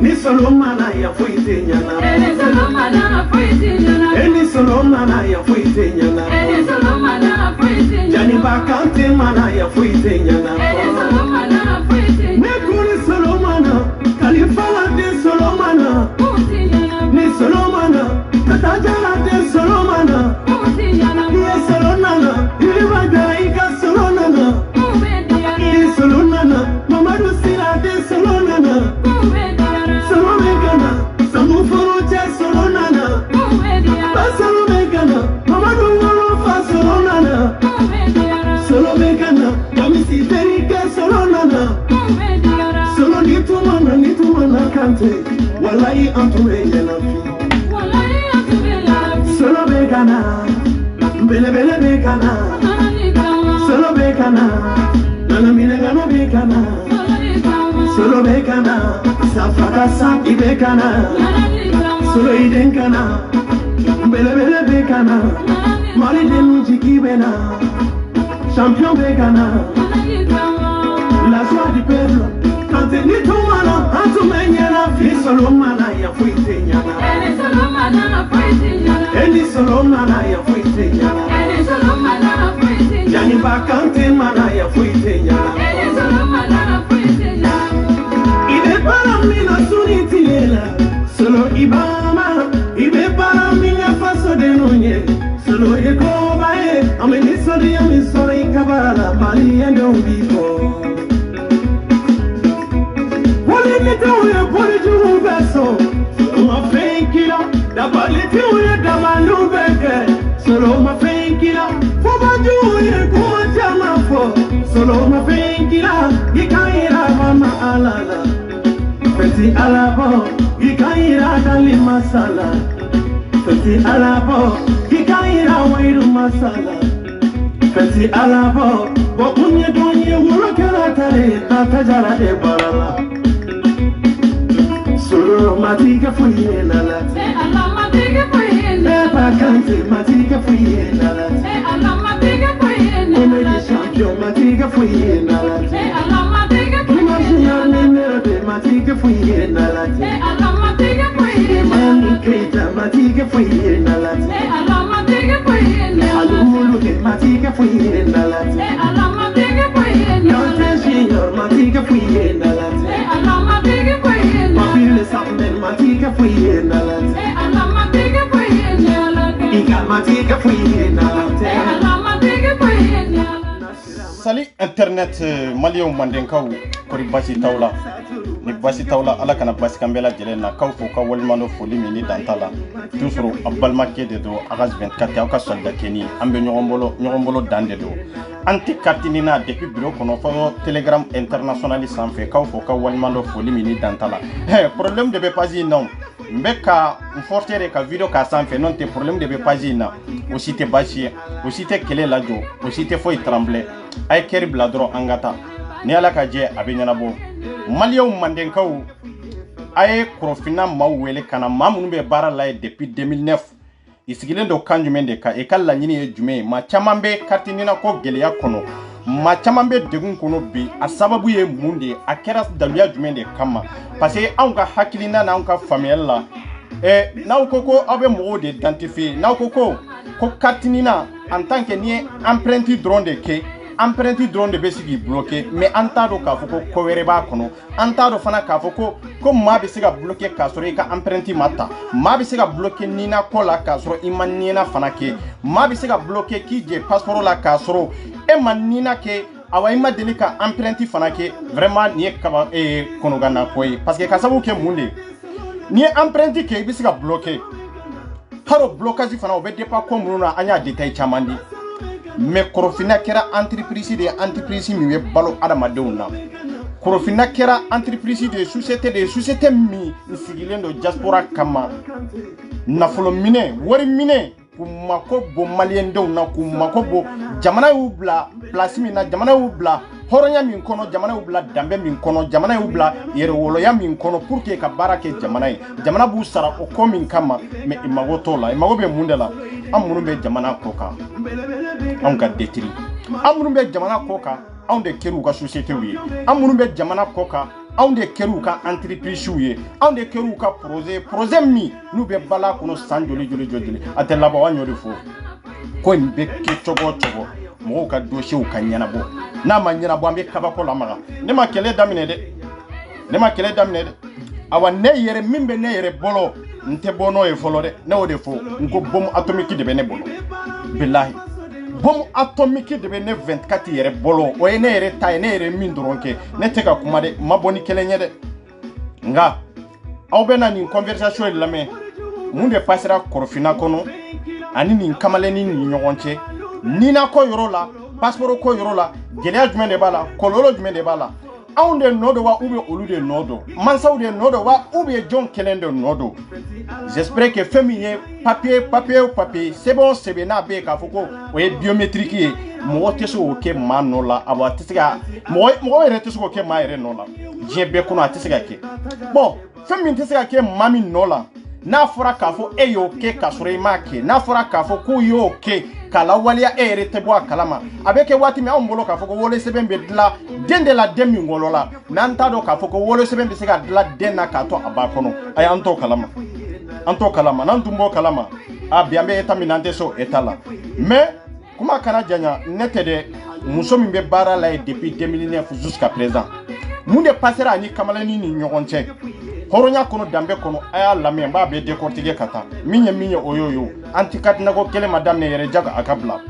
Ni Solomana ya fuite nyana. Ni Solomana fuite nyana. Ni Solomana ya fuite nyana. Ni Solomana fuite nyana. Jani bakante mana ya fuite nyana. Ni Solomana fuite nyana. Nekuni Solomana, kalifala de Solomana. Ni Solomana, katajala de Solomana. Ni Solomana, ilibada ika Solomana. Ni Solomana, mamadu sila de Solomana. Wallahi antume yana fi. Wallahi antume yana fi. Solo bekana, bele bekana. Solo bekana, nana minegano bekana. Solo bekana, safaka sapi bekana. Solo idenkana, bele bekana. Mali denu jiki bena, champion bekana. La joie du peuple. Ni tumana antumenya fi Solomana ya fuite nyana. Ni Solomana fuite nyana. Ni Solomana ya fuite nyana. Ni Solomana fuite nyana. Jani bakante mana ya fuite nyana. Ni Solomana fuite nyana. Ibe para mina suniti lela. Solo ibama. Ibe para mina faso de nonye. Solo ekobae. Ameni sori amisori kabala mali endo biko. Solo ma fenkila, for my jewelry, come jama for. Solo ma fenkila, ikaira mama alala. Feti alabo, ikaira dali masala. Feti alabo, ikaira wairu masala. Feti alabo, bokunye donye urokela tare, natajara de barala. Solo matika fuye nalati. Allah matika fuye nalati. Bakante matika fuye nalati. Allah matika fuye nalati. Ome champion matika fuye nalati. Allah matika fuye nalati. Imagine nebe matika fuye nalati. Allah matika fuye nalati. Manu keita matika fuye nalati. Allah matika fuye nalati. Alulu ke matika fuye nalati. Allah matika fuye nalati. Yante junior matika fuye nalati. Allah matika fuye nalati. Something matika fuye nalati. Allah matika fuye nalati. Ika matika fuye nalati. Allah matika fuye nalati. Sali internet malio mandenkaw kori basi tawla ni basi tawla ala kana basi kambela jelena kawfo ka walmano foli mini dantala tusuru abbal makede do agas 24 ka solda keni ambe nyogombolo dande do anti kartinina depuis bureau kono fo telegram international sanfe kawfo ka walmano foli mini dantala problème de pas non mbeka mfortere ka video ka sanfe non te problème de pas na aussi te bashi aussi te kele lajo aussi te foi trembler ay keri bladro angata ni ala ka je abinyana maliyaw mandenkaw ay krofina mawwele kana mamunu be barala depuis 2009 isigile do kanjume de ka e kala nyini e jume ma chamambe kartinina ko geleya kono ma chamambe degun kono bi asababu ye munde akera daluya jume de kama parce que anka hakilina na anka famille na ukoko abe mo de identifier na ukoko ko kartinina en tant que ni empreinte drone de ke empreinte drone de besigi bloqué mais antado ka foko ko wereba kono antado fana ka foko ko ma be siga bloqué ka soro ka empreinte mata ma be siga bloqué nina kola ka soro imanina fana ke ma be siga bloqué ki je passeport la ka soro e manina ke awa ima delika empreinte fana ke vraiment ni kaba kono gana koy parce que ka sabu ke munde ni empreinte ke be siga bloqué haro blocage fana obe depa ko mununa anya détail chamandi mais korofina kera entreprise mi we balo adamadewna korofina kera entreprise de société mi nsigilendo diaspora kama nafolo mine wori mine kumako bo maliendo na kumako bo jamana ubla place mi na jamana ubla horonya min kono jamana ubla dambe min kono jamana ubla yere wolo ya min kono pour que ka barake jamana bu sara o komin kama me imago tola imago be mundela amunu be jamana koka am ka detri amunu be jamana koka anw de kɛr'u ka société ye an minnu bɛ jamana kɔ kan anw de kɛr'u ka entreprise ye anw de kɛr'u ka projet min n'u bɛ bala kɔnɔ san joli a tɛ laban an y'o de fɔ ko nin bɛ kɛ cogo o cogo mɔgɔw ka dossiers ka ɲɛnabɔ n'a ma ɲɛnabɔ an bɛ kabako lamaga ne ma kɛlɛ daminɛ dɛ awa ne yɛrɛ min bɛ ne yɛrɛ bolo n tɛ bɔ n'o ye fɔlɔ dɛ ne y'o de fɔ n ko bombe atomique de bɛ ne bolo bilahi bombe atomique de bɛ ne 24 yɛrɛ bolo o ye ne yɛrɛ ta ye ne yɛrɛ min dɔrɔn kɛ ne tɛ ka kuma dɛ ma bɔ ni kelen ye dɛ nka aw bɛ na nin conversation in lamɛn mun de passera Korofina kɔnɔ ani nin kamaleni ni ɲɔgɔn cɛ nina ko yɔrɔ la passeport ko yɔrɔ la gɛlɛya jumɛn de b'a la kɔlɔlɔ jumɛn de b'a la anw de nɔ don wa ou bien olu de nɔ don mansaw de nɔ don wa ou bien jɔn kelen de nɔ don j'espère que fɛn min ye papier sɛbɛn n'a bɛ k'a fɔ ko o ye biométrique ye mɔgɔ tɛ se k'o kɛ maa nɔ la a tɛ se ka mɔgɔ yɛrɛ tɛ se k'o kɛ maa yɛrɛ nɔ la diɲɛ bɛɛ kɔnɔ a tɛ se ka kɛ bon fɛn min tɛ se ka kɛ maa min nɔ la n'a fɔra k'a fɔ e y'o kɛ k'a sɔrɔ i m'a kɛ n'a fɔra k'a fɔ k'u y'o kɛ k'a lawaleya e yɛrɛ tɛ bɔ a kalama a bɛ kɛ waati min anw bolo k'a fɔ ko wolosɛbɛn bɛ dilan den de la den min wolola mais an t'a dɔn k'a fɔ ko wolosɛbɛn bɛ se ka dilan den na k'a to a b'a kɔnɔ ayi an t'o kalama n'an tun b'o kalama bi an bɛ état min na an tɛ se o état la mais kuma kana janya ne tɛ dɛ muso min bɛ baara la ye depuis 2009 jusqu'à présent mun de passera ani kamaleni ni ɲɔgɔn cɛ hɔrɔnya kɔnɔ danbe kɔnɔ a y'a lamɛn n b'a bɛɛ décortiquer ka taa min ye o yo anti katinako kɛlɛ ma daminɛ yɛrɛ jaga a ka bila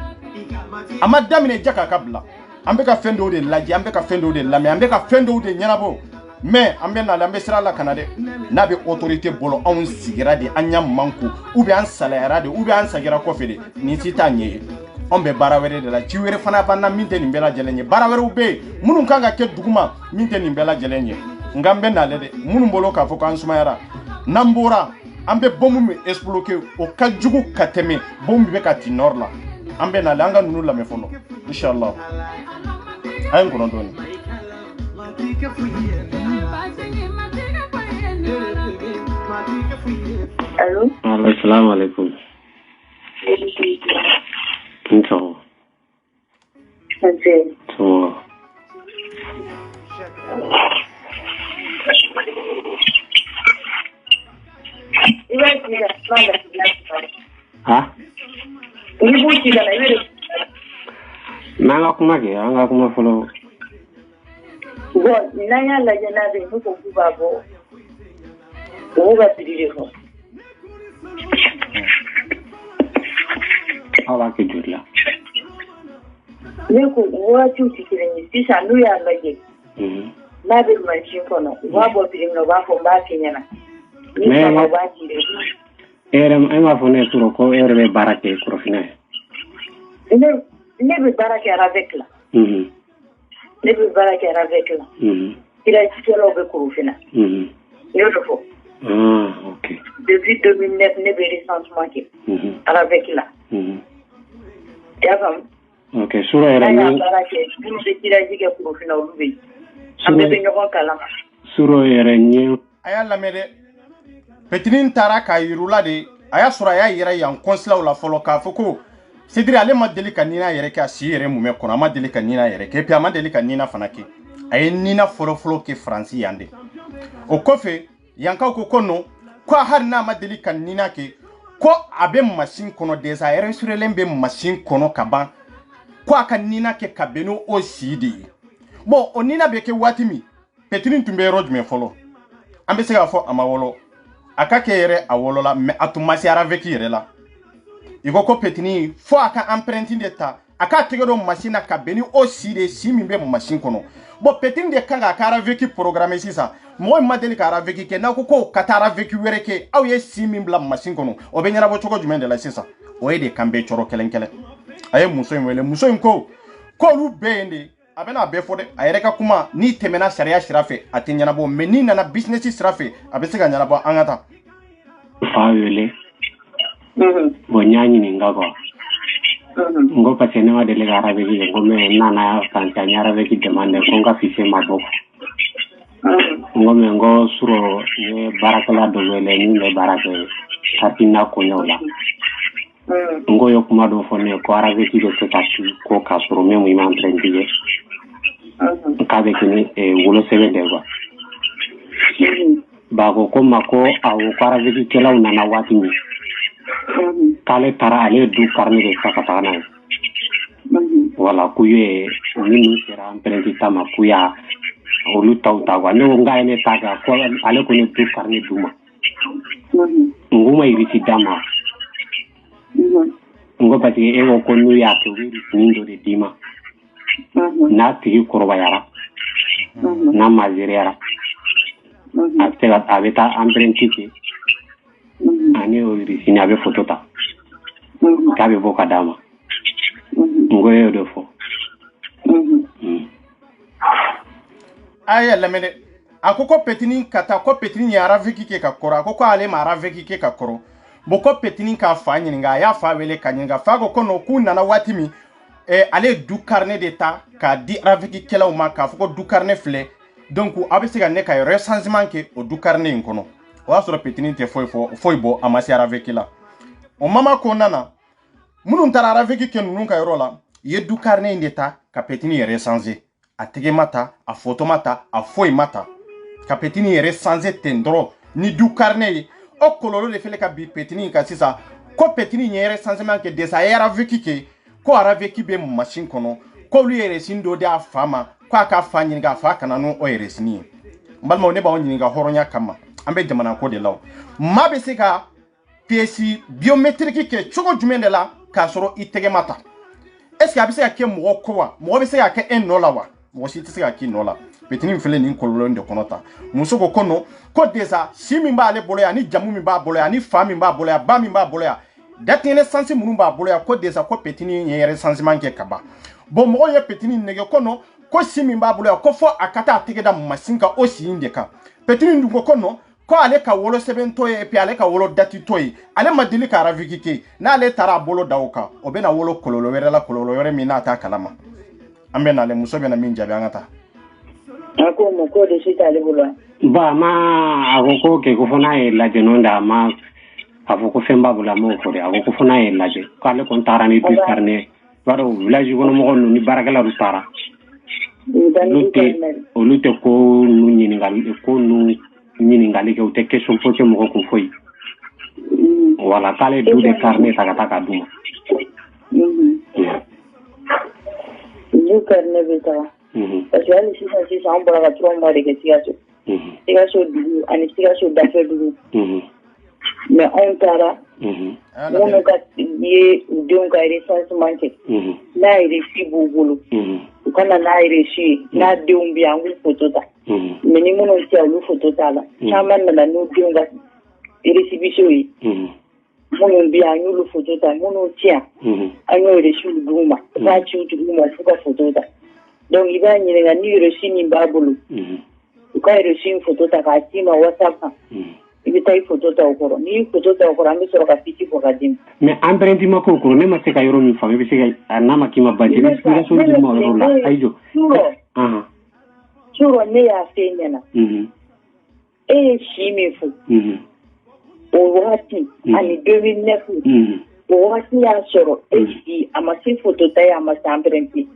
a ma daminɛ jaga a ka bila an bɛ ka fɛn dɔw de lajɛ an bɛ ka fɛn dɔw de lamɛn an bɛ ka fɛn dɔw de ɲɛnabɔ mais an bɛ nalen an bɛ sira la ka na dɛ n'a bɛ autorité bolo anw sigira de an ɲa manko ou bien an salayara de ou bien an sagira kɔfɛ de nin si t'a ɲɛ ye anw bɛ baara wɛrɛ de la ci wɛrɛ fana b'an na min tɛ nin bɛɛ lajɛlen ye baara wɛrɛw bɛ yen minnu kan ka kɛ duguma min tɛ nin bɛɛ lajɛlen ye nka n bɛ nalen dɛ minnu bolo k'a fɔ k'an sumayara n'an bɔra an bɛ bombe min exploquer o ka jugu ka tɛmɛ bombe bɛ ka ti nord la an bɛ nalen an ka ninnu lamɛn fɔlɔ inshallah a ye n kɔnɔ dɔɔnin. Allô? Assalamu alaikum. Bonjour. Bonjour. Ah? Nanga kuma ke, anga kuma follow. Bon, nanya la jana de ko ko babo. Ko ba tidire ko. Awa ke jula. Ne ko wa tu tikire ni sisa nu ya laje. Na be machine kono. Wa bo tidire no ba fo ba kenyana. Ni ko ba tidire. Erem ema fone turo ko erebe barake Korofina. Ne be barake avec la. Ne be barake avec la. Il a été là au Korofina. Beautiful. Ok. Depuis 2009, ne be recensement qui. Avec la. Yabam. Ok, sura era ni. Barake, nous be tiraji ke Korofina au Louis. Ambe be nyoko kala. Sura era ni. Aya lamede. Petinin tara ka yirula de aya sura ya yira yan consulat la folo ka foko Cedri ale ma deli ka nina yɛrɛ kɛ a si yɛrɛ mun bɛ kɔnɔ a ma deli ka nina yɛrɛ kɛ puis a ma deli ka nina fana kɛ a ye nina fɔlɔfɔlɔ kɛ Faransi yan de o kɔfɛ yankaw ko non ko hali n'a ma deli ka nina kɛ ko a bɛ machine kɔnɔ déjà a registrelen bɛ machine kɔnɔ ka ban ko a ka nina kɛ ka bɛn n'o si de ye bon o nina bɛ kɛ waati min Petinin tun bɛ yɔrɔ jumɛn fɔlɔ an bɛ se k'a fɔ a ma wɔlɔ a ka kɛ yɛrɛ a wolola mais a tun ma se avec yɛrɛ la i ko Petinin fo a ka empreinte de ta a ka tɛgɛ dɔ machine na ka bɛn ni o si de si min bɛ machine kɔnɔ bon Petinin de kan k'a ka avec programme sisan mɔgɔ ma deli ka avec kɛ n'a ko ko ka taa avec wɛrɛ kɛ aw ye si min bila machine kɔnɔ o bɛ ɲɛnabɔ cogo jumɛn de la sisan o ye de kan bɛɛ cɔrɔ kelen kelen a ye muso in wele muso in ko olu bɛɛ yen de a bɛna a bɛɛ fɔ dɛ a yɛrɛ ka kuma ni tɛmɛna sariya sira fɛ a tɛ ɲɛnabɔ mais ni nana business sira fɛ a bɛ se ka ɲɛnabɔ an ka taa. Fa wele. Bon nya ɲininka quoi. Ngo parce que ne ma deli ka avec ngo me nana kan ta nya avec demande ko nga fichier ma bɔ. Ngo me ngo suro ne barakala do wele ni le barake katina ko nyola. Ngo yo kuma do fo ne ko avec de se taxi ko ka suro me mu ma entraîner. k'a bɛ kɛ wolosɛbɛn de quoi ba ko ma ko awo karavekikɛlaw nana waati min k'ale taara ale du karne de sa ka taga n'a ye voilà k'u ye minnu sera emprunté ta ma k'u y'a olu taw ta quoi ne ko n k'a ye ne ta kɛ ko ale ko ne du karne d'u ma n ko ma irisi d'a ma n ko parce que e ko ko n'u y'a kɛ u bɛ irisinin dɔ de d'i ma n'a tigi kɔrɔbayara n'a mazeriyara a bɛ taa emprunté kɛ ani o irisinin a bɛ photo ta k'a bɛ bɔ ka d'a ma n ko e y'o de fɔ a ye lamɛn dɛ a ko petinin ka taa ko petinin ye araveki kɛ ka kɔrɔ a ko ale ma araveki kɛ ka kɔrɔ bon ko petinin k'a fa ɲininka a y'a fa wele ka ɲininka fa ko non k'u nana waati min ale ye du carnet de ta k'a di araveki kɛlaw ma k'a fɔ ko du carnet filɛ donc a bɛ se ka ne ka recensement kɛ o du carnet in kɔnɔ o y'a sɔrɔ petinin tɛ foyi bɔ a ma se araveki la o mama ko nana minnu taara araveki kɛ ninnu ka yɔrɔ la ye du carnet in de ta ka petinin yɛrɛ recenser a tɛgɛ ma ta a photo ma ta a foyi ma ta ka petinin yɛrɛ recenser ten dɔrɔn ni du carnet ye o kɔlɔlɔ de fɛlɛ ka bi petinin kan sisan ko petinin ye recensement kɛ déjà a ye araveki kɛ ko araveki bɛ machine kɔnɔ k'olu ye resin dɔ di a fa ma k'a ka fa ɲininka a fa kana n'o resin ye n balimaw ne b'aw ɲininka hɔrɔnya kama an bɛ jamana ko de la maa bɛ se ka pièce biométrique kɛ cogo jumɛn de la k'a sɔrɔ i tɛgɛ ma ta est-ce que a bɛ se ka kɛ mɔgɔ ko wa mɔgɔ bɛ se ka kɛ e nɔ la wa mɔgɔ si tɛ se ka k'i nɔ la petinin filɛ nin kɔlɔlɔ de kɔnɔ ta muso ko non ko déjà si min b'ale bolo yan ni jamu min b'a bolo yan ni fa min b'a bolo yan ba min b'a bolo yan date naissance minnu b'a bolo yan ko déjà ko petinin ye recensement kɛ ka ban bon mɔgɔ ye petinin nɛgɛ ko non ko si min b'a bolo yan ko fɔ a ka taa a tɛgɛ da machine kan o si in de kan petinin dun ko non ko ale ka wolo sɛbɛn to ye et puis ale ka wolo date to ye ale ma deli ka araveki kɛ n'ale taara a bolo da o kan o bɛna wolo kɔlɔlɔ wɛrɛ la kɔlɔlɔ wɛrɛ min n'a t'a kalama an bɛ n'ale muso bɛna min jaabi an ka taa a ko mo ko de si t'ale bolo ba ma a ko ko kɛ ko fɔ n'a ye lajɛ nɔ da ma a fɔ ko fɛn b'a bolo a m'o fɔ de a ko fɔ n'a ye lajɛ k'ale kɔni taara ni du carnet b'a dɔn village kɔnɔ mɔgɔw ninnu ni baarakɛlaw taara olu tɛ ko ninnu ɲininkali kɛ u tɛ question posé mɔgɔ kun foyi voilà k'ale du de carnet ta ka taa k'a d'u ma du carnet bɛ taga parce que hali sisan an bɔra ka 3 mois de kɛ Sikaso dugu ani Sikaso dafɛ dugu mais anw taara minnu ka ye u denw ka recensement kɛ n'a reçu b'u bolo u kana n'a reçu ye n'a denw bɛ yan an k'u photo ta mais ni minnu tɛ olu photo t'a la caman nana n'u denw ka récépissé ye minnu bɛ yan an y'olu photo ta minnu tɛ yan an y'o reçu d'u ma u b'a ci u tigiw ma f'u ka photo ta donc i b'a ɲininka ni reçu min b'a bolo u ka reçu photo ta k'a ci ma WhatsApp kan i bɛ taa i photo ta o kɔrɔ n'i y'i photo ta o kɔrɔ an bɛ sɔrɔ ka fiche fɔ ka d'i ma. mais empreinte ma k'o kɔrɔ ne ma se ka yɔrɔ min faamu i bɛ se ka n'a ma k'i ma basi i bɛ explication di ma o yɔrɔ la ayi jɔ. Suro ne y'a f'e ɲɛna e ye si min fɔ o wagati ani 2009 o wagati y'a sɔrɔ e si a ma se photo ta ye a ma se empreinte.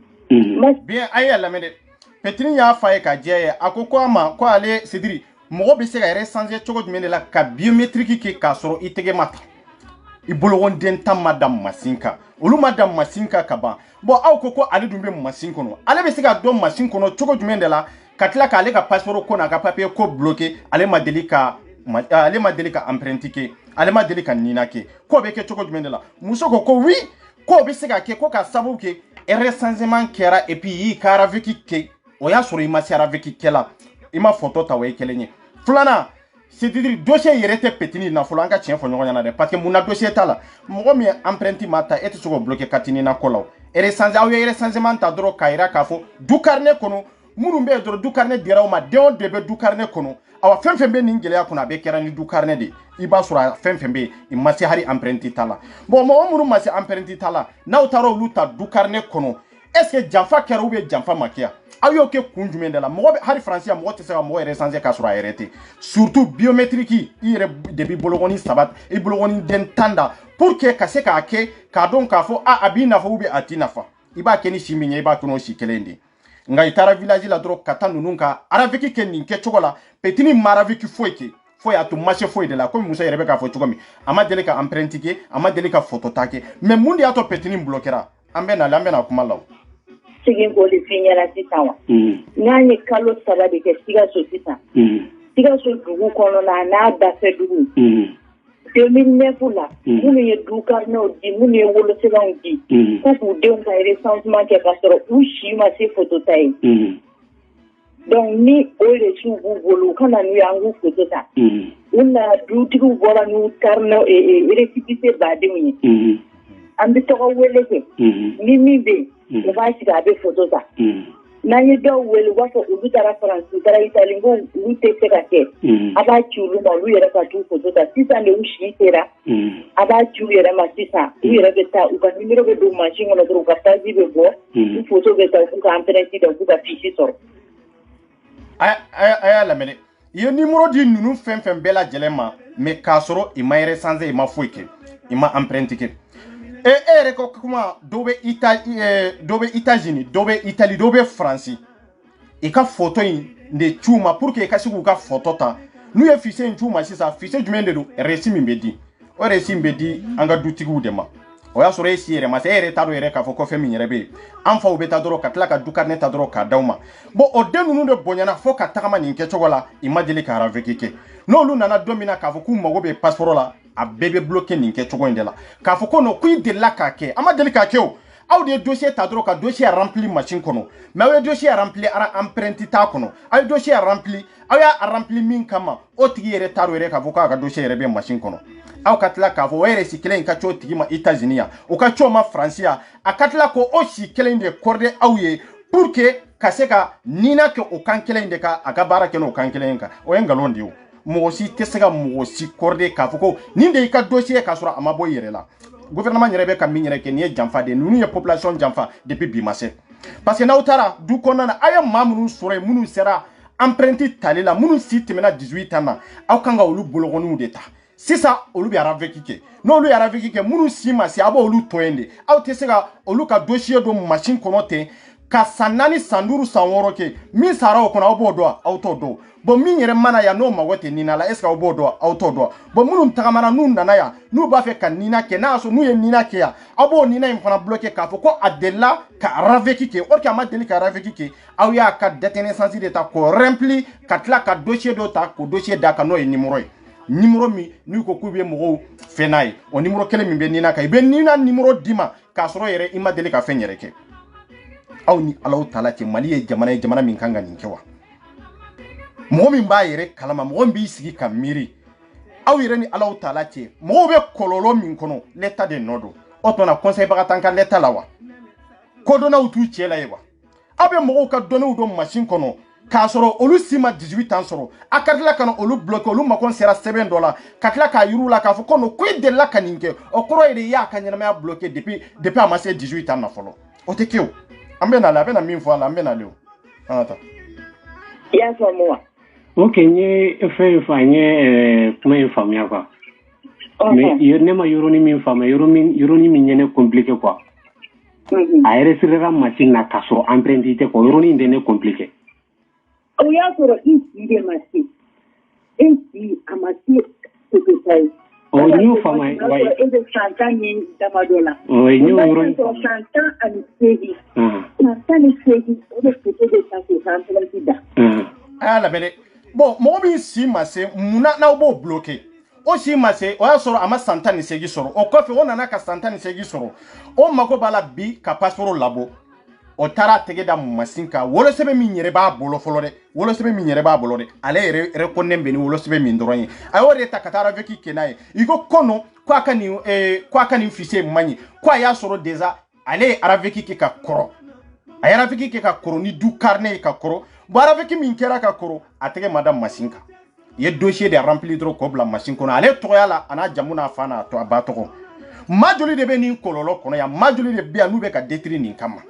bien a ye lamɛn dɛ petinin y'a fa ye ka diya ye a ko a ma ko ale Sidiri mɔgɔ bɛ se ka recenser cogo jumɛn de la ka biométrique kɛ k'a sɔrɔ i tɛgɛ ma ta i bolokɔniden ta ma da machine kan olu ma da machine kan ka ban bon aw ko ale dun bɛ machine kɔnɔ ale bɛ se ka dɔn machine kɔnɔ cogo jumɛn de la ka tila k'ale ka passeport ko n'a ka papier ko bloqué ale ma deli ka empreinte kɛ ale ma deli ka nina kɛ k'o bɛ kɛ cogo jumɛn de la muso ko oui k'o bɛ se ka kɛ ko ka sababu kɛ recensement kɛra et puis i ka araveki kɛ o y'a sɔrɔ i ma se araveki kɛla i ma photo ta o ye kelen ye filanan c'est-à-dire dossier yɛrɛ tɛ petinin na fɔlɔ an ka tiɲɛ fɔ ɲɔgɔn ɲɛna dɛ parce que mun na dossier t'a la mɔgɔ min ye empreinte ma ta e tɛ se k'o bloquer katini na ko la aw ye recensement ta dɔrɔn k'a jira k'a fɔ du carnet kɔnɔ minnu bɛ yen dɔrɔn du carnet dira aw ma den o den bɛ du carnet kɔnɔ awa fɛn fɛn bɛ nin gɛlɛya kɔnɔ a bɛ kɛra ni du carnet de i b'a sɔrɔ fɛn fɛn bɛ yen i ma se hali empreinte ta la bon mɔgɔ minnu ma se empreinte ta la n'aw taara olu ta du carnet kɔnɔ est-ce que janfa kɛra ou bien janfa ma kɛ aw y'o kɛ kun jumɛn de la mɔgɔ bɛ hali faransi mɔgɔ tɛ se ka mɔgɔ recenser k'a sɔrɔ a yɛrɛ tɛ surtout biométrique i yɛrɛ de b'i bolokɔni 3 i bolokɔni den 10 da pour que ka se k'a kɛ k'a dɔn k'a fɔ a b'i nafa ou bien a t'i nafa i b'a kɛ ni si min ye i b'a kɛ n'o si kelen de nga itara village la dro kata nununka araveki ke ninke chokola petini maraveki foike foya to marché foy de la comme Musa yerebe ka fo chokomi ama dele ka empreinte ke ama dele ka photo take mais mundi ato petini bloquera ambe na kuma law sigin ko le finya la titawa nani kalo sala de ke siga so tita siga so dugu kono na da fe dugu 2009 la munu ye dukar no di munu ye wolo selan di ko ku de on ka recensement ke ka soro ushi ma se photo tai donc ni o le su wolo kana nu yangu photo ta una dutigu bola nu karno e recipité ba de mi ambi to ko wele ke ni mi be o ba si ga be photo ta na ye do wele wa fo ubi tara France tara Italie ngo ute se ka ke aba chulu ma lu yera ka tu photo ta sisa le ushi tera aba chulu yera ma sisa yera beta u ka numero be do machine na do ka ta ji be bo u photo beta u ka emprunter da u ka fichi sor aya la mele ye numéro di nunu fem bela jelema me kasoro i mayre sanze i ma foike i ma emprunter ke ere ko kuma dobe États-Unis dobe Italie dobe France e ka photo de chuma pour que ka sigu ka photo ta nu ye fichier chuma sisa fichier jumende do resi mi bedi o resi mbedi anga dutigu de ma o ya soro esi ere ma se ere taro ere ka fo ko femi nyerebe amfa o beta doro ka tla ka dukarne ta doro ka dauma bo o de nunu de bonyana fo ka takama ni nke chogola imagine ka ravekeke no lu nana domina ka fo ku mago be passeport la a bébé bloqué ni nke chogo ndela ka fo ko no ku de la ka ke ama de ka ke o aw de dossier ta doro ka dossier rempli machine kono mais o dossier rempli ara empreinte ta kono ay dossier rempli aw ya rempli min kama o tigi ere taro ere ka fo ka dossier ere be machine kono aw katla ka fo ere si kelen ka cho tigi ma États-Unis ya o ka cho ma France ya akatla ko o si kelen de cordé awye pour que kaseka nina ke o kan kelen de ka aga bara ke no kan kelen ka o engalondi o mo si tesega mo si cordé ka fo ko ninde ka dossier ka sura amabo yere la gouvernement nyerebe ka minyere ke ni jamfa de nunu ye population jamfa depuis bimase parce que na utara du konana aya mamunu sore munu sera empreinte talila munu si temena 18 ans aw kanga olu bologonu de ta sisa olu bi aravekike no olu aravekike munu si masi abo olu toende aw tesega olu ka dossier do machine konote ka sanani sanduru sanworo ke min sara o kona obo do auto do bo min yere mana ya no mawote nina la eska obo do auto do bo munu tagamana nu nana ya nu ba fe kan nina ke na so nu ye nina ke ya abo nina im fana bloquer ka fo ko adela ka ravekike or ka madeli ka ravekike aw ya ka détenir sans de ta ko rempli ka tla ka dossier do ta ko dossier da ka no e numéro mi ni ko kubie mo fenayi o numéro kele mi be nina ka be nina numéro dima ka soro yere ima deli ka fenyere ke aw ni Allahu Taala ke mali ye jamana min kanga nin kewa mo min ba yere kalama mo bi sigi ka miri aw yere ni Allahu Taala ke mo be kololo min kono l'état de nodo o to na conseil bagatanka l'état lawa ko do na utu chela yewa abe mo ka donu do machine kono ka soro olu sima 18 ans soro akadla kana olu bloquer olu makon sera $7 katla ka yuru la ka fo kono ko de la kaninke o koro ide ya kanyana ma bloquer depuis amase 18 ans na folo o te kiu ambe na la bena min fo la ambe na leo ata ya so moi ok nye fe fanye kuma infamia quoi mais yerne ma yoroni min fama yoroni min nyene compliqué quoi a resirera machine na kaso empreinte ko yoroni ndene compliqué o ya soro insi de masi insi amasi tukutai o nyu fama wai ende santa ni damadola o nyu yoroni santa ani segi santa ni segi o de de santa santa sida ala bele bon mo bi si mase muna na obo bloquer o si mase o ya soro ama santa ni segi soro o kofi o nana ka santa ni segi soro o mako bala bi ka passeport labo o tara tege da masinka wolo sebe min yere ba bolo folo de wolo sebe min yere ba bolo de ale reconnaît beni wolo sebe min doron ayo de takatara veki kenaye iko kono kwa kani fichier manyi kwa ya soro déjà ale araveki ke ka koro ayara veki ke ka koro ni du carnet ka koro bo araveki min kera ka koro atege madame masinka ye dossier de remplir dro ko bla machine kono ale toyala ana jamuna fana to abatoko majoli de be ni kololo kono ya majoli de bia nube ka détruire ni kama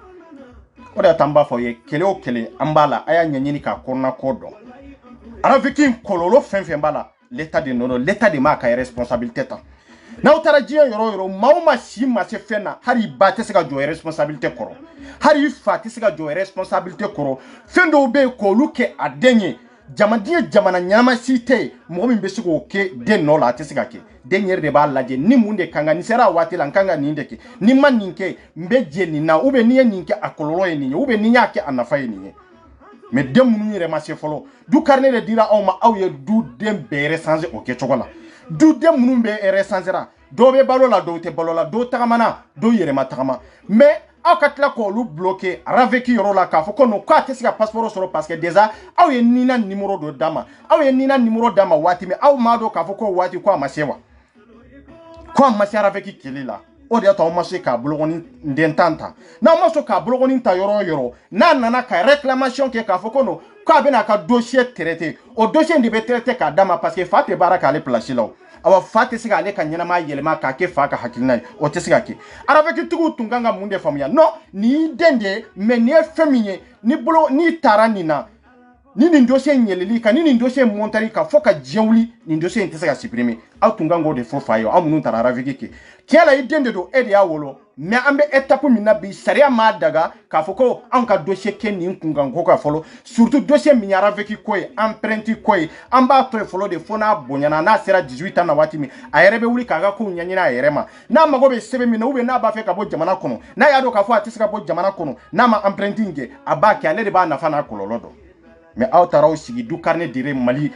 oda tamba fo ye kele o kele ambala aya nyanyini ka korna kodo ara veki kololo fenfe bala l'état de nono l'état de maka responsabilité ta n'aw taara diɲɛ yɔrɔ yɔrɔ maa o maa si ma se fɛn na hali i ba tɛ se ka jɔ responsabilité kɔrɔ hali i fa tɛ se ka jɔ responsabilité kɔrɔ fɛn dɔw bɛ yen k'olu kɛ a den ye jamanaden jamana ɲɛnama si tɛ yen mɔgɔ min bɛ se k'o kɛ den nɔ la a tɛ se ka kɛ den yɛrɛ de b'a lajɛ ni mun de kan ka nin sera a waati la n kan ka nin de kɛ ni ma nin kɛ n bɛ jɛ nin na ou bien ni ye nin kɛ a kɔlɔlɔ ye nin ye ou bien ni y'a kɛ a nafa ye nin ye mais den minnu yɛrɛ ma se fɔlɔ du carnet de dira aw ma aw ye du den bɛɛ recenser o kɛcogo la du den minnu bɛ recenser dɔw bɛ balo la dɔw tɛ balo la dɔw tagamana dɔw yɛrɛ ma tagama mais aw ka tila k'olu bloquer raveki yɔrɔ la k'a fɔ ko non k'a tɛ se ka passeport sɔrɔ parce que déjà aw ye nina numéro dɔ d'a ma aw ye nina numéro d'a ma waati min aw m'a dɔn k'a fɔ ko waati ko a ma se wa ko a ma se raveki kɛlɛ la o de y'a to aw ma se k'a bolokɔni den tan ta n'aw ma sɔn k'a bolokɔni ta yɔrɔ o yɔrɔ n'a nana ka réclamation kɛ k'a fɔ ko non k'a bɛna a ka dossier traité o dossier de bɛ traité k'a d'a ma parce que fa tɛ baara k'ale place la o awa fa tɛ se k'ale ka ɲɛnama yɛlɛma k'a kɛ fa ka hakilina ye o tɛ se ka kɛ aravekitigiw tun kan ka mun de faamuya non nin y'i den de ye mais nin ye fɛn min ye n'i taara nin na ni nin dossier yɛlɛli kan ni nin dossier montali kan fo ka diɲɛ wuli nin dossier in tɛ se ka supprimer aw tun kan k'o de fɔ fa ye aw minnu taara araveki kɛ tiɲɛ la i den de don e de y'a wolo mais an bɛ étape min na bi sariya m'a daga k'a fɔ ko an ka dossier kɛ nin kunkan ko ka fɔlɔ surtout dossier min ye araveki ko ye empreinte ko ye an b'a to yen fɔlɔ de fo n'a bonyana n'a sera 18 ans na waati min a yɛrɛ bɛ wuli k'a ka kow ɲɛɲini a yɛrɛ ma n'a mago bɛ sɛbɛn min na ou bien n'a b'a fɛ ka bɔ jamana kɔnɔ n'a y'a dɔn k'a fɔ a tɛ se ka bɔ jamana kɔnɔ n'a ma empreinte in kɛ a b'a kɛ ale de b'a nafa n'a kɔlɔlɔ dɔn mais aw taara aw sigi du carnet dire Mali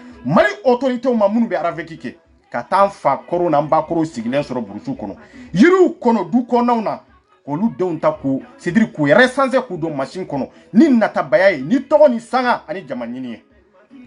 autorités ma minnu bɛ araveki kɛ ka taa fa kɔrɔ n'an ba kɔrɔ sigilen sɔrɔ burusu kɔnɔ yiriw kɔnɔ du kɔnɔnaw na k'olu denw ta k'u c'est à dire k'u recenser k'u don machine kɔnɔ ni natabaya ye ni tɔgɔ ni sanga ani jama ɲini ye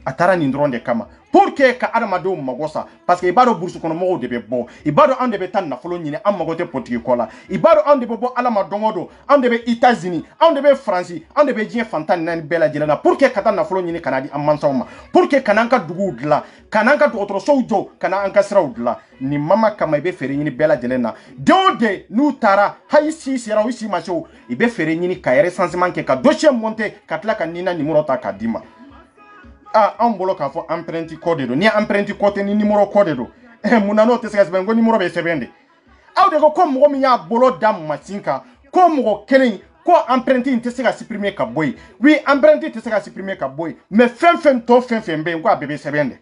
a taara nin dɔrɔn de kama pour que ka adamadenw mago sa parce que i b'a dɔn burusu kɔnɔ mɔgɔw de bɛ bɔ i b'a dɔn anw de bɛ taa nafolo ɲini an mago tɛ politique ko la i b'a dɔn anw de bɛ bɔ ala ma don o don anw de bɛ États-Unis anw de bɛ Faransi anw de bɛ diɲɛ fantan naani bɛɛ lajɛlen na pour que ka taa nafolo ɲini ka na di an mansaw ma pour que ka n'an ka duguw dilan ka n'an ka dɔgɔtɔrɔsow jɔ ka n'an ka siraw dilan nin mama kama i bɛ fɛɛrɛ ɲini bɛɛ lajɛlen na den o den n'u taara hali si sera o si ma se o i bɛ fɛɛrɛ ɲini ka recensement kɛ ka dossier monter ka tila ka nina numéro ta k'a d'i ma an bolo k'a fɔ empreinte ko de don ni empreinte ko tɛ ni numéro ko de don mun na n'o tɛ se ka sɛbɛn ko numéro bɛ sɛbɛn de aw de ko mɔgɔ min y'a bolo da machine kan ko mɔgɔ kelen ko empreinte in tɛ se ka supprimer ka bɔ yen oui empreinte tɛ se ka supprimer ka bɔ yen mais fɛn tɔ fɛn bɛ yen ko a bɛɛ bɛ sɛbɛn de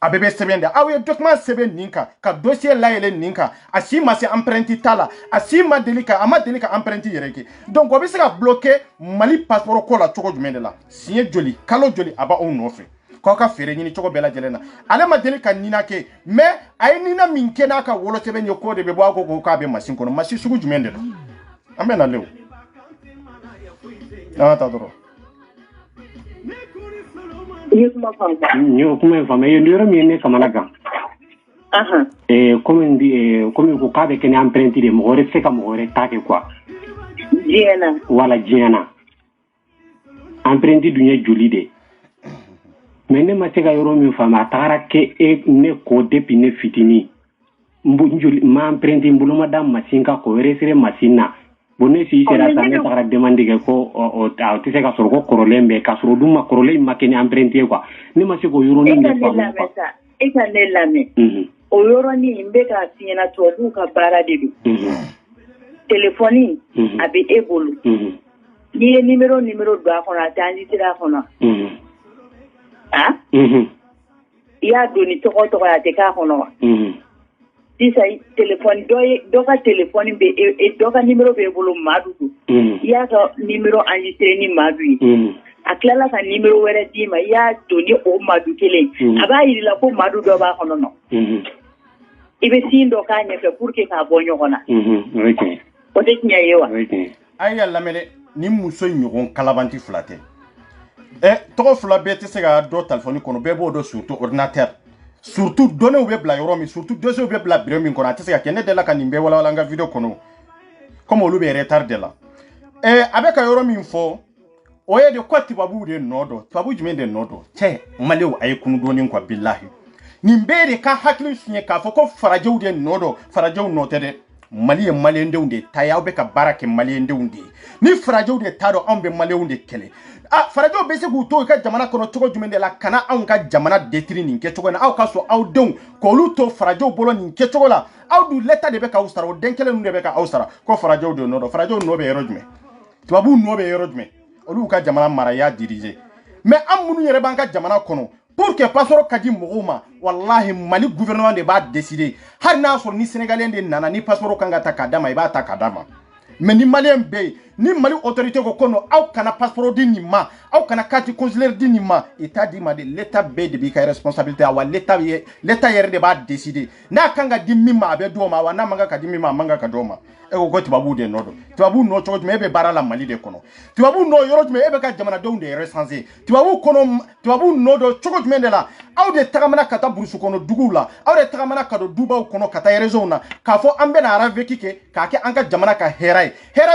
a bɛɛ bɛ sɛbɛn de aw ye document sɛbɛn nin kan ka dossier layɛlɛ nin kan a si ma se empreinte ta la a si ma deli ka empreinte yɛrɛ kɛ donc o bɛ se ka bloquer Mali passeport ko la cogo jumɛn de la siɲɛ joli kalo joli a b'aw nɔfɛ k'aw ka fɛɛrɛ ɲini cogo bɛɛ lajɛlen na ale ma deli ka nina kɛ mais a ye nina min kɛ n'a ka wolosɛbɛn ye k'o de bɛ bɔ aw ko k'a bɛ machine kɔnɔ machine sugu jumɛn de la an bɛ na le o an ka taa dɔrɔn. Yo kuma in fama yoro mi ne kamana gan comme ko ka be ken empreinte de mo re se ka mo re ta ke quoi Diana wala Diana empreinte dunya joli de mais ne ma se ka yoro mi fama tara ke ne ko depuis ne fitini mbu joli ma empreinte mbulu ma dam machine ka ko re sere machine na bonne si sera ta ne tara demander ke ko o ta te se ka soro ko korolem be ka soro dum ma korolem ma ken empreinte quoi ni ma se ko yoro ni ne fama e ka ne lame o yoro ni mbe ka siena to du ka bara de du téléphone a be e bolo ni ye numéro do a kono atandi tira kono ya do ni to ya te ka kono sisa téléphone do ka téléphone be do ka numéro be bolo madu ya ka numéro enregistré ni madu a tilala ka numéro wɛrɛ d'i ma i y'a don ni o madu kelen a b'a yiri la ko madu dɔ b'a kɔnɔ nɔ i bɛ sin dɔ k'a ɲɛfɛ pour que k'a bɔ ɲɔgɔn na o tɛ tiɲɛ ye wa a y'a lamɛn dɛ ni muso ɲɔgɔn kalabanti fila tɛ tɔgɔ fila bɛɛ tɛ se ka dɔ telefɔni kɔnɔ bɛɛ b'o dɔn surtout ordinateur surtout données bɛ bila yɔrɔ min surtout dossiers bɛ bila bureau min kɔnɔ a tɛ se ka kɛ ne deli la ka nin bɛɛ walawala n ka video kɔnɔ comme olu bɛ retard de la a bɛ ka yɔrɔ min fɔ o ye de ko tubabu de nɔ dɔn tubabu jumɛn de nɔ dɔn cɛ maliw a ye kunu dɔɔni quoi billahi nin bɛɛ de ka hakili fiɲɛ k'a fɔ ko farajɛw de nɔ dɔn farajɛw nɔ tɛ dɛ Mali ye maliyɛndenw de ta ye aw bɛ ka baara kɛ maliyɛndenw de ye ni farajɛw de t'a dɔn anw bɛ maliyɛnw de kɛlɛ ah farajo be se ku to ka jamana kono cogo jumen de la kana an ka jamana detri nin ke cogo na aw ka so aw den ko lu to farajo bolo nin ke cogo la aw du leta de be ka usara o den kele nu de be ka usara ko farajo de no do farajo no be yero jume tubabu no be yero jume olu ka jamana mara ya diriger mais am munu yere ban ka jamana kono pour que passeport kadi mogoma wallahi mali gouvernement de ba décider har na so ni sénégalais de nana ni passeport kanga ta kadama iba ta kadama mais ni malien be ni mali autorité ko kono aw kana passeport di ni ma aw kana carte consulaire di ni ma état di ma de l'état be de bi ka responsabilité awa l'état yere de ba décider na kanga di mima be do ma wa na manga ka di mima manga ka do ma e ko tibabu de nodo tibabu no chogo me be barala mali de kono tibabu no yoro me e be ka jamana do de recenser tibabu kono tibabu no do chogo me de la aw de tagamana kata burusu kono dugula aw de tagamana kado dubaw kono kata région na ka fo ambe na araveki ke ka ke anka jamana ka hera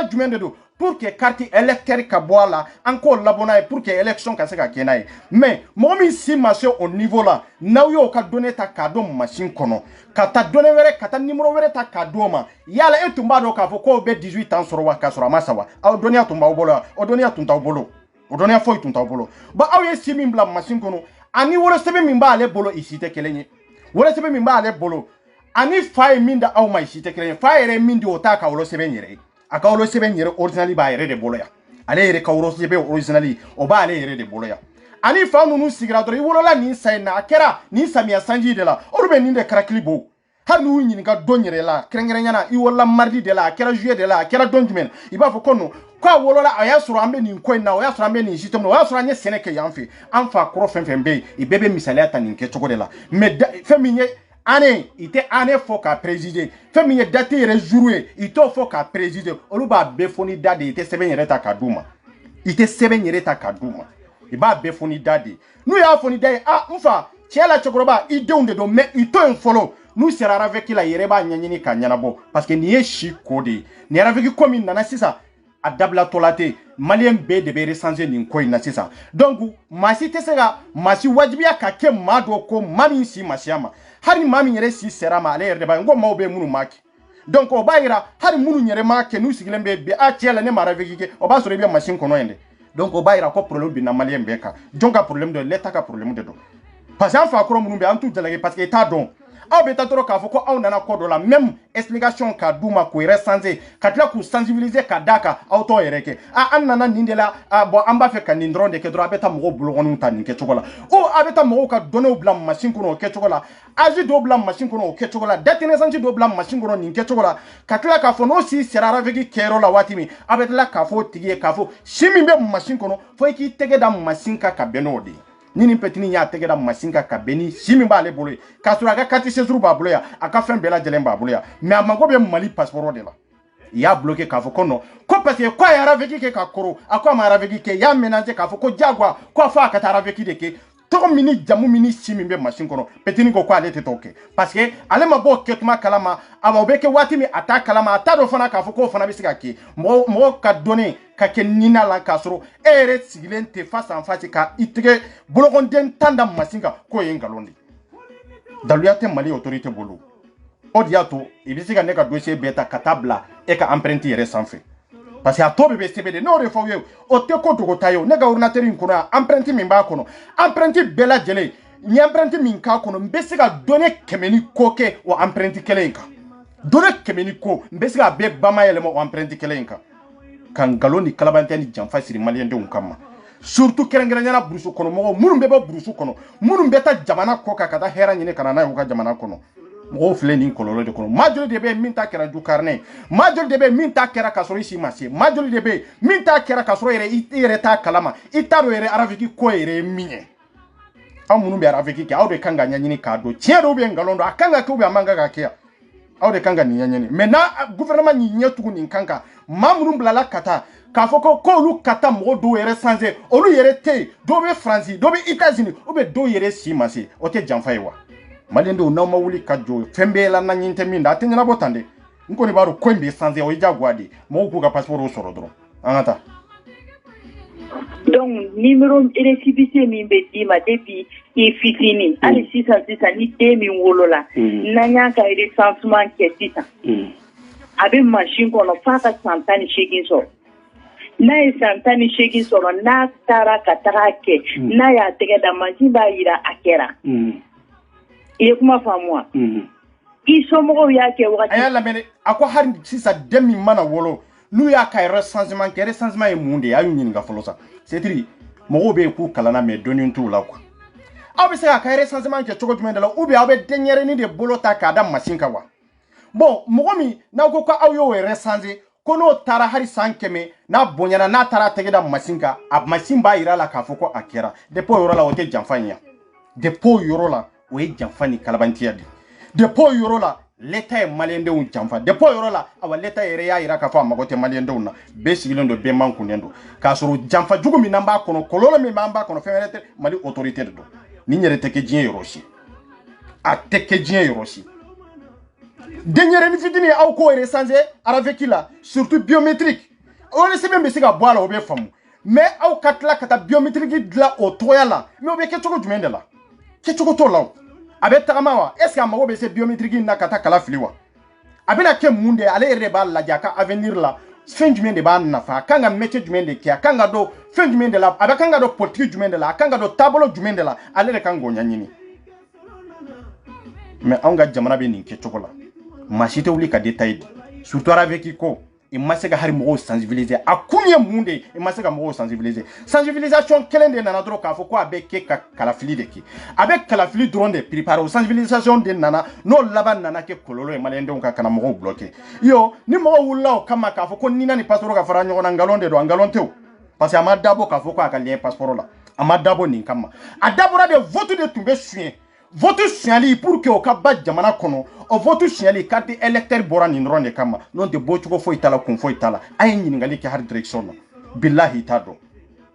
jumen de do pour que carte électeur ka boala encore labona pour que élection ka se ka kenai mais momi si marché au niveau là na yo ka donner ta cadeau machine kono ka ta donner were ka ta numéro were ta cadeau ma yala e tumba do ka fo ko be 18 ans soro wa ka soro masawa aw donia tumba bolo o donia tunta bolo o donia foi tunta bolo ba aw ye si min bla machine kono ani woro sebe min ba ale bolo isite kelenye woro sebe min ba ale bolo ani fay min da aw ma isite kelenye fayere min di o ta ka woro sebe nyere aka wolo sebe nyere originally ba yere de bolo ya ale yere ka woro sebe originally o ba ale yere de bolo ya ani fa nunu sigira do wolo la ni sai na akera ni samia sanji de la o be ni de kraklibo har nu nyini ka do nyere la krengere nyana I wolo mardi de la akera juillet de la akera donjumen iba fo kono kwa wolo la aya soro ambe ni ko na aya soro ambe ni system no aya soro anye seneke yanfi amfa kro fenfembe ibebe misale ata ni nke choko de la mais feminye ane ite ane fo ka présider feminye date yere jouer ito fo ka présider oluba befoni dade ite seben yere ta kaduma ite seben yere ta kaduma iba befoni dade nu ya foni dade ah mfa chela chokoroba ide unde do me ito en follow nu sera avec la yere ba nyanyini ka nyanabo parce que ni eshi kode ni avec commune nana sisa adabla tolate malien be de be recenser ni ko ina sisa donc masi tesega masi wajibia ka ke mado ko mami si masiama hari mami yere si serama ale yere ba ngo mawbe munu maki donc o bayira hari munu yere make nu sigilembe be a tiela ne maravegike o ba so rebe machine kono ende donc o bayira ko problème bi na malien be ka donc a problème de l'état ka problème de do parce que fa ko munu be antu delage parce que état don aw be tatoro ka foko aw nana ko do la même explication ka duma ko recenser ka tla ku sensibiliser ka daka aw to yereke a annana nindela bo amba fe ka nindron de ke dro abeta mo bulogonu tan ke chokola o abeta mo ka donner blam machine ko ke chokola aji do blam machine ko ke chokola datene sanji do blam machine ko ni ke chokola ka tla ka fo no si serara vegi kero la watimi abeta la ka fo tigie ka fo shimi be machine ko fo ki tege da machine ka benodi nini petini ya tege da masinka ka beni shimi ba le bolo ka sura ga kati sesuru ba bolo ya aka fen bela jelen ba bolo ya mais amango be mali passeport de la ya bloqué ka fo kono ko parce que quoi ya raveki ke ka koro akwa ma raveki ke ya ménager ka fo ko jagwa ko fa ka raveki de ke to mini jamu mini shimi be machine kono petini ko kwa lete toke parce que ale ma bo ketuma kalama aba obeke watimi ata kalama ata do fana ka fo ko fana bisika ke mo ka donner ka ke nina la kasoro ere sigilente face en face ka itige bologonden tanda masinga ko yengalonde daluyate mali autorité bolo odiato ibisika neka dossier beta katabla e ka empreinte yere sanfe parce que a to bebe CBD no refo ye o te ko dogo tayo nega ordinateur nkono empreinte min ba kono empreinte bela jele ni empreinte min ka kono mbesika donner kemeni koke o empreinte kelenka donner kemeni ko mbesika be bama yele mo empreinte kelenka kan galoni kalabanteni jamfa siri malien de unkama surtout kerengeranyana brusu kono mo munum bebe brusu kono munum beta jamana ko ka kata hera nyine kana na yuka jamana kono mo fle ni kololo de kono majoli de be minta kera du carnet majoli de be minta kera kasoro isi masi majoli de be minta kera kasoro ere ta kalama itaro ere araviki ko ere minye amunu be araviki ke awde kanga nyanyini kado tiero be ngalondo akanga ke be amanga ka ke awde kanga ni nyanyini mais na gouvernement ni nyetugu ni kanka mamunu blala kata ka foko ko lu kata mo do ere sanze olu yere te do be France do be États-Unis o be do yere si masi o te janfaiwa malendo na mawuli kajo fembela na nyinte minda atenya botande nko ni baro kwembe sanze o ijagwadi mo ku ka passeport o soro dro angata donc numéro récépissé mi be dima depuis e fitini ali 606 ni temi wolola nanya ka recensement ke sita abe machine kono fata santani shekin so n'a ye san 18 sɔrɔ n'a taara ka taga kɛ n'a y'a tɛgɛ da mansin b'a yira a kɛra i ye kuma faamu wa i somɔgɔw y'a kɛ wagati a y'a lamɛn a ko hari sisan den min mana wolo n'u y'a ka recensement kɛ recensement ye mun de ye a y'u ɲininka fɔlɔ sa c'est dire mɔgɔw bɛ yen k'u kalanna mais dɔnni t'u la quoi aw bɛ se k'a ka recensement kɛ cogo jumɛn de la ou bien aw bɛ denyɛrɛnin de bolo ta k'a da machine kan wa bon mɔgɔ min n'aw ko k'aw y'o recenser ko n'o taara hari san 100 n'a bonyana n'a taara tɛgɛ da machine kan a machine b'a yira la k'a fɔ ko a kɛra depuis o yɔrɔ la o tɛ janfa ɲɛ depuis o yɔrɔ la o ye janfa ni kalabantiya de depuis o yɔrɔ la l'État ye maliyɛndenw janfa depuis o yɔrɔ la awa l'État yɛrɛ y'a yira k'a fɔ a mago tɛ maliyɛndenw na bɛɛ sigilen don bɛɛ mankunnen don k'a sɔrɔ janfa jugu min n'an b'a kɔnɔ kɔlɔlɔ min b'an b'a kɔnɔ fɛn wɛrɛ tɛ Mali autorité de don ni yɛrɛ tɛ kɛ diɲɛ yɔrɔ si a tɛ kɛ diɲɛ yɔrɔ si denyɛrɛnin fitinin aw k'o recenser avec la surtout biométrique o le sɛbɛn bɛ se ka bɔ a la o bɛ faamu mais aw ka tila ka taa biométrique dilan o togoya la mais o bɛ kɛ cogo jumɛn de la kɛcogo t'o la o a bɛ tagama wa est ce que a mago bɛ se biométrique in na ka taa kala fili wa a bɛna kɛ mun de ale yɛrɛ de b'a lajɛ a ka avenir la fɛn jumɛn de b'a nafa a kan ka métier jumɛn de kɛ a kan ka dɔn fɛn jumɛn de la a bɛ kan ka dɔn politique jumɛn de la a kan ka dɔn taabolo jumɛn de la ale de kan k'o ɲɛɲini mais anw ka jamana bɛ nin kɛcogo la maa si tɛ wuli ka détail di surtout avec ko i ma se ka hari mɔgɔw sensibiliser a kun ye mun de ye i ma se ka mɔgɔw sensibiliser sensibilisation kelen de nana dɔrɔn k'a fɔ ko a bɛ kɛ ka kalafili de kɛ a bɛ kalafili dɔrɔn de préparer o sensibilisation de nana n'o laban nana kɛ kɔlɔlɔ ye maliyɛndenw ka kana mɔgɔw bloquer yo ni mɔgɔw wulila o kama k'a fɔ ko ni na ni passeport ka fara ɲɔgɔn na ngalon de don ngalon tɛ o parce que a ma dabɔ k'a fɔ ko a ka lien passeport la a ma dabɔ nin kama a dabɔra de vote de tun bɛ suɲɛ vote suɲɛli pour que o ka ba jamana kɔnɔ o vote suɲɛli carte électeur bɔra nin dɔrɔn de kama n'o tɛ bɔcogo foyi t'a la kun foyi t'a la a ye ɲininkali kɛ hari direction na bilahi t'a dɔn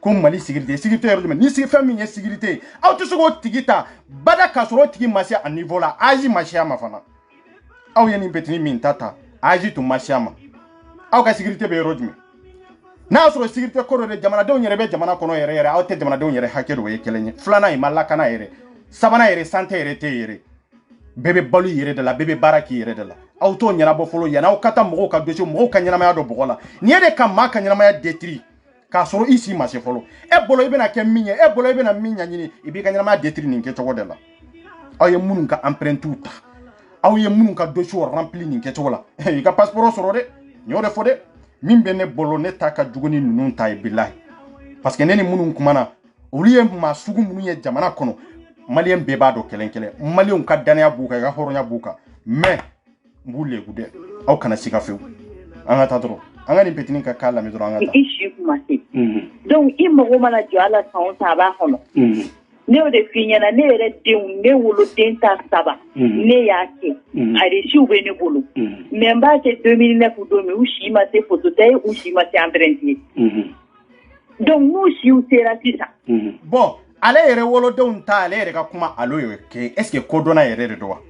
ko Mali sécurité yɔrɔ jumɛn ni sigi fɛn min ye sécurité ye aw tɛ se k'o tigi ta bada k'a sɔrɔ o tigi ma se a niveau la âge ma se a ma fana aw ye nin petini min ta âge tun ma se a ma aw ka sécurité bɛ yɔrɔ jumɛn n'a sɔrɔ sécurité ko dɔ de jamanadenw yɛrɛ bɛ jamana kɔnɔ yɛrɛ aw tɛ jamanadenw yɛrɛ hakɛ dɔ ye kelen ye filanan ye ma lakana yɛrɛ sabanan yɛrɛ santé yɛrɛ tɛ yɛrɛ bɛɛ bɛ balo yɛrɛ de la bɛɛ bɛ baara k'i yɛrɛ de la aw t'o ɲɛnabɔ fɔlɔ yanni aw ka taa mɔgɔw ka dossier mɔgɔw ka ɲɛnamaya dɔ bɔgɔ la nin ye de ka maa ka ɲɛnamaya détruire k'a sɔrɔ i si ma se fɔlɔ e bolo i bɛna kɛ min ye e bolo i bɛna min ɲɛɲini i b'i ka ɲɛnamaya détruire nin kɛcogo de la aw ye minnu ka empreintes ta aw ye minnu ka dossiers remplir nin kɛcogo la i ka passeport sɔrɔ dɛ n y'o de fɔ dɛ min bɛ ne bolo ne ta ka jugu ni ninnu ta ye bilahi parce que ne ni minnu kumana olu ye maa sugu minnu ye jamana kɔnɔ maliyɛn bɛɛ b'a dɔn kelen kelen maliyɛnw ka danaya b'u kan i ka hɔrɔnya b'u kan mais n b'u lebu dɛ aw kana siga fewu an ka taa dɔrɔn an ka nin petini ka k'a lamɛn dɔrɔn an ka taa i si kuma se donc i mago mana jɔ a la san o san a b'a kɔnɔ ne y'o de f'i ɲɛna ne yɛrɛ denw ne woloden ta 3 ne y'a kɛ a reçu bɛ ne bolo mais n b'a kɛ 2009 don min u si ma se photo ta ye u si ma se empreinte ye donc n'u siw sera sisan bon ale yɛrɛ wolodenw ta ale yɛrɛ ka kuma alo ye kɛ est ce que kodɔnna yɛrɛ de don wa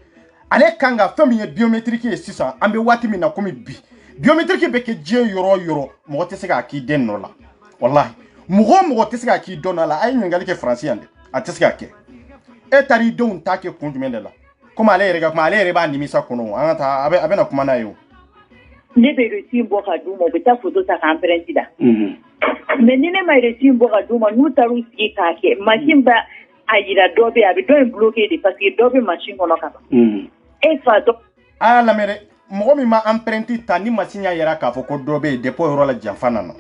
ale kan ka fɛn min ye biométrique ye sisan an bɛ waati min na komi bi biométrique bɛ kɛ diɲɛ yɔrɔ o yɔrɔ mɔgɔ tɛ se k'a k'i den nɔ la walahi mɔgɔ o mɔgɔ tɛ se k'a k'i dɔn nɔ la a ye ɲininkali kɛ faransi yan dɛ a tɛ se k'a kɛ e taara i denw ta kɛ kun jumɛn de la komi ale yɛrɛ ka kuma ale yɛrɛ b'a nimisa kɔnɔ an ka taa a bɛna kuma n'a ye o ne bɛ reçu bɔ ka d'u ma u bɛ taa photo ta ka empreinte da mais ni ne ma reçu bɔ ka d'u ma n'u taar'u sigi k'a kɛ machine b'a a yira dɔ bɛ a bɛ dɔ in bloqué de parce que dɔ bɛ machine kɔnɔ ka ban e fa dɔ a y'a lamɛn dɛ mɔgɔ min ma empreinte ta ni machine y'a yira k'a fɔ ko dɔ bɛ yen depuis yɔrɔ la janfa nana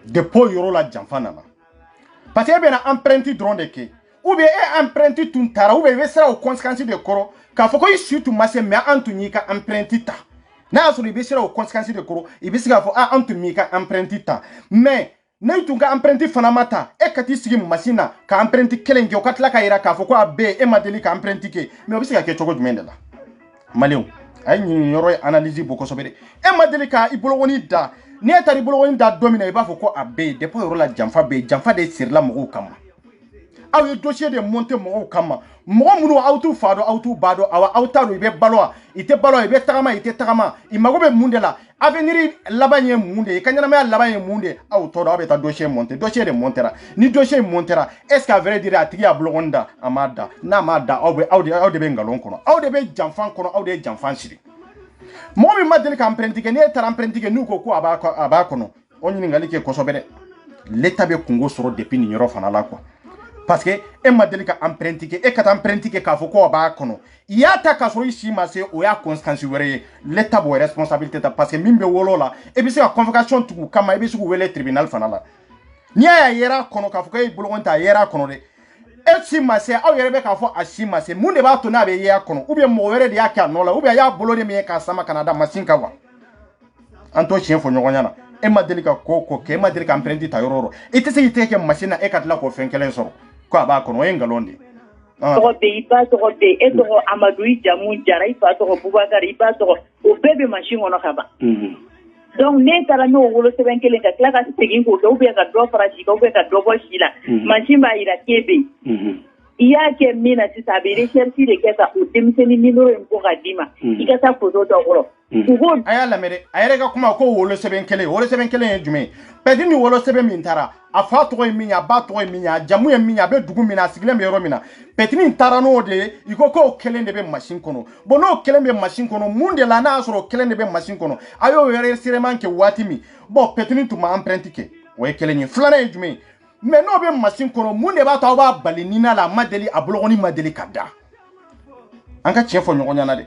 depuis yɔrɔ la janfa nana parce que e bɛna empreinte dɔrɔn de kɛ ou bien e empreinte tun taara ou bien i bɛ siran o conséquence de kɔrɔ k'a fɔ ko i si tun ma se mais an tun y'i ka empreinte ta n'a y'a sɔrɔ i bɛ siran o conséquence de kɔrɔ i bɛ se k'a fɔ an tun m'i ka empreinte ta mais ne tun ka empreinte fana ma ta e ka t'i sigi machine na ka empreinte kelen kɛ o ka tila ka yira k'a fɔ ko a bɛ yen e ma deli ka empreinte kɛ mais o bɛ se ka kɛ cogo jumɛn de la maliyɛnw a ye nin yɔrɔ ye analyse bɔ kosɛbɛ dɛ e ma deli ka i bolokɔni da ni e taara i bolokɔni da don min na i b'a fɔ ko a bɛ yen depuis yɔrɔ la janfa bɛ yen janfa de sirila mɔgɔw kama aw ye dossier de monter mɔgɔw kama mɔgɔ minnu aw t'u fa dɔn aw t'u ba dɔn aw t'a dɔn i bɛ balo wa i tɛ balo i bɛ tagama i tɛ tagama i mago bɛ mun de la avenir laban ye mun de ye i ka ɲɛnamaya laban ye mun de ye aw t'o dɔn aw bɛ taa dossier monter dossier de montera ni dossier montera est ce que à vrai dire a tigi y'a bolokɔni da a m'a da n'a m'a da aw de bɛ ngalon kɔnɔ aw de bɛ janfan kɔnɔ aw de ye janfan siri mɔgɔ min ma deli ka empreinte kɛ n'e taara empreinte kɛ n'u ko ko a b'a kɔnɔ on ɲininkali kɛ kosɛbɛ dɛ l'état bɛ kungo sɔrɔ depuis nin yɔrɔ fana la quoi parce que e ma deli ka empreinte kɛ e ka taa empreinte kɛ k'a fɔ ko a b'a kɔnɔ i y'a ta k'a sɔrɔ i si ma se o y'a conséquence wɛrɛ ye l'état b'o responsabilité ta parce que min bɛ wolo la e bɛ se ka convocation tugu kama i bɛ se k'u wele tribunal fana la n'i y'a ye a yer'a kɔnɔ k'a fɔ ko e bologon tɛ a yer'a kɔnɔ dɛ e si ma se aw yɛrɛ bɛ k'a fɔ a si ma se mun de b'a to n'a bɛ ye a kɔnɔ ou bien mɔgɔ wɛrɛ de y'a kɛ a nɔ la ou bien a y'a bolo de min ye k'a sama ka na da machine kan wa an t'o tiɲɛ fɔ ɲɔgɔn ɲɛna e ma deli ka ko kɛ e ma deli ka empreinte ta yɔrɔ o yɔrɔ i tɛ se k'i tɛgɛ kɛ machine na e ka tila k'o fɛn kelen sɔrɔ ko a b'a kɔnɔ o ye nkalon de ye. tɔgɔ bɛ i ba tɔgɔ bɛ e tɔgɔ Amadu i jamu Jara i fa tɔgɔ Bubakari i ba tɔgɔ o bɛɛ bɛ machine kɔnɔ ka ban. Donc ne taara n'o wolosɛbɛn kelen ka tila ka segin k'o kɛ ou bien ka dɔ fara si kan ou bien ka dɔ bɔ si la machine b'a yira k'e bɛ yen. I y'a kɛ min na sisan a bɛ recherche de kɛ ka o denmisɛnnin numéro in bɔ ka d'i ma i ka taa photo dɔ kɔrɔ. A y'a lamɛn dɛ a yɛrɛ ka kuma ko wolosɛbɛn kelen ye jumɛn ye peut-être ni wolosɛbɛn min taara a fa tɔgɔ ye min ye a ba tɔgɔ ye min ye a jamu ye min ye a bɛ dugu min na a sigilen bɛ yɔrɔ min na peut-être nin taara n'o de ye i ko k'o kelen de bɛ machine kɔnɔ bon n'o kelen bɛ machine kɔnɔ mun de la n'a y'a sɔrɔ o kelen de bɛ machine kɔnɔ a y'o enregistrement kɛ waati min bon peut-être nin tun ma empreinte kɛ o ye kelen ye filanan ye jumɛn ye mais n'o bɛ machine kɔnɔ mun de b'a to aw b'a bali ni na la a ma deli a bolokɔni ma deli ka da an ka tiɲɛ fɔ ɲɔgɔn ɲɛna dɛ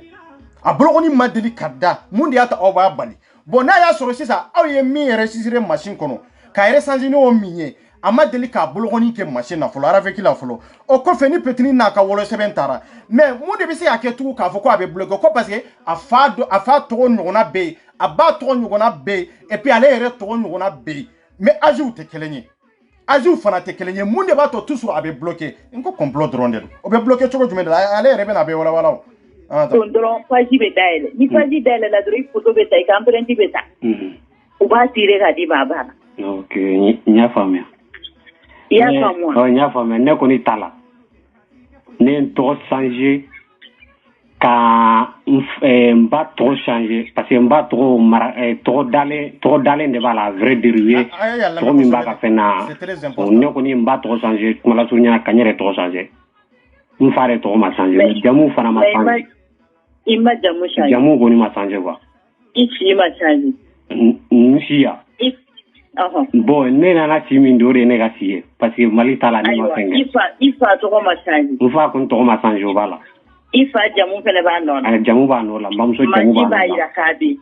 a bolokɔni ma deli ka da mun de y'a to aw b'a bali bon n'a y'a sɔrɔ sisan aw ye min enregistré machine kɔnɔ k'a recensé n'o min ye a ma deli k'a bolokɔni kɛ machine na fɔlɔ araveki la fɔlɔ o kɔfɛ ni petini n'a ka wolosɛbɛn taara mais mun de bɛ se k'a kɛ tugun k'a fɔ ko a bɛ bloqué ko parce que a fa tɔgɔ ɲɔgɔnna bɛ yen a ba tɔgɔ ɲɔgɔnna bɛ yen et puis ale yɛrɛ tɔgɔ ɲɔgɔnna bɛ yen mais âge tɛ kelen ye âge fana tɛ kelen ye mun de b'a to toujours a bɛ bloqué n ko complot dɔrɔn de don o bɛ bloqué cogo jumɛn de la ale yɛrɛ bɛna a bɛ walawala o. Donc dɔrɔn page bɛ dayɛlɛ ni page dayɛlɛ la dɔrɔn i photo bɛ ta i ka empreinte bɛ ta u b'a tirer k'a d'i ma a banna. Ok n y'a faamuya. I y'a faamu wa. N y'a faamuya ne kɔni ta la ne ye n tɔgɔ changer ka n ba tɔgɔ changer parce que n ba tɔgɔ mara tɔgɔ dalen de b'a la vrai dire u ye tɔgɔ min b'a ka fɛn na ne kɔni n ba tɔgɔ changer kuma la surunya ka n yɛrɛ tɔgɔ changer n fa yɛrɛ tɔgɔ ma changer jamu fana ma changer. I ma jamu changer. Jamu kɔni ma changer quoi. I si ma changer. N si ya. Bon ne nana si min do de ne ka si ye parce que Mali ta la ne ma fɛn kɛ. I fa tɔgɔ ma changer. N fa kɔni tɔgɔ ma changer o b'a la. I fa jamu fɛnɛ b'a nɔ la. Jamu b'a nɔ la n bamuso jamu b'a nɔ la. B'a yira k'a bɛ yen.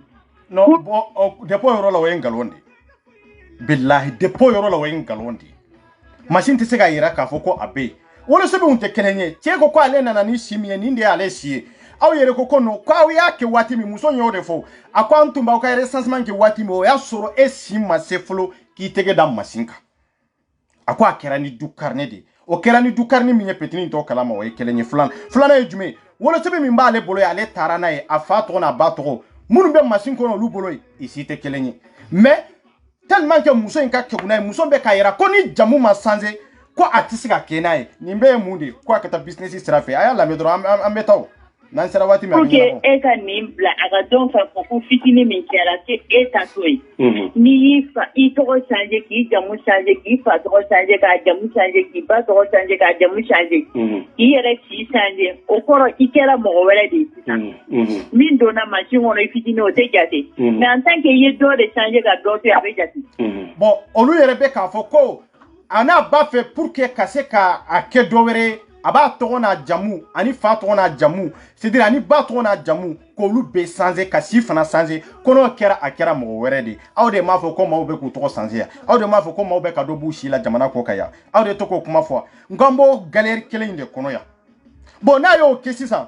Non bon dépôt yɔrɔ la o ye nkalon de ye bilahi dépôt yɔrɔ la o ye nkalon de ye machine tɛ se k'a yira k'a fɔ ko a bɛ yen wolosɛbɛnw tɛ kelen ye cɛ ko ale nana ni si min ye nin de y'ale si ye aw yɛrɛ ko non ko aw y'a kɛ waati min muso y'o de fɔ a ko an tun b'aw ka recensement kɛ waati min o y'a sɔrɔ e si ma se fɔlɔ k'i tɛgɛ da machine kan a ko a kɛra ni du carnet de ye o kɛra ni du carnet min ye petini tɔ kalama o ye kelen ye filanan ye jumɛn ye wolosɛbɛn min b'ale bolo ye ale taara n'a ye a fa tɔgɔ n'a ba tɔgɔ minnu bɛ machine kɔnɔ olu bolo ye i si tɛ kelen ye mais tellement que muso in ka kɛkunna ye muso bɛ k'a yira ko ni jamu ma changer ko a tɛ se ka kɛ n'a ye nin bɛɛ ye mun de ye ko a ka taa business sira fɛ a y'a lamɛn dɔrɔn an bɛ taa o n'an sera waati min a bɛ ɲɛnabɔ. Pour que e ka nin bila a ka dɔn k'a fɔ ko fitinin min kɛra se e ta t'o ye. N'i y'i fa i tɔgɔ changer k'i jamu changer k'i fa tɔgɔ changer k'a jamu changer k'i ba tɔgɔ changer k'a jamu changer k'i yɛrɛ si changer o kɔrɔ i kɛra mɔgɔ wɛrɛ de ye sisan. Min donna machine kɔnɔ i fitinin o tɛ jate mais en tant que i ye dɔ de changer ka dɔ to yen a bɛ jate. Bon olu yɛrɛ bɛ k'a fɔ ko a n'a ba fɛ pour que ka se ka a kɛ dɔ wɛrɛ ye a b'a tɔgɔ n'a jamu ani fa tɔgɔ n'a jamu c'est-à-dire ani ba tɔgɔ n'a jamu k'olu bɛɛ changer ka si fana changer ko n'o kɛra a kɛra mɔgɔ wɛrɛ de ye aw de m'a fɔ ko maaw bɛ k'u tɔgɔ changer yan aw de m'a fɔ ko maaw bɛ ka dɔ b'u si la jamana kɔ kan yan aw de tɛ k'o kuma fɔ n ko an b'o galère kelen in de kɔnɔ yan bon n'a y'o kɛ sisan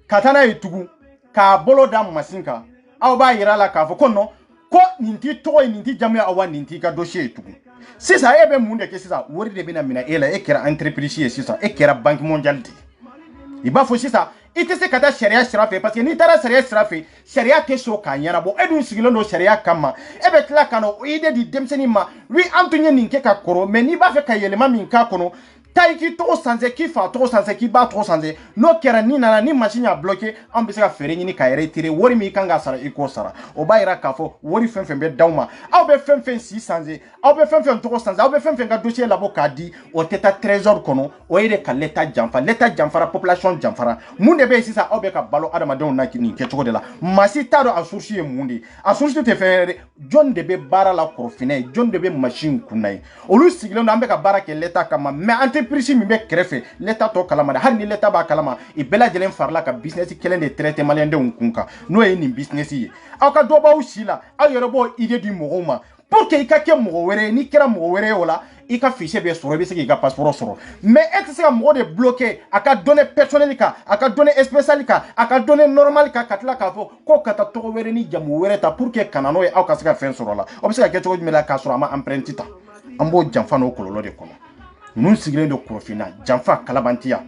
ka taa n'a ye tugun k'a bolo da machine kan aw b'a yira a la k'a fɔ ko non ko nin t'i tɔgɔ ye nin t'i jamu ye aw wa nin t'i ka dossier ye tugun sisan e bɛ mun de kɛ sisan wari de bɛna minɛ e la e kɛra entreprise ye sisan e kɛra banque mondiale de ye i b'a fɔ sisan i tɛ se ka taa sariya sira fɛ parce que n'i taara sariya sira fɛ sariya tɛ sɔn k'a ɲɛnabɔ e dun sigilen don sariya kama e bɛ tila ka na o idée di denmisɛnnin ma oui an tun ye nin kɛ ka kɔrɔ mais n'i b'a fɛ ka yɛlɛma min k'a kɔnɔ taille qui trop sans qui fa trop sans qui bat trop sans no kera ni nana ni machine a bloqué on be se ka fere ni ka retirer wori mi kanga sara iko sara o ba ira ka fo wori fen be dauma aw be fen 600 aw be fen 300 aw be fen ka dossier labo ka di o teta trésor kono o ire ka l'état jamfara population jamfara munde be sisa aw be ka balo adama don na kini ke choko de la masi taro asushi e mundi asushi te fere John de be bara la korofine John de be machine kunai olu sigilon ambe ka bara ke l'état kama mais entreprise mi be krefe l'état to kalama har ni l'état ba kalama e bela jelen farla ka business kelen de traité malien de unkunka no e ni business yi aka do ba usila ayoro bo idée du mogoma pour que ika ke mo wéré ni kera mo wéré wala ika fichier be soro be se ki ga passeport soro mais est ce que mo de bloquer aka données personnelles ka aka données spéciales ka aka données normales ka katla ka fo ko kata to wéré ni jamu wéré ta pour que kanano e aka se ka fen soro la o be se ka ke to mela ka soro ama empreinte ta ambo jamfa no kololo de kono nun sigren de korofina jamfa kalabantia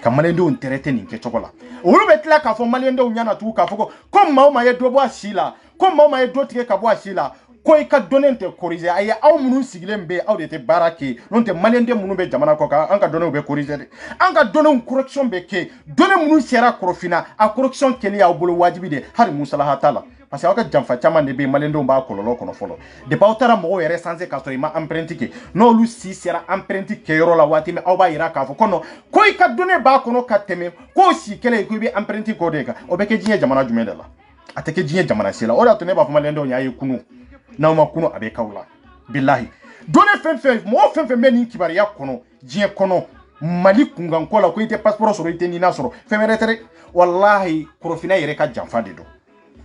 kamale ndo interete ni ke chokola olu betla ka fo male ndo nyana tu ka foko comme ma ye dobo asila comme ma ye do tike ka bo asila ko i ka donner te corriger aya aw munun sigilen be aw de te barake non te male ndo munun be jamana ko ka an ka donner be corriger an ka donner correction be ke donner munun sera korofina a correction keli ya bolo wajibi de har musalaha taala parce que aka jamfa chama de be malendo ba kololo kono folo de pa utara mo yere sanse ka so ima empreinte ke no lu si sera empreinte ke yoro la wati me oba ira ka fo kono ko i ka donner ba kono ka teme ko si kele ko be empreinte ko de ka obeke jinye jamana jumede la ateke jinye jamana sila ora to ne ba fo malendo nya kunu na ma kunu abe kawla billahi donner fen mo fen be ni kibari ya kono jinye kono mali kungan ko la ko ite passeport soro ite ni na soro femeretere wallahi korofina yere ka jamfa de do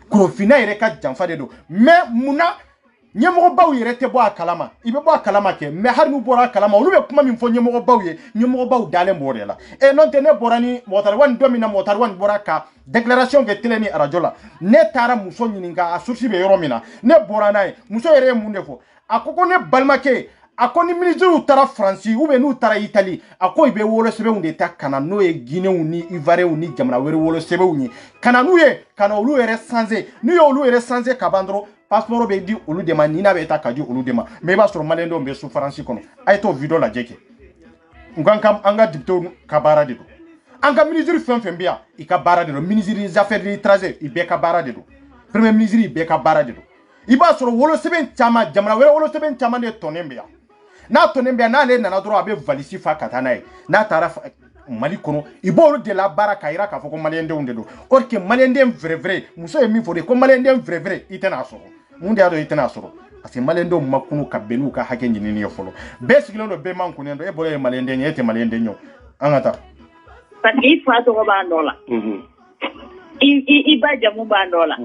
korofina yere ka jamfa de do mais muna nyemo baw yere te bo akalama ibe bo akalama ke mais har nu bora akalama olu be kuma min fo nyemo baw ye nyemo baw dale morela e non te ne borani motar wan domina motar wan boraka déclaration ke teleni arajola ne tara muso nyininga asusi be yoromina ne borana e muso yere munde fo akoko ne balmake akoni ministre utara France ou be nu tara Italie ako ibe wolo sebe unde ta kana no e Guinée uni Ivoire uni jamana were wolo sebe uni kana nu ye kana olu ere sanze nu ye olu ere sanze kabandro passeport be di olu de manina be ta kadi olu de ma me ba sur malendo be su France kono ay to video la jeke ngankam anga dipto kabara de do anga ministre fen bia i kabara de do ministre des affaires étrangères i be kabara de do premier ministre i be kabara de do iba sur wolo sebe chama jamana were wolo sebe chama de tonembia na tonembe na le na dro abe valisi fa katana e na tara mali kono ibolu de la baraka ira ka foko malende unde do or que malende vrai muso e mi fode ko malende vrai itena soro munde ado itena soro ase malende makunu ka benu ka hake nyini yo folo be sigilo do be man kunendo e bolo e malende nyete malende nyo angata pati fa to ba ndola i ba jamu ba ndola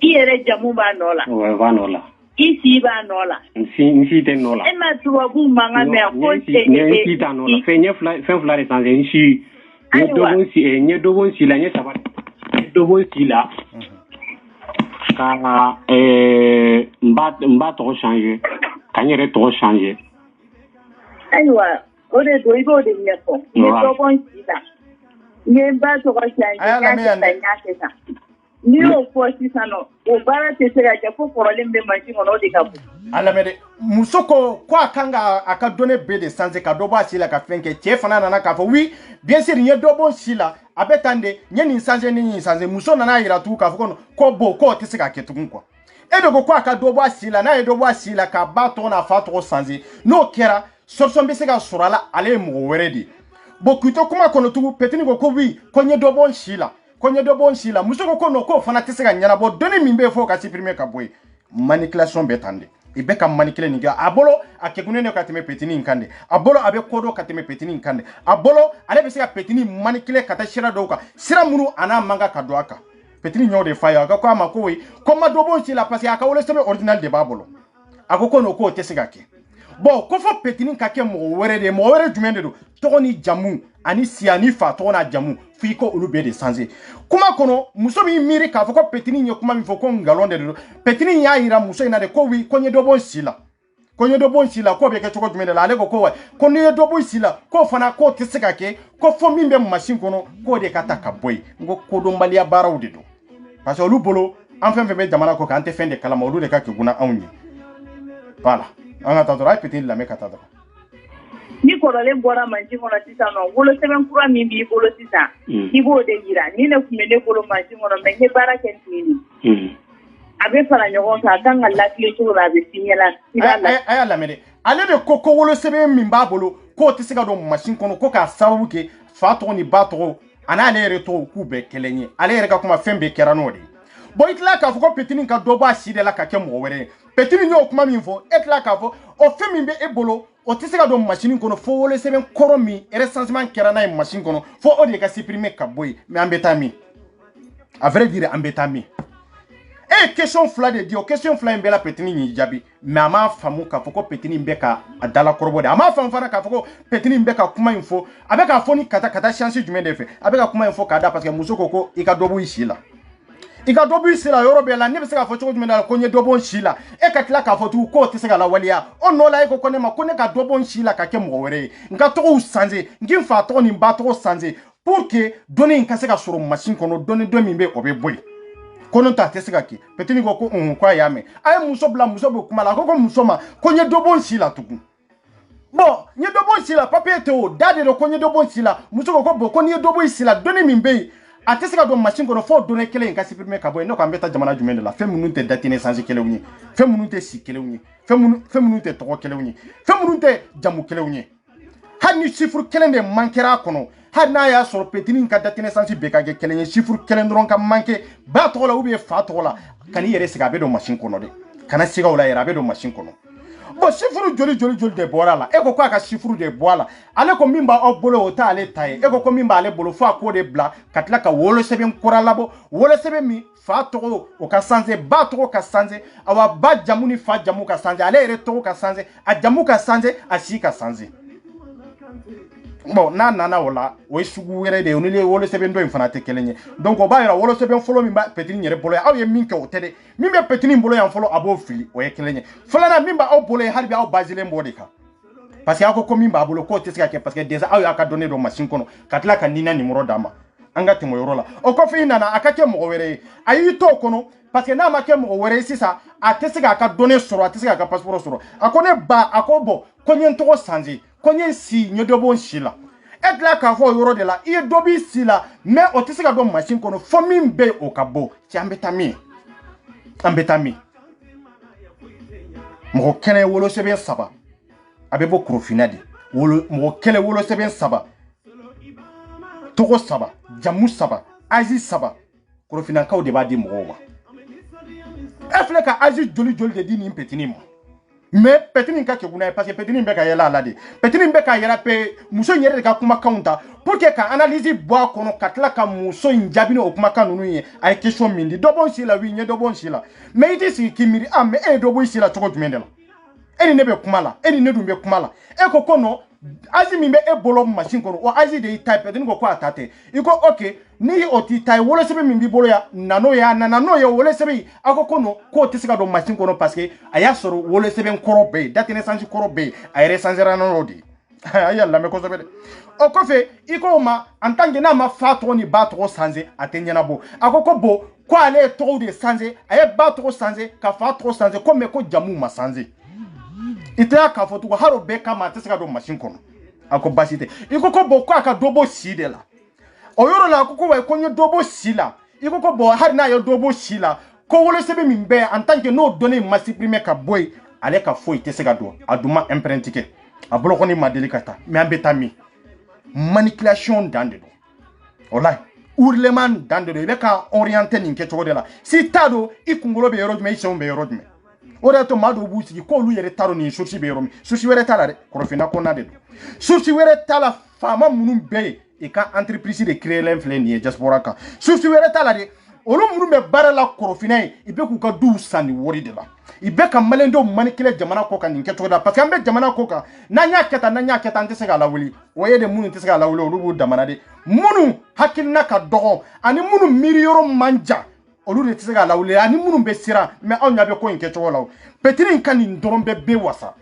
i ere jamu ba ndola va nola isi ba nola nsi te nola e ma tuwa bu manga me ko te nsi ta nola fe flare sans nsi nye dobon si la nye saba dobon si la ka mba to changer kanyere to changer aywa o de do ibo de nyako nye dobon si la nye mba to changer ka ni o ko sisano o bara te sera ja ko problème be machine ono de kabu ala mede musoko kwa kanga aka donner be de sanze ka dobo asila ka fenke che fana na ka fo oui bien sûr nye dobo sila abetande nye ni sanze muso na ira tu ka fo ko bo ko te seka ketukun kwa e dogo kwa aka dobo asila na e dobo asila ka bato na fa to sanze no kera sorson be seka surala ale mo weredi bokuto kuma kono tu petini go ko oui ko nye dobo sila konye do bon sila musoko kono ko fana tisega nyana bo doni mimbe fo ka supprimer ka boy manipulation betande ibe ka manipuler ninga abolo akegunene ka teme petini nkande abolo abe kodo ka teme petini nkande abolo ale be sega petini manipuler kata shira doka sira munu ana manga ka doaka petini nyode fire ka kwa makowi koma do bon sila parce aka wole sebe original de babolo akoko no ko tesega ke bon ko fo petini ka ke mo were jumende do toni jamu ani siani fa tona jamu fiko ulube de sanze kuma kono muso mi miri ka foko petini nye kuma mi foko ngalonde do petini ya ira muso ina de ko wi konye do bon sila ko be ke choko jumende la ale ko wa konye do bon sila ko fana ko tisika ke ko fo mimbe machine kono ko de kata ka boy ngo ko do mbali ya barawde do parce que olu bolo enfin be jamana ko kan te fin de kala mawdu de ka ke guna awni voilà anga ta do ra petini la me kata do ni kɔrɔlen bɔra mansin kɔnɔ sisan nɔ wolosɛbɛn kura min b'i bolo sisan i b'o de yira ni ne kun bɛ ne bolo mansin kɔnɔ mais n ye baara kɛ ten de a bɛ fara ɲɔgɔn kan a kan ka lakile cogo la a bɛ f'i ɲɛna a y'a lamɛn dɛ ale de ko wolosɛbɛn min b'a bolo k'o tɛ se ka don mansin kɔnɔ ko k'a sababu kɛ fa tɔgɔ ni ba tɔgɔ ani ale yɛrɛ tɔgɔ k'u bɛɛ kelen ye ale yɛrɛ ka kuma fɛn bɛɛ kɛra n'o de ye bon i tila k'a fɔ ko petini ka dɔ bɔ a si de la ka kɛ mɔgɔ wɛrɛ ye petini y'o kuma min fɔ e tila k'a fɔ o fɛn min bɛ e bolo o tɛ se ka don machine kɔnɔ fo wolosɛbɛn kɔrɔ min recensement kɛra n'a ye machine kɔnɔ fo o de ka supprimer ka bɔ yen mais an bɛ taa min à vrai dire an bɛ taa min e question fila de di o question fila in bɛɛ la petini y'i jaabi mais a m'a faamu k'a fɔ ko petini in bɛ ka a dalakɔrɔbɔ de a m'a faamu fana k'a fɔ ko petini in bɛ ka kuma in fɔ a bɛ k'a fɔ ni ka taa chance jumɛn de fɛ a bɛ ka kuma in fɔ k'a da parce que muso ko i ka dɔ bɔ i si la i ka dɔ bɔ i si la yɔrɔ bɛɛ la ne bɛ se k'a fɔ cogo jumɛn na ko n ye dɔ bɔ n si la e ka tila k'a fɔ tugun k'o tɛ se ka lawaleya o nɔ la e ko ne ma ko ne ka dɔ bɔ n si la ka kɛ mɔgɔ wɛrɛ ye n ka tɔgɔw changer n k'i fa tɔgɔ ni n ba tɔgɔ changer pour que dɔnni in ka se ka sɔrɔ machine kɔnɔ dɔnni dɔ min bɛ o bɛ bɔ yen ko n'o tɛ a tɛ se ka kɛ petini ko ko a y'a mɛn a ye muso bila muso bɛ kuma la a ko muso ma ko n ye dɔ bɔ n si la tugun bon n ye dɔ bɔ n si la papier tɛ o da de don ko n ye dɔ bɔ n si la muso ko bon ko n'i ye dɔ bɔ i si la dɔnni min bɛ yen a tɛ se ka don machine kɔnɔ fo donnée kelen in ka supprimer ka bɔ yen ne ko an bɛ taa jamana jumɛn de la fɛn minnu tɛ date naissance kelenw ye fɛn minnu tɛ si kelenw ye fɛn minnu tɛ tɔgɔ kelenw ye fɛn minnu tɛ jamu kelenw ye hali ni chiffre kelen de manquera a kɔnɔ hali n'a y'a sɔrɔ petini ka date naissance bɛɛ ka kɛ kelen ye chiffre kelen dɔrɔn ka manquer ba tɔgɔ la ou bien fa tɔgɔ la ka n'i yɛrɛ sigi a bɛ don machine kɔnɔ de kana siga o la yɛrɛ a bɛ don machine kɔnɔ bon chiffre joli de bɔra a la e ko k'a ka chiffre de bɔ a la ale ko min b'aw bolo o t'ale ta ye e ko min b'ale bolo fo a k'o de bila ka tila ka wolosɛbɛn kura labɔ wolosɛbɛn min fa tɔgɔ o ka changer ba tɔgɔ ka changer awa ba jamu ni fa jamu ka changer ale yɛrɛ tɔgɔ ka changer a jamu ka changer a si ka changer bon n'a nana o la o ye sugu wɛrɛ de ye o ni wolosɛbɛn dɔ in fana tɛ kelen ye donc o b'a yira wolosɛbɛn fɔlɔ min b'a petini yɛrɛ bolo aw ye min kɛ o tɛ dɛ min bɛ petini bolo yan fɔlɔ a b'o fili o ye kelen ye filanan min b'aw bolo ye hali bi aw bazilen b'o de kan parce que aw ko min b'a bolo k'o tɛ se ka kɛ parce que déjà aw y'a ka dɔnni dɔ machine kɔnɔ ka tila ka nina numéro d'a ma an ka tɛmɛ o yɔrɔ la o kɔfɛ i nana a ka kɛ mɔgɔ wɛrɛ ye a y'i to o kɔnɔ parce que n'a ma kɛ mɔgɔ wɛrɛ ye sisan a tɛ se k'a ka dɔnni sɔrɔ a tɛ se k'a ka passeport sɔrɔ a ko ne ba a ko bon ko n ye n tɔgɔ changer ko n ye n si n ye dɔ bɔ n si la e tila k'a fɔ o yɔrɔ de la i ye dɔ b'i si la mais o tɛ se ka don machine kɔnɔ fo min bɛ yen o ka bɔ cɛ an bɛ taa min an bɛ taa min mɔgɔ kɛnɛ wolosɛbɛn 3 a bɛ bɔ Korofina de mɔgɔ kɛnɛ wolosɛbɛn 3 tɔgɔ 3 jamu 3 âge 3 Korofinakaw de b'a di mɔgɔw ma e filɛ ka âge joli de di nin petini ma mais petini ka kɛkuna ye parce que petini bɛ ka yɛlɛ a la de petini bɛ ka yɛlɛ pe muso in yɛrɛ de ka kumakanw ta pour que ka analyse bɔ a kɔnɔ ka tila ka muso in jaabi ni o kumakan ninnu ye a ye question min di dɔ bɔ n si la oui n ye dɔ bɔ n si la mais i tɛ sigi k'i miiri mais e ye dɔ bɔ i si la cogo jumɛn de la e ni ne bɛ kuma la e ni ne dun bɛ kuma la e ko non âge min bɛ e bolo machine kɔnɔ o âge de y'i ta ye petini ko a ta tɛ i ko ok ni o t'i ta ye wolosɛbɛn min b'i bolo yan nana n'o ye wolosɛbɛn a ko non k'o tɛ se ka don machine kɔnɔ parce que a y'a sɔrɔ wolosɛbɛn kɔrɔ bɛ yen date naissance kɔrɔ bɛ yen a yɛrɛ changer n'o de ye a y'a lamɛn kosɛbɛ dɛ o kɔfɛ i ko ma en tant que n'a ma fa tɔgɔ ni ba tɔgɔ changer a tɛ ɲɛnabɔ a ko bon ko ale ye tɔgɔw de changer a ye ba tɔgɔ changer ka fa tɔgɔ changer ko mais ko jamu ma changer i tɛ k'a fɔ tugun hali o bɛɛ kama a tɛ se ka don machine kɔnɔ a ko baasi tɛ i ko bon ko a ka dɔ bɔ si de la o yɔrɔ la a ko wa ko n ye dɔ bɔ si la i ko bon hali n'a ye dɔ bɔ si la ko wolosɛbɛn min bɛ yen en tant que n'o dɔnni ma supprimer ka bɔ yen ale ka foyi tɛ se ka don a dun ma empreinte kɛ a bolokɔni ma deli ka taa mais an bɛ taa min manipulation dan de don walahi hurlement dan de don i bɛ ka orienter nin kɛcogo de la si t'a don i kunkolo bɛ yɔrɔ jumɛn i senw bɛ yɔrɔ jumɛn o de y'a to maa dɔw b'u sigi k'olu yɛrɛ t'a dɔn nin source bɛ yɔrɔ min source wɛrɛ t'a la dɛ Korofina kɔnɔna de don source wɛrɛ t'a la faama minnu bɛɛ ye i ka entreprise de créer filɛ nin ye diaspora kan source wɛrɛ t'a la dɛ olu minnu bɛ baara la Korofina ye i bɛ k'u ka duw san ni wari de la i bɛ ka maliyɛn dɔw manipuler jamana kɔ kan nin kɛcogo la parce que an bɛ jamana kɔ kan n'an y'a kɛ tan an tɛ se k'a lawuli o ye de minnu tɛ se k'a lawuli olu b'u damana de minnu hakilina ka dɔgɔ ani minnu miiri yɔrɔ man jan olu de tɛ se k'a lawuli ani minnu bɛ siran mais anw ɲɛ bɛ ko in kɛcogo la petini in ka nin dɔrɔn bɛ wasa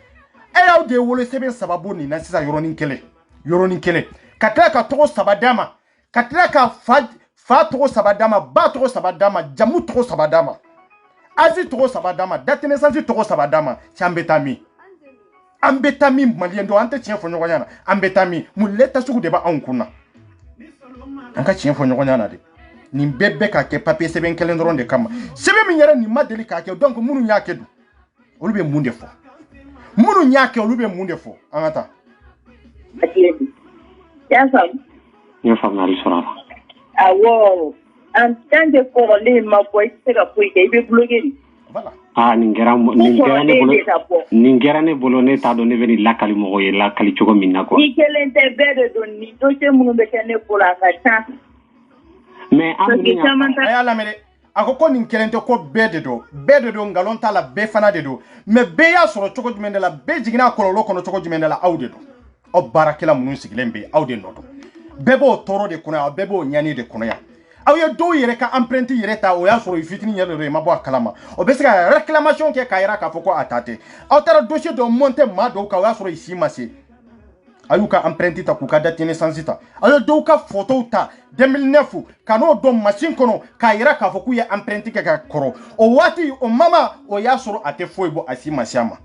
e y'aw de wolosɛbɛn 3 bɔ nin na sisan yɔrɔnin kelen ka tila ka tɔgɔ 3 d'a ma ka tila ka fa tɔgɔ 3 d'a ma ba tɔgɔ 3 d'a ma jamu tɔgɔ 3 d'a ma âge tɔgɔ 3 d'a ma date naissance tɔgɔ 3 d'a ma cɛ an bɛ taa min ambetami malien do ante tien fo nyogonyana ambetami mu leta suku de ba ankuna anka tien fo nyogonyana de ni bebe ka ke papier seben kelen ronde kama sebe mi nyara ni madeli ka ke donc munu nyake du olube munde fo munu nyake olube munde fo angata ya fam ali sura awo en tant que pour les ma boy c'est la pour que be bloguer voilà ningera ne bolo ne ta donné veni la kali mo ye la kali chogo minna ko ni kelen te bede don ni do te munu be kene pour la ka mais ayala mele akoko nin kelente ko bede do ngalon tala be fana de do me be ya soro chogo jumendela be jigina ko lo kono chogo jumendela awde do o barakela munu sigilembe awde no do bebo toro de kuna bebo nyani de kuna ya awe do yere ka empreinte yere ta o ya soro fitini yere mabo akalama o be sika réclamation ke kaira ka foko atate aw tara dossier de monter ma do ka o ya soro ici masi ayuka empreinte ta ku ka date naissance ta ayo do ka photo ta 2009 kano do machine kono kaira ka foko ya empreinte ke ka koro o wati o mama o ya soro ate foibo asi masiama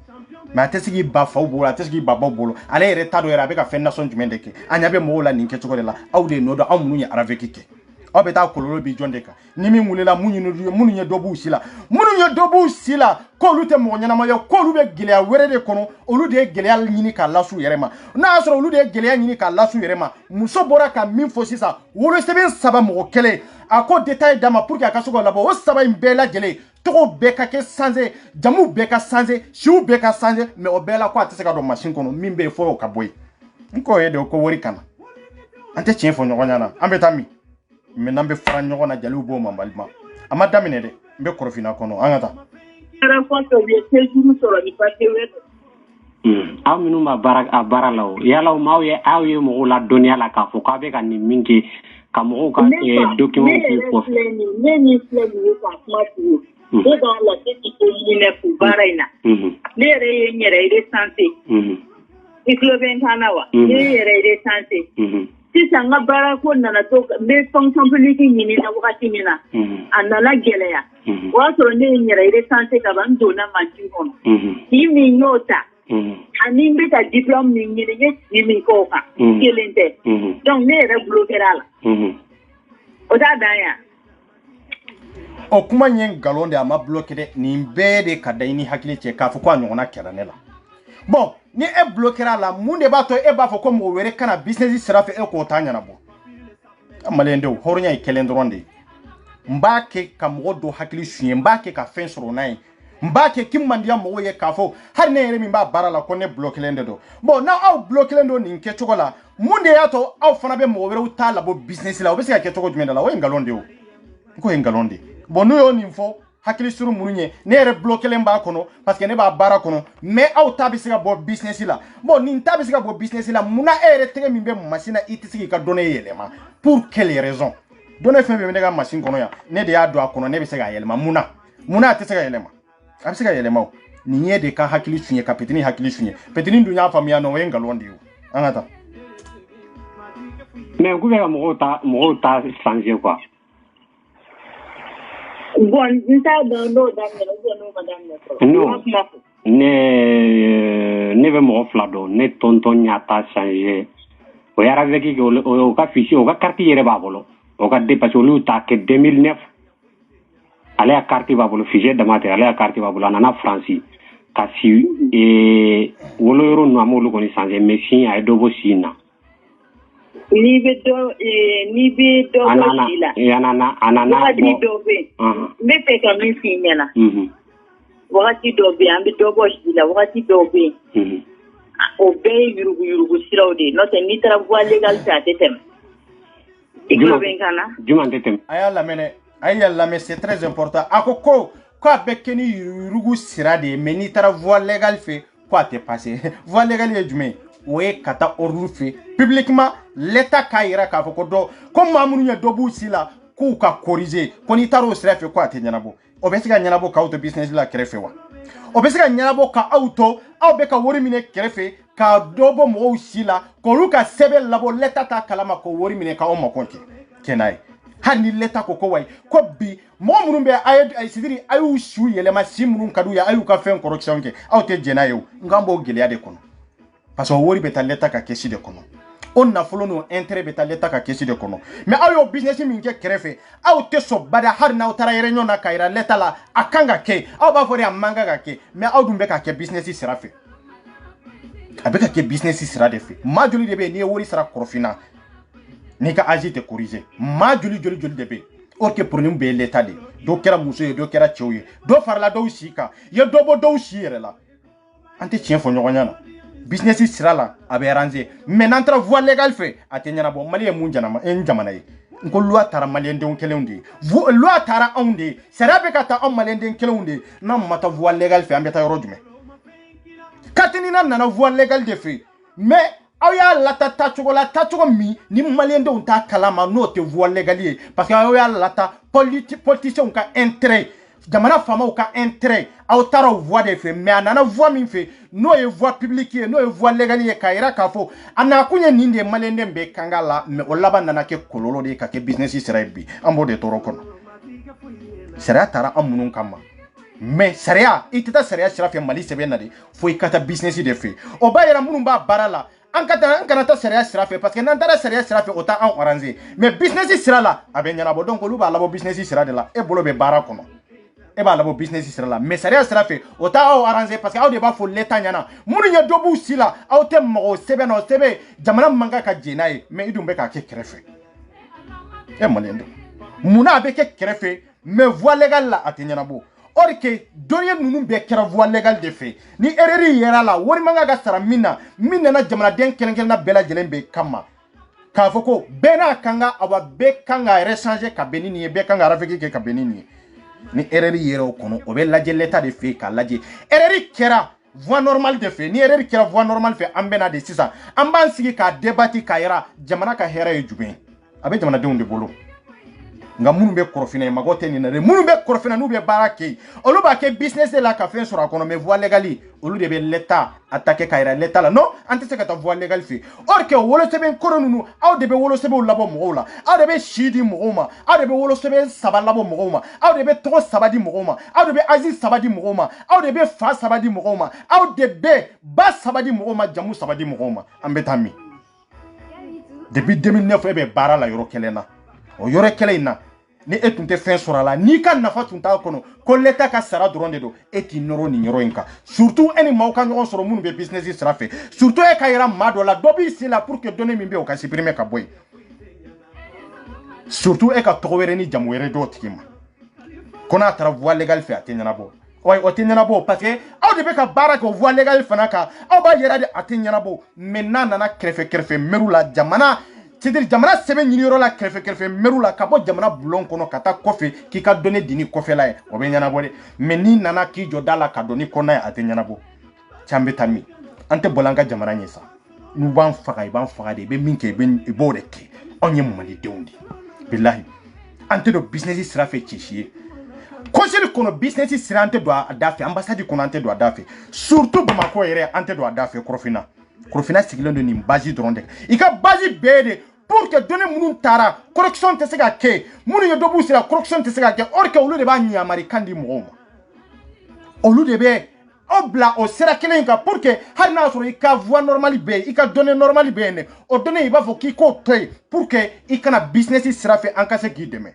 ma tesigi ba fa bolo atesigi baba bolo ale yere ta do yere be ka fenna son jumendeke anyabe mo la ninke choko de la awde no do amunu ya aravekike obeta kololo bi jondeka nimi ngulela munu nye dobu sila ko lute mo nyana ma yo ko lu be gele were de kono olu de gele al nyini ka lasu yerema na so olu de gele nyini ka lasu yerema muso bora ka min fo sisa wolo sebe saba mo kele ako detail dama pour que akasugo labo o saba imbela gele to be ka ke sanze jamu be ka sanze shiu be ka sanze me obela ko atese ka do machine kono mimbe fo ka boy nko yede ko wori kana ante chien fo nyogonyana ambetami maintenant be fara nyogona jalu bo mambalma amada minede be korofina kono angata era foto be teju soro ni patewe aw minu ma bara law yalaw maw ye aw ye mo la donia la ka fo ka be kan ni mingi ka mo ka document ko ni fleni ka smatu de dans la petite ligne pour baraina les re nyere de santé ikloben kanawa les re de santé si sanga bara ko nana to be fonction publique ni na wakati mina anala geleya wa so ne nyere de santé ka ban dona manti kono mi nota ani mbeta diplôme ni ni mi ko ka kelente donc ne re bloquer la o da danya o kuma nyen galonde ama bloquer de ni mbede kada ini hakili che ka fo kwa nyona kera nela bon ni e bloquer la munde ba to e ba fo ko mo were kana business sira fe e ko tanya na bo amalende o horonya ikelendronde mbake ka modo hakili suye mbake ka fen soro nai mbake kimmandia mo ye ka fo har ne yere mi ba barala ko ne bloquer lende do bon na aw bloquer lendo ni nke chokola munde ya to aw fana be mo were uta la bo business la obesi ka ke choko jumenda la o ngalonde o ko ngalonde bon no yo ni fo hakili suru mununye ne yere bloquer lemba kono parce que ne ba bara kono mais aw tabisi ka bo business la bon ni tabisi ka bo business la muna ere tege mi be machine itisi ka donner yelema pour quelle raison donner fin be me ga machine kono ya ne de ya do akono ne be se ga yelema muna atisi ka yelema abisi ka yelema ni nye de ka hakili sunye ka petini hakili sunye petini dunya famia no we ngalonde yo angata mais ku be ga mo ta changer quoi. Bon, nta no madame no ne be mo flado ne tonton nyata changer o yara veki o ka fichier o ka carte yere babolo o ka dépasser lu ta ke 2009 ale a carte babolo fichier de matériel ale a carte babolo nana franci ka si wolo yoro no amolu ko ni changer machine ay dobo sina ni be do anana wakati do be me pe ka mi finyana wakati do be ambi do bo shila wakati do be o be yurugu sirawde no te ni tra voie légal ta tetem iko ben kana juma tetem ayala mene c'est très important akoko ko abekeni yurugu sirade mais ni tra voie légal fait quoi te passer voie légal est jume we kata orufe publiquement l'état kaira ka foko do comme mamunu ya dobu sila ku ka corriger koni taro srefe ko atenyanabo obesiga nyanabo ka auto business la krefe wa obesiga nyanabo ka auto au beka wori mine krefe ka dobo mo sila ko luka sebe labo l'état ta kalama ko wori mine ka o makonke kenai hani l'état ko wai ko bi mo munumbe ay sidiri ayu shu yele ma simunu kadu ya ayu ka fen correction ke auto jenayo ngambo gele ade kono parce que wori beta leta ka kesi de kono on na folo no intérêt beta leta ka kesi de kono mais ayo business min ke krefe aw te so bada har na utara yere nyona kaira leta la akanga ke aw ba fori amanga ka ke mais aw dumbe ka ke business sira fe abeka ke business sira de fe ma joli de be ni wori sira korofina ni ka agite corriger ma joli de be or que problème be leta de do kera muso ye do kera chewye do farla do sika ye do bo do shire la ante chien fo nyogonyana business sira la abe arranger mais n'entra voie légale fait atenya na bo mali e munjana ma en jamana yi nko loi tara malien de keleundi loi tara onde sera be kata on malien de keleundi na mata voie légale fait ambeta yorodume katini na na voie légale de fait mais aya lata tachugo mi ni malien de unta kalama no te voie légale parce que aya lata politicien ka intérêt jamana fama ka intérêt aw tara voix de fait mais anana voix min fait no e voix publique no e voix légale kaira kafo ana kunya ninde malende be kangala mais o laba nana ke kololo de ka ke business sera bi ambo de toro kono sera tara amunun kama mais sera itata sera sera fe mali sebe na de fo ikata business de fait o ba yera munun ba barala an kana ta sera sera fe parce que nan tara sera sera fe ota an orange mais business sera la abenya bo donc lu ba labo business sera de la e bolo be bara kono e ba labo business sera la mais sera sera fe ota o arranger parce que aw de ba fo leta nyana munu nya dobu sila aw te mo sebe no sebe jamana manga ka jenaye mais idumbe ka ke krefe e malendo muna be ke krefe mais voie légale la atenya bo or que donye nunu be kera voie légale de fait ni erreur yera la wori manga ga sara minna na jamana den kelen na bela jelen be kama ka foko bena kanga aba be kanga rechanger ka benini be kanga rafeki ke ka benini ni erreur yera o kono o be laje l'état de fait ka laje erreur kera voie normale de fait ni erreur kera voie normale fait ambena de sisa amban sigi ka debati ka yera jamana ka hera e jubin abe jamana de onde bolo nga munu be korofina magote ni na munu be korofina nu be barake olu ba ke business de la ka fen sura kono me voie légale olu de be l'état attaquer kaira l'état la non ante se ka ta voie légale fi or que wolo sebe koronunu aw de be wolo sebe labo mogola aw de be shidi mogoma aw de be wolo sebe sabalabo mogoma aw de be to sabadi mogoma aw de be aziz sabadi mogoma aw de be fa sabadi mogoma aw de be ba sabadi mogoma jamu sabadi mogoma ambetami depuis 2009 e be bara la yoro kelena o yoro kelena ni etunte fen sorala ni ka nafa tunta kono ko leta ka sara drone do eti noro ni nyoro inka surtout eni mauka nyon soro munu be business sera fait surtout e ka ira mado la dobi ici là pour que donner mimbe o ka supprimer ka boy surtout e ka towere ni jamwere do tikima kona tara voie légale fait atenya bo oy otenya bo parce que aw de be ka baraka voie légale fanaka aw ba yera de atenya bo maintenant nana krefe merula jamana c'est-à-dire jamana sebe nyiro la krefe merula kabo jamana bulon kono kata kofe ki ka donner dini kofe la o be nyana bo de mais ni nana ki jodala ka doni kona ya atenya bo chambe tami ante bolanga jamana nyesa nu ban faga de be minke be bo de ke onye mumali deundi billahi ante do business sera fait chichi conseil kono business sera ante do adafe ambassade kono ante do adafe surtout Bamako ere ante do adafe Krofina sigilon de ni baji dronde ika baji bede pour que donner munu tara correction te sega ke munu yo dobu sira correction te sega ke or que olu de ba nya amerikandi mo olu de be obla o sera kelen ka pour que har na so ika voie normale be ika donner normale be ne o donner iba fo ki ko toy pour que ikana business sera fait en cas ki deme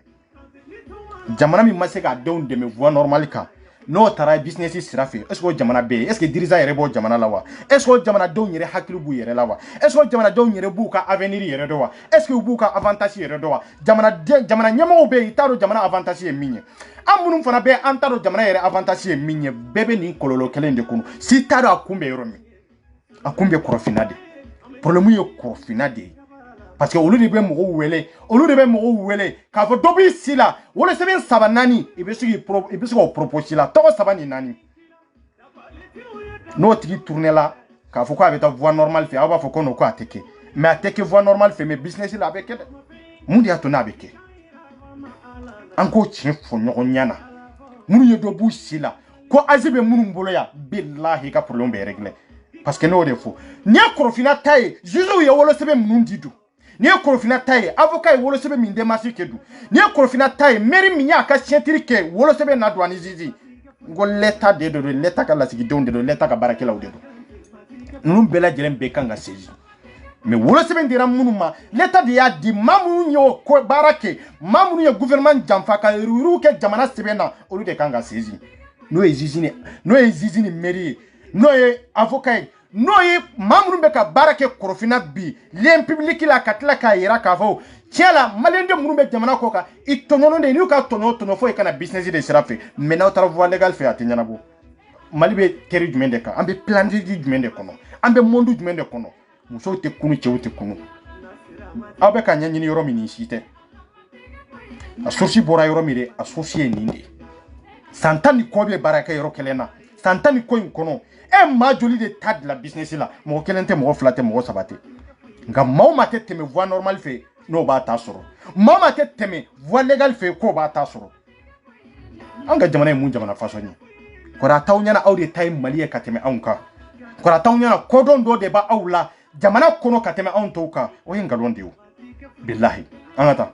jamana mi masega don deme voie normale ka no tara business sera fait est-ce que jamana be est-ce que diriza yere bo jamana lawa est-ce que jamana don yere hakilu bu yere lawa est-ce que jamana don yere bu ka avenir yere do wa est-ce que bu ka avantage yere do wa jamana nyamo be itaro jamana avantage ye minye amunum fana be antaro jamana yere avantage ye minye bebe ni kololo kelen de kunu si taro akumbe yoromi akumbe krofinade problème yo krofinade parce que olu de be mo wele ka fo dobi sila wole seben sabanani e be sugi proposer la to sabani nani no tigi tourner la ka fo ko avec ta voie normale fait aba fo ko no ko ateke mais ateke voie normale fait mais business la avec mundi atona avec anko chi fo nyogo nyana munu ye dobu sila ko azibe munu mbolo ya billahi ka problème be régler parce que no de fo ni akrofina taye juzo ye wole seben mundidu ni korofina taye avocat e wolo sebe min demasi kedu ni korofina taye meri minya ka scientifique ke wolo sebe na douane zizi ngo l'état de l'état ka la sigi don de l'état ka barakela o de nous bela jelen be kanga saisi mais wolo seben dira munuma l'état de ya di mamu yo ko barake mamu yo gouvernement jamfa ka ruru ke jamana sebena olu de kanga saisi no ezizini mairie no e avocat no e mamu be ka barake korofina bi lien public la katla ka yira ka fo tiela malende munu be jamana ko ka itonyono de ni ka tono fo e kana business de sirafe mais na tara voie légal fe atinyana bo mali be teri jumende ka ambe plan de jumende kono ambe mondu jumende kono muso te kunu chewte kunu abe ka nyanyini yoro mini shite a sourci bora yoro mire a sourci ninde santani ko be baraka yoro kelena santani ko kono e ma joli de tad la business la mo kelente mo flate mo sabate nga mawma te teme voie normal fe no ba ta soro mama te teme voie légal fe ko ba ta soro anga jamana mu jamana faso ni kora tawnyana awde tay maliye kateme anka kora tawnyana kodon do de ba awla jamana kono kateme an toka o hingalonde o billahi anata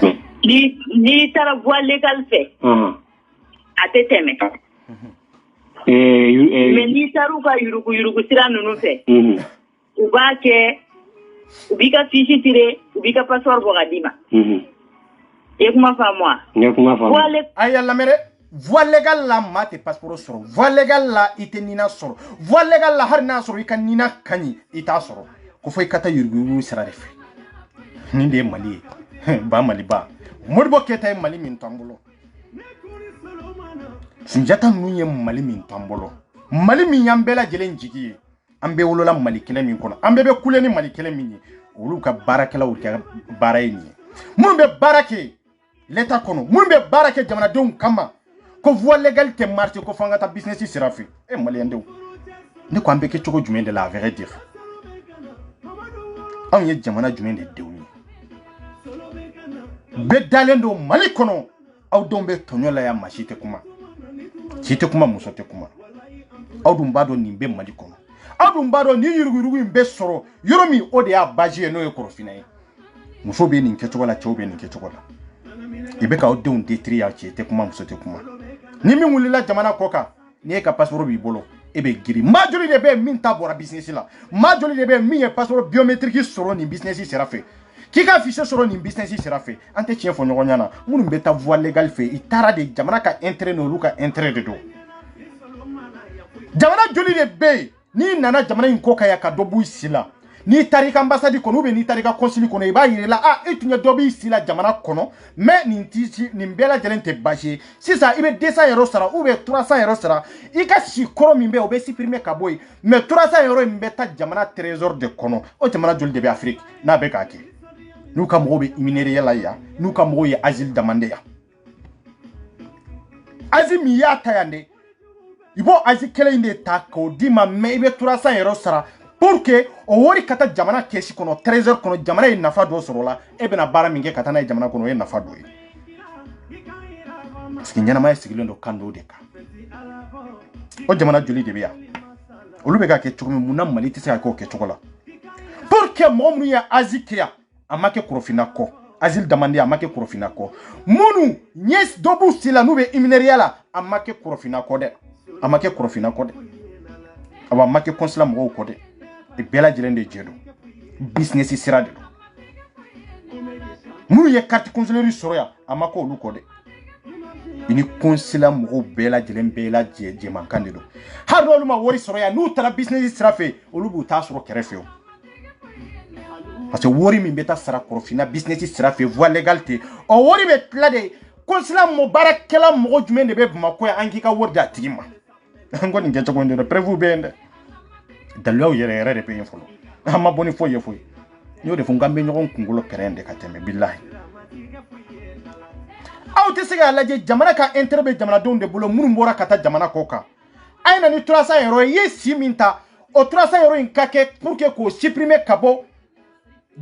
ni tara voie légal fe ate teme mais ni taru ka yurugu sira nunu fe uba ke ubika fichi tire ubika passeport bogadima ekuma fa moi aya la mere voie légale la mate passeport soro voie légale la itenina soro voie légale la harna soro ikanina kani ita soro ko foi kata yurugu sira refe ninde mali ba mali ba modbo keta mali min tambolo sunjata nunye mali min tambolo mali min yambela jelen jigi ambe wolola mali kele min kono ambe be kuleni mali kele min wolu ka barakela wolu ka baray ni mun be barake l'état kono mun be barake jamana don kama ko voie légale te marché ko fanga ta business sirafi e mali ndew ni ko ambe ke choko jumende la vrai dire am ye jamana jumende dewni be dalendo mali kono aw dombe tonyola ya machite kuma chite kuma musote kuma aw dum bado nimbe mali kono adum bado ni yurugu mbe soro yoromi ode ya baje no e korofina e muso be ni nke chokola chobe ni nke chokola ibe ka ode un detri ya chite kuma musote kuma ni mi mulila jamana koka ni e ka passeport bi bolo ebe giri majori de be min tabora business la majori de be min e passeport biométrique soro ni business sera fait kika fiche soro ni business sera fait ante chien fo nyogo nyana munu mbeta voie légale fait itara de jamana ka intérêt no luka intérêt de do jamana joli de be ni nana jamana inkoka ya ka dobu isila ni tarika ambassade kono be ni tarika consul kono iba yirela etunya dobu isila jamana kono mais ni ntisi ni mbela jelente baje sisa ibe 200 euros sara ou be 300 euros sara ika shikoro mimbe obe supprimer kaboy mais 300 euros mbeta jamana trésor de kono o jamana joli de be Afrique na be kake nuka mo be iminere yala ya nuka mo ye asile demandé ya azimi ya tayande ibo azi kele inde tako dima mebe 300 euros sara pour que o wori kata jamana keshi kono trésor kono jamana ina fa do sorola ebe na bara minge kata na jamana kono ina fa do ski nyana mai sigilo ndo kando de ka o jamana joli de biya olube ga ke chukumi munam maliti sa ko ke chukola pour que momu ya azikia amake korofina ko azil demandé amake korofina ko munu nyes dobu sila nube imineriala amake korofina ko de amake korofina kode aba make consulat mo kode e bela jelende jedo business sira de munu ye carte consulaire soroya amako lu kode ini consulat mo bela jelen bela je mankande do hardo lu ma wori soroya nu tara business sira fe olubu ta soro kerefeo parce que wori mi beta sara korofina business sira fe voie légalité o wori be tlade consulat mo barakela mo jumende be bamako ya angika worda tigima ngoni ngecho ko ndero prévu bende dalwa yere de pe info amma boni fo ye fo yo de funga be nyon kungulo kerende kateme billahi awte siga laje jamana ka interbe jamana donde bulo munu mbora kata jamana koka aina ni 300 euros ye siminta o 300 euros nkake pour que ko supprimer kabo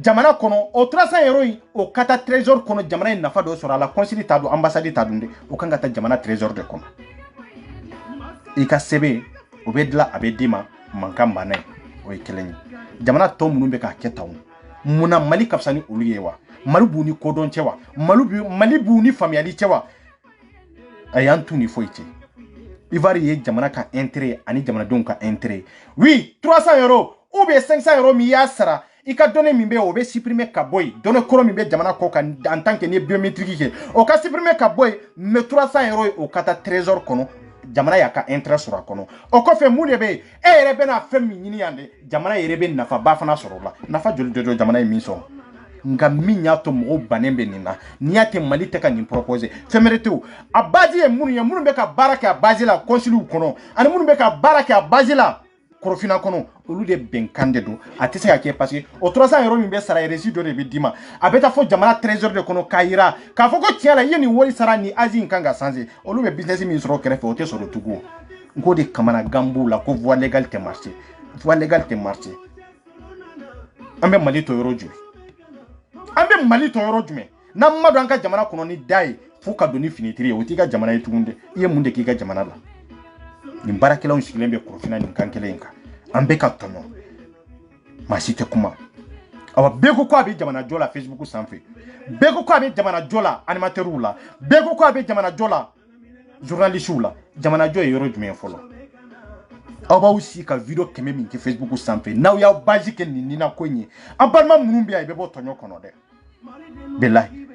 jamana kono o 300 euros o kata trésor kono jamana nafa do sura la consulat tadu ambassade tadunde o kanga ta jamana trésor de kono ika sebe obedla abedima mankamba nay o ikeleni jamana to munun be ka ketaw muna mali kapsani uluyewa malubu ni kodon cewa mali bu ni familiali cewa ayantu ni foite Ivoire ye jamana ka intérêt ani jamanadenw ka intérêt. Oui, 300 € ou bien 500 € mi ya sara. I ka donné min be o be supprimer ka boy. Donné koro min be jamana ko kan en tant que ni biométrique ke. O ka supprimer ka boy, mais 300 € o kata trésor kono. Jamana ya ka intérêt sura kono. O ko fe mu de be e yere be na fem min yini yande. Jamana yere be nafa ba fana soro la. Nafa joli de jamana min so. Nga minya to mo banembe nina ni ate mali te ka ni proposer femerete o abaji e munu be ka baraka abaji la consul kono ani munu be ka baraka abaji la korofina kono olu de benkande do atese ka ke parce que o 300 € min be sara resi do de be dima abeta fo jamana trésor de kono kaira ka fo ko tiala yeni wori sara ni azi nkanga sanze olu be business min soro kere fe o te soro tugo ngode kamana gambu la ko voie légale te marché ambe mali to yoro ju ambe mali to yoro jume na madu anka jamana kono ni dai fu ka doni finitiri o ti ka jamana yitunde iye munde ki ka jamana la ni barakela on shilembe korofina ni kankele inka ambe ka tono masite kuma awa beko ko abi jamana jola Facebook sanfe beko ko abi jamana jola animateur la beko ko abi jamana jola journaliste la jamana jo yoro jume folo awa aussi ka video keme min ke Facebook sanfe now ya baji ke ni na konye abalma munumbi ay bebo tonyo kono de billahi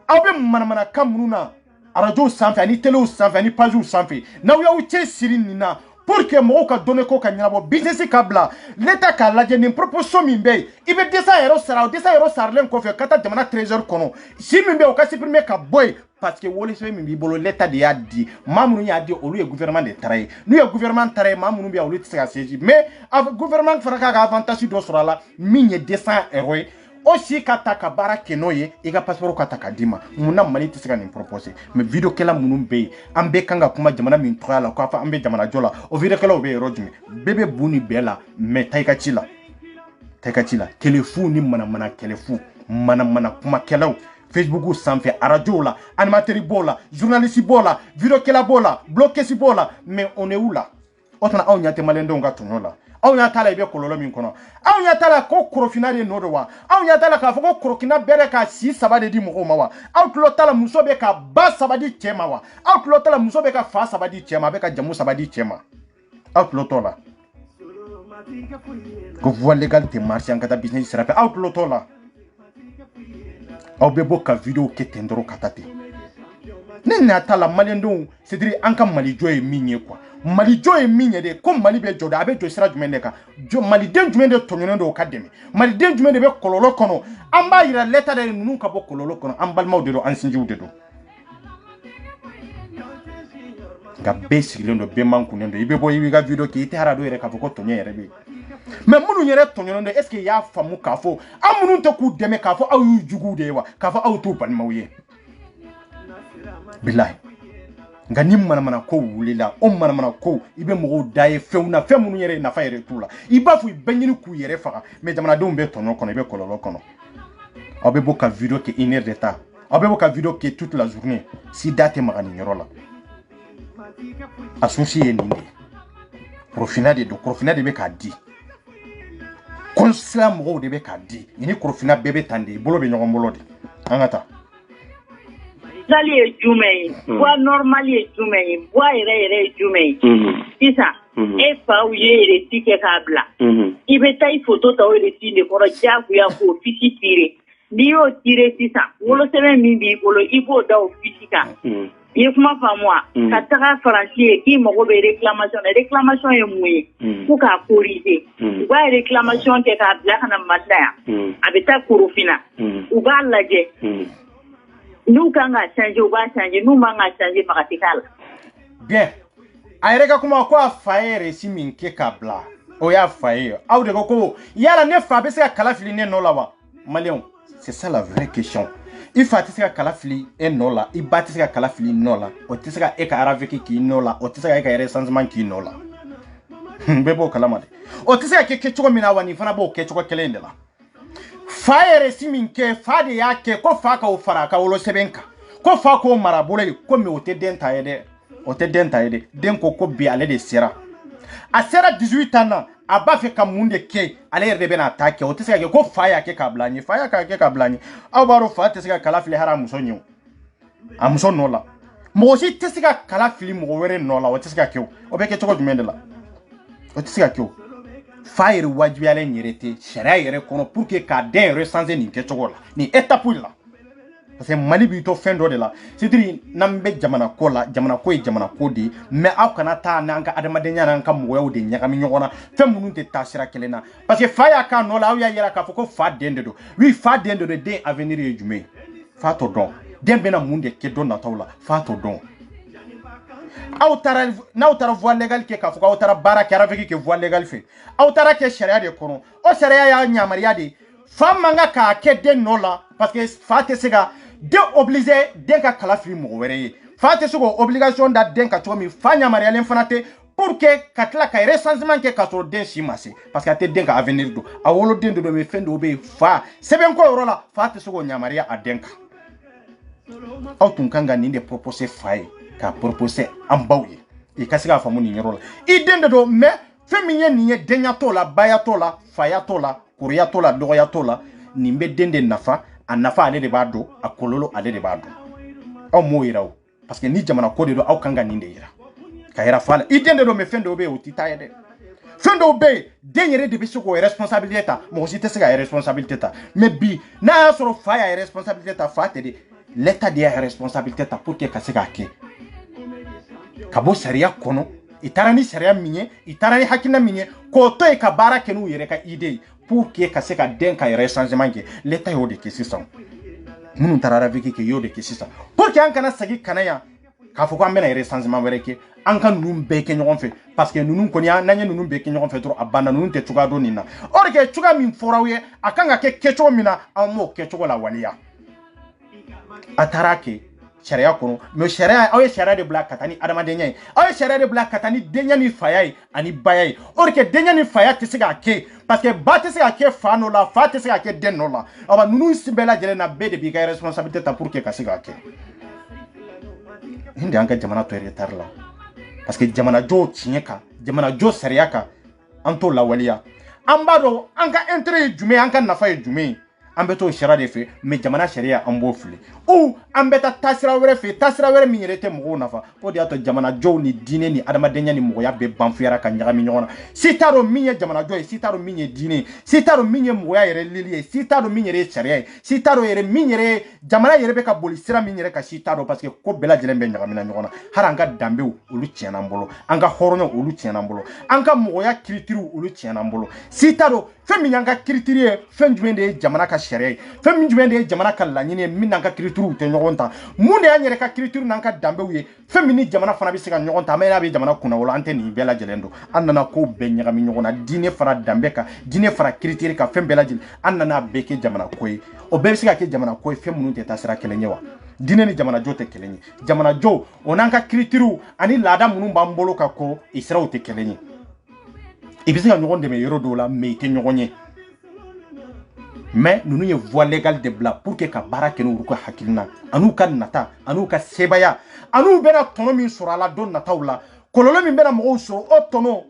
abe manamana kamuna arajo sanfe ani télé sanfe ani page sanfe now ya uche sirin nina pour que mo ka donner ko ka nyabo business kabla l'état ka laje ni proposition min be ibe 200 € sara 200 € sarlen ko fe kata jamana trésor kono si min be o ka supprimer ka boy parce que wole se min bi bolo l'état de ya di mamunu ya di olu ye gouvernement de travail nous ye gouvernement travail mamunu bi olu tsa seji mais gouvernement fera ka avantage do sura la min ye 200 € aussi kata ka bara kenoye e ga passeport kata ka dima muna mali tsa ni proposer mais video kala munum be ambe kanga kuma jamana min toyala ko fa ambe jamana jola o video kala o be rojumi bebe buni bela mais taika chila téléphone ni mana téléphone mana kuma kelaw Facebook sanfe radio la animateur bola journaliste bola video kala bola bloqué si bola mais on est où là otana aw nyate malendo nga tonola aw nyatala ibe kololo min kono aw nyatala ko korofina de nodo wa aw nyatala ka foko korokina bere ka si sabade di mo wa aw tlotala musobe ka ba sabadi chema wa aw tlotala musobe ka fa sabadi chema be ka jamu sabadi chema aw tlotola ko voie légale te marché en kata business sera aw tlotola aw be boka video ke tendro katate nena tala malendo c'est-à-dire anka mali joye minye quoi mali joye minye de comme mali be joda abe jo sira jumende ka jo mali den jumende tonyono do kademe mali den jumende be kololo kono amba ira leta de nunu ka bo kololo kono ambal mawde do ansinji ude do ga basic lendo be manku nendo ibe bo ibi ga video ki ite harado ere ka foko tonye ere be mais munu yere tonyono do est-ce que ya famu ka fo amunu to ku deme ka fo awu jugu de wa ka fo awu to ban mawye billahi ngani mana ko wulila o mana ko ibe mo daye feuna femunu yere na fa yere tula ibafu ibenyini ku yere faka mais jamana do mbe tonyo kono ibe kololo kono abe boka video ke 1 heure de temps abe boka video ke toute la journée si date magani nyorola associé nini profina de be ka di conslam mo de be ka di ini profina bebe tande bolo be nyogom bolo de angata Sali est jumei, bois normal est jumei, bois est jumei. C'est ça. Et pas où il est ticket câble. Il veut tailler photo dans le signe pour le diable ou à pour fichi tirer. Dio tirer c'est ça. Vous le savez mimi pour le ibo dans physica. Il faut pas moi. Katara français qui m'a envoyé réclamation est mouillée. Pour qu'à corriger. Ou à réclamation qui est à black en matin. Avec ta corofina. Ou va la gué. Nous quand on a changé, on va changer. Nous on a changé paratikal. Bien. Aéreka kuma kwa faere si minke kabla. Oya faere. Aou de koko. Yala ne fabe se kalafili ne no lawa. Malion, c'est ça la vraie question. Il faut que kalafili e no la. Il bati se kalafili no la. O tise ka eka araveki ki no la. O tise ka eka ere sansman ki no la. Bebo kalamade. O tise ka kechoko mina wani fana bo kechoko kelende la. Faere si minke fade yake ko faka o faraka o lo sebenka ko fako marabole ko me ote denta yede den ko bi ale de sera a sera 18 ans aba fe ka munde ke ale rebe na attaque o tese ko faya ke kablani faya ka ke kablani awaro fa tese ka kala fili haramu sonyo amuso nola mɔgɔ si tɛ se ka kala fili mɔgɔ wɛrɛ nɔ la o tɛ se ka kɛ o bɛ kɛ cogo jumɛn de la o tɛ se ka kɛ o fa yɛrɛ wajibiyalen yɛrɛ tɛ sariya yɛrɛ kɔnɔ pour que k'a den yɛrɛ sanse nin kɛcogo la nin étape la parce que Mali b'i to fɛn dɔ de la c'est-à-dire n'an bɛ jamana ko la jamana ko ye jamana ko de mais aw kana taa n'an ka adamadenya n'an ka mɔgɔyaw de ɲagami ɲɔgɔn na fɛn minnu tɛ taa sira kelen na parce que fa y'a k'a nɔ la aw y'a yira k'a fɔ ko fa den de don oui fa den de don den avenir ye jumɛn ye fa t'o dɔn den bɛna mun de kɛ don nataw la fa t'o dɔn n'aw taara voie légale kɛ k'a fɔ k'aw taara baara kɛ avec kɛ voie légale fɛ aw taara kɛ sariya de kɔnɔ o sariya y'a yamaruya de fa man ka k'a kɛ den nɔ la parce que fa tɛ se ka den obligé den ka kala fili mɔgɔ wɛrɛ ye fa tɛ se k'o obligation da den ka cogo min fa yamaruyalen fana tɛ pour que ka tila ka recensement kɛ k'a sɔrɔ den si ma se parce que a tɛ den ka avenir don a woloden de don mais fɛn dɔw bɛ yen fa sɛbɛnko yɔrɔ la fa tɛ se k'o yamaruya a den kan aw tun kan ka nin de proposer fa ye k'a proposer an baw ye i ka se k'a faamu nin yɔrɔ la i den de don mais fɛn min ye nin ye denya t'o la baya t'o la faya t'o la kɔrɔya t'o la dɔgɔya t'o la nin bɛ den de nafa a nafa ale de b'a dɔn a kɔlɔlɔ ale de b'a dɔn aw m'o yira o parce que ni jamana ko de don aw kan ka nin de yira ka yira fa la i den de don mais fɛn dɔw bɛ yen o tɛ taa ye dɛ fɛn dɔw bɛ yen den yɛrɛ de bɛ se k'o responsabilité ta mɔgɔ si tɛ se ka responsabilité ta mais bi n'a y'a sɔrɔ fa y'a responsabilité ta fa tɛ de l'état de y'a responsabilité ta pour que ka se k'a kɛ ka bɔ sariya kɔnɔ i taara ni sariya min ye i taara ni hakilina min ye k'o to yen ka baara kɛ n'u yɛrɛ ka idée ye pour que ka se ka den ka yɛrɛ changement kɛ l'état y'o de kɛ sisan minnu taara raviki kɛ y'o de kɛ sisan pour que an kana segin kana yan k'a fɔ ko an bɛna yɛrɛ changement wɛrɛ kɛ an ka ninnu bɛɛ kɛ ɲɔgɔn fɛ parce que ninnu kɔni n'an ye ninnu bɛɛ kɛ ɲɔgɔn fɛ dɔrɔn a banna ninnu tɛ cogoya dɔn nin na o de kɛ cogoya min fɔra aw ye a kan ka kɛ kɛcogo min na an m'o kɛcogo la waleya a taara kɛ sariya kɔnɔ mais sariya aw ye sariya de bila ka taa ni adamadenya ye aw ye sariya de bila ka taa ni denya ni faya ye ani baya ye o de kɛ denya ni faya tɛ se k'a kɛ parce que ba tɛ se ka kɛ fa nɔ la fa tɛ se ka kɛ den nɔ la awa ninnu bɛɛ lajɛlen na bɛɛ de b'i ka responsabilité ta pour que ka se k'a kɛ nin de y'an ka jamana to retard la parce que jamana jɔ tiɲɛ kan jamana jɔ sariya kan an t'o lawaleya an b'a dɔn an ka intérêt ye jumɛn an ka nafa ye jumɛn an bɛ t'o sariya de fɛ mais jamana sariya an b'o fili ou an bɛ taa taasira wɛrɛ fɛ taasira wɛrɛ min yɛrɛ tɛ mɔgɔw nafa o de y'a to jamana jɔw ni diinɛ ni adamadenya ni mɔgɔya bɛɛ banfuyara ka ɲagami ɲɔgɔn na si t'a dɔn min ye jamana jɔ ye si t'a dɔn min ye diinɛ ye si t'a dɔn min ye mɔgɔya yɛrɛ lili ye si t'a dɔn min yɛrɛ ye sariya ye si t'a dɔn yɛrɛ min yɛrɛ jamana yɛrɛ bɛ ka boli sira min yɛrɛ kan si t'a dɔn parce que ko bɛɛ lajɛlen bɛ ɲagamina ɲɔgɔn na hali an ka danbew olu tiɲɛna an bolo an ka hɔrɔnyaw olu tiɲɛna an bolo an ka mɔgɔya kiritiriw olu tiɲɛna an bolo si t'a dɔn fɛn min y'an ka kiritiri ye fɛn jumɛn de ye jamana ka sariya ye fɛn min jumɛn de ye jamana ka laɲini ye min n'an ka kiritiriw tɛ ɲɔgɔn ta mun de y'an yɛrɛ ka kiritiriw n'an ka danbew ye fɛn min ni jamana fana bɛ se ka ɲɔgɔn ta mais n'a bɛ jamana kunna wolo an tɛ nin bɛɛ lajɛlen don an nana ko bɛɛ ɲagami ɲɔgɔn na diinɛ fara danbe kan diinɛ fara kiritiri kan fɛn bɛɛ lajɛlen an nana bɛɛ kɛ jamana ko ye o bɛɛ bɛ se ka kɛ jamana ko ye fɛn minnu tɛ taa sira kelen ye wa diinɛ ni jamana jɔ tɛ kelen ye jamana jɔ o n'an ka kiritiriw ani laada minnu b'an bolo ka kɔrɔ i siraw tɛ kelen ye i bɛ se ka ɲɔgɔn dɛmɛ yɔrɔ dɔw la mais i tɛ ɲɔgɔn ye mais ninnu ye voie légale de bila pour que ka baara kɛ n'olu ka hakilina an'u ka nata an'u ka sebaya an'u bɛna tɔnɔ min sɔrɔ a la don nataw la kɔlɔlɔ min bɛna mɔgɔw sɔrɔ o tɔnɔ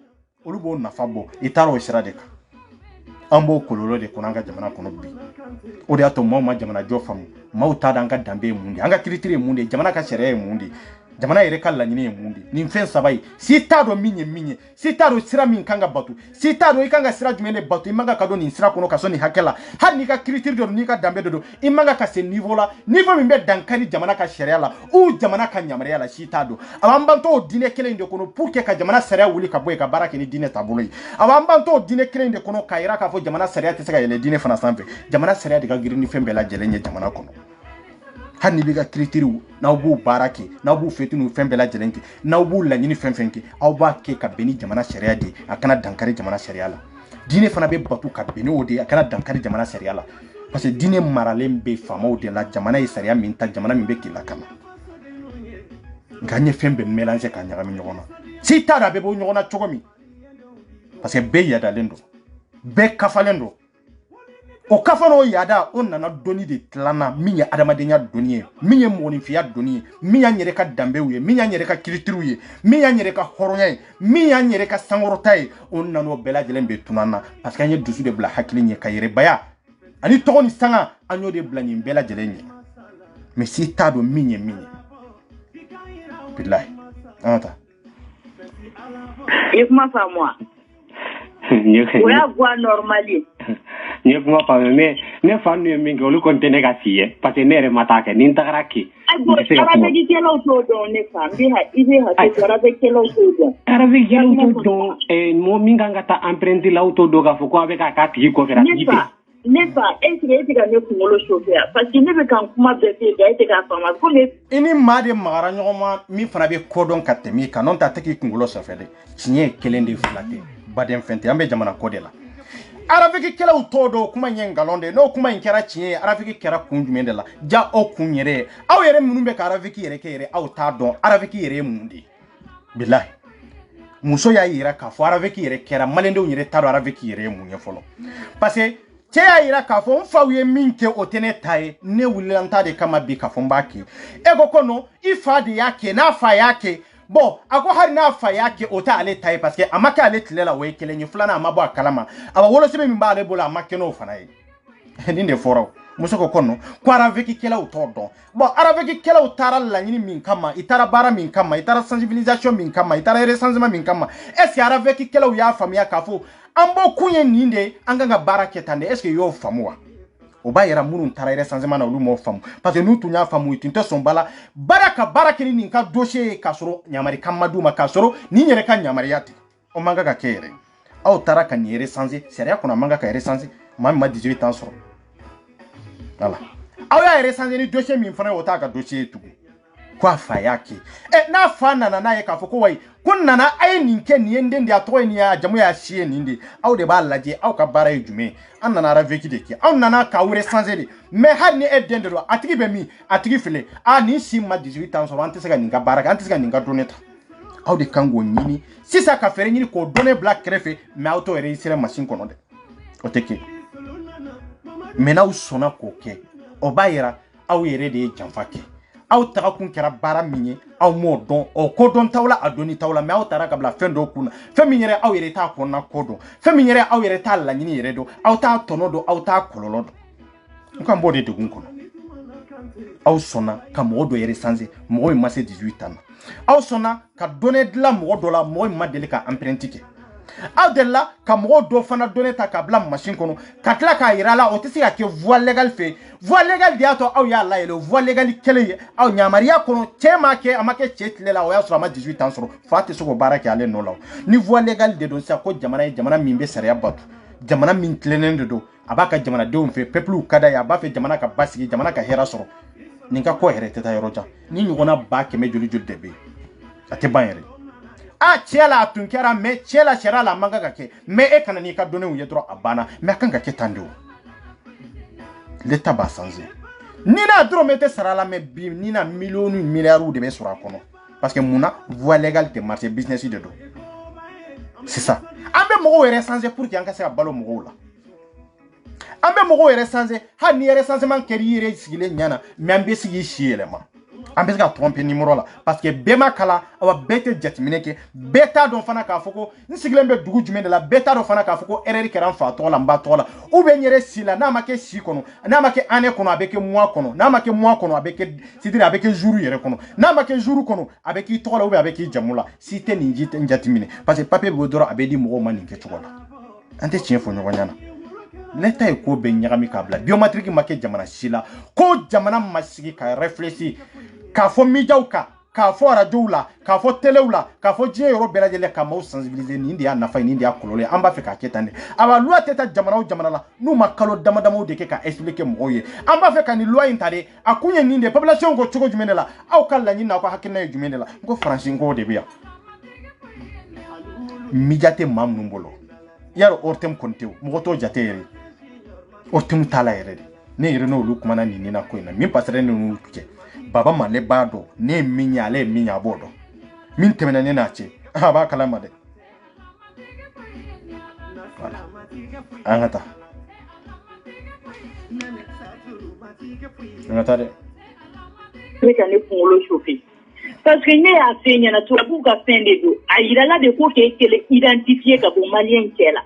olu b'o nafa bɔ i taara o sira de kan an b'o kɔlɔlɔ de kɔnɔ an ka jamana kɔnɔ bi o de y'a to maaw ma jamana jɔ faamu maaw t'a dɔn an ka danbe ye mun de an ka kiritiri ye mun de jamana ka sariya ye mun de jamana yɛrɛ ka laɲini ye mun de nin fɛn saba ye si t'a dɔn min ye min ye si t'a dɔn sira min kan ka bato si t'a dɔn i kan ka sira jumɛn de bato i man ka don nin sira kɔnɔ ka sɔn nin hakɛ la hali n'i ka kiritiri dɔ don n'i ka danbe dɔ don i man ka se niveau la niveau min bɛ dankari jamana ka sariya la ou jamana ka yamaruya la si t'a dɔn a b'an ban t'o diinɛ kelen de kɔnɔ pour que ka jamana sariya wuli ka bɔ yen ka baara kɛ ni diinɛ taabolo ye a b'an ban t'o diinɛ kelen de kɔnɔ k'a yira k'a fɔ jamana sariya tɛ se ka yɛlɛ diinɛ fana sanfɛ jamana sariya de ka girin ni fɛn bɛɛ lajɛlen ye jamana kɔnɔ hali n'i bɛ ka kiritiriw n'aw b'u baara kɛ n'aw b'u fɛti n'u fɛn bɛɛ lajɛlen kɛ n'aw b'u laɲini fɛn fɛn kɛ aw b'a kɛ ka bɛn ni jamana sariya de a kana dankari jamana sariya la diinɛ fana bɛ bato ka bɛn n'o de ye a kana dankari jamana sariya la parce que diinɛ maralen bɛ faamaw de la jamana ye sariya min ta jamana min bɛ kila kama nka an ye fɛn bɛɛ mélanger ka ɲagami ɲɔgɔn na si t'a dɔn a bɛ bɔ ɲɔgɔn na cogo min parce que bɛɛ yadalen don bɛɛ kafalen don o kafa n'o yada o nana dɔnni de tilanna min ye adamadenya dɔnni ye min ye mɔgɔninfinya dɔnni ye min y'an yɛrɛ ka danbew ye min y'an yɛrɛ ka kiritiriw ye min y'an yɛrɛ ka hɔrɔnya ye min y'an yɛrɛ ka sankɔrɔta ye o nana o bɛɛ lajɛlen bɛ tunun an na parce que an ye dusu de bila hakili ɲɛ ka yɛrɛbaya ani tɔgɔ ni sanga an y'o de bila nin bɛɛ lajɛlen ɲɛ mais si t'a dɔn min ye min ye billahi anta et comment ça moi on a voix normale ni kuma pa me ne fa nu mi ngolu kontene ga siye parce que nere matake ni ntagaraki arabe kelo to do ne fa bi ha ide ha to arabe kelo to do arabe kelo to do e mo minga ngata emprunter l'auto do ga foko avec ka ti coopérative ne pas est-ce que ne kumolo chauffeur parce que ne be kan kuma be te ga ite ga fama ko ne ini made magara nyoma mi fana be kodon katemi kanon ta teki kungulo sofede tinye kelende flate baden fente ambe jamana kodela arafiki kela utodo kuma nyengalonde no kuma inkera chinye arafiki kera kunjumende la ja o kunyere aw yere munumbe ka arafiki yere kere aw ta don arafiki yere mundi billahi muso ya yira ka fo arafiki yere kera malende unyere ta do arafiki yere munye folo parce que te ya yira ka fo mfawiye minke otene tae ne wulanta de kama bi ka fo mbaki ego kono ifade yake na fa yake bon ako hari na fa yake ota ale tae parce que amaka ale tilela we kelenye fulana amabo akalama aba wolo sebe mimba ale bola amake no fana yi ninde foro musoko kono ko araveki kela utodo bon araveki kela utara la nyini min kama itara bara min kama itara sensibilisation min kama itara resensement min kama est ce que araveki kela ya famia kafo ambo kunye ninde anganga bara ketande est ce que yo famwa oba yera munu tara resensement na lu mo famu parce que nous tunya famu itinte sombala baraka baraka ni nka dossier kasoro nyamari kamadu makasoro ni nyere kan nyamari yati o manga ka kere au tara kan yere sanzi seria kuna manga ka yere sanzi mama 18 ans soro voilà au ya yere sanzi ni dossier mi fana wota ka dossier tugu kwa fa yake na fa na ye ka foko wai kunna na ai ninke ni yende ndi atoy ni ya jamu ya shie ni ndi au de ba laje au ka bara jume anna na raveki de ki au nana ka wure sanzeli me had ni edendro atigi be mi atigi file ni si ma 18 ans so ante sega ninga baraka ante sega ninga doneta au de kango nyini sisa ka fere nyini ko donner black crefe me auto réussir machine kono de oteke mena usona koke obayira au yere de jamfake aw taga kun kera bara minye aw mo don o kodon tawla adoni tawla me aw tara kabla fendo kuna feminyere aw yere ta konna kodo feminyere aw yere ta la nyini yere do aw ta tono do aw ta kololo do nkan bode de gun kono aw sona ka mo do yere sanze mo ma se 18 ans aw sona ka donner de la mo do la mo ma dele ka emprunter aw de la ka mo do fana donner ta kabla machine kono katla ka ira la o tisi ke voie légal fait voie légal diato aw ya la ele voie légal kele aw nyamaria kono chema ke amake chetlela o ya sura ma 18 ans soro fati soko baraka ale no law ni voie légal de don sa ko jamana mimbe sariya batu jamana min tlenen de do abaka jamana de on fait peuple kada ya ba fe jamana ka basigi jamana ka hera soro ninka ko here teta yoroja ni nyugona ba ke me joli debe ate bayere chela tunkera me chela shera la manga kake me kana ni ka donner uye dro abana me kanga ke tando l'état ba sanze ni na dro mete sarala me bi ni na millions milliards de be sura kono parce que muna voie légale de marché business de do c'est ça ambe mo were sanze pour que se balo mo la ambe mo were sanze ha ni yere sanze man keri sigile nyana me ambe sigi shiele ma ambe ska tromper numéro la parce que bema kala awa bete jetmineke beta don fana ka foko nsigile mbe dugu jumende la beta don fana ka foko erreur keran fa to la mba to la ou be nyere sila na make si kono na make ane kono abeke mois kono na make mois kono abeke sidire abeke jour yere kono na make jour kono abeki to la ou be abeki jamula si te ninji njatmine parce que papier bodoro abedi mo mani ke chokola ante chien fo nyogonyana leta ko be nyagami kabla biometrique make jamana sila ko jamana masigi ka réfléchir ka fo mijauka ka fo radio la ka fo télé la ka fo je yoro belajele ka mo sensibiliser ni ndia nafa ni ndia kolole amba fe ka ketande aba loi teta jamana o jamana la nu makalo damadamo de ke ka expliquer moye amba fe ka ni loi intade akunye ni ndia population go chogo jumene la au kala ni na ko hakina jumene la ngo franchi ngo de bia mijate mam numbolo yaro ortem konteo mo to jateri ortem tala yere ne yere no lu kuma na ni na ko ina mi pasere no tuke baba male bado ne minya le minya bodo min temena ne na che ba kalama de voilà angata de reka ne kungolo chofi parce que ne a fenya na tuabu ka fende do ayira la de ko ke kele identifier ka bo malien kela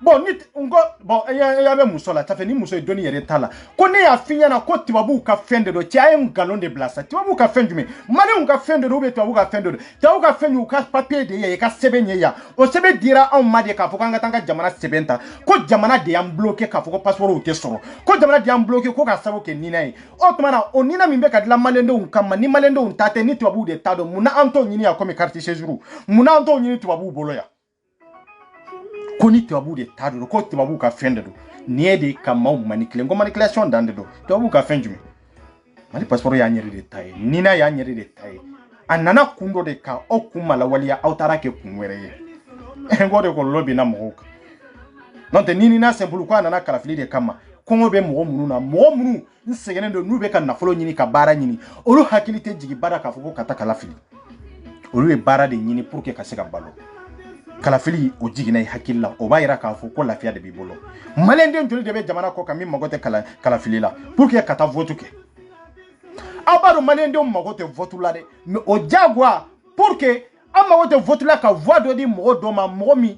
bon ni ngo bon ya be muso la ta fe ni muso doni yere tala ko ne ya finya na ko tibabu ka fende do ti ay ngalon de blasa tibabu ka fende me mali un ka fende do be tibabu ka fende do tibabu ka fende ka papier de ye ka sebenye ya o sebe dira on ma de ka fo kanga tanga jamana sebenta ko jamana de am bloquer ka fo ko passeport o te soro ko jamana de am bloquer ko ka sabo ke nina yi o tuma o nina min be ka la malendo un kama ni malendo un tate ni tibabu de tado muna anto nyini ya ko me carte séjour muna anto nyini tibabu bolo ya koni tibabu de tado ko tibabu ka fende do niede ka mau manipulation ngo manipulation dande do tibabu ka fenjume mali passeport ya nyeri de tay nina ya nyeri de tay anana kundo de ka okumala walia autara ke kunwere ye ngo de ko lobi na moka non te nini na simple ko anana kala fili de kama kongo be mo munu na mo munu nsegene do nube ka nafolo nyini ka bara nyini olu hakilite jigi bara ka fuko kata kala fili olu e bara de nyini pour que ka se ka balo kala fili o jigina hakilla o bayira ka fu ko lafiya de bibolo malende njoli de be jamana ko kami magote kala fili la pour que kata votu ke abaro malende o magote votu la de mais o jagwa pour que amagote votu la ka voix do di mo do ma momi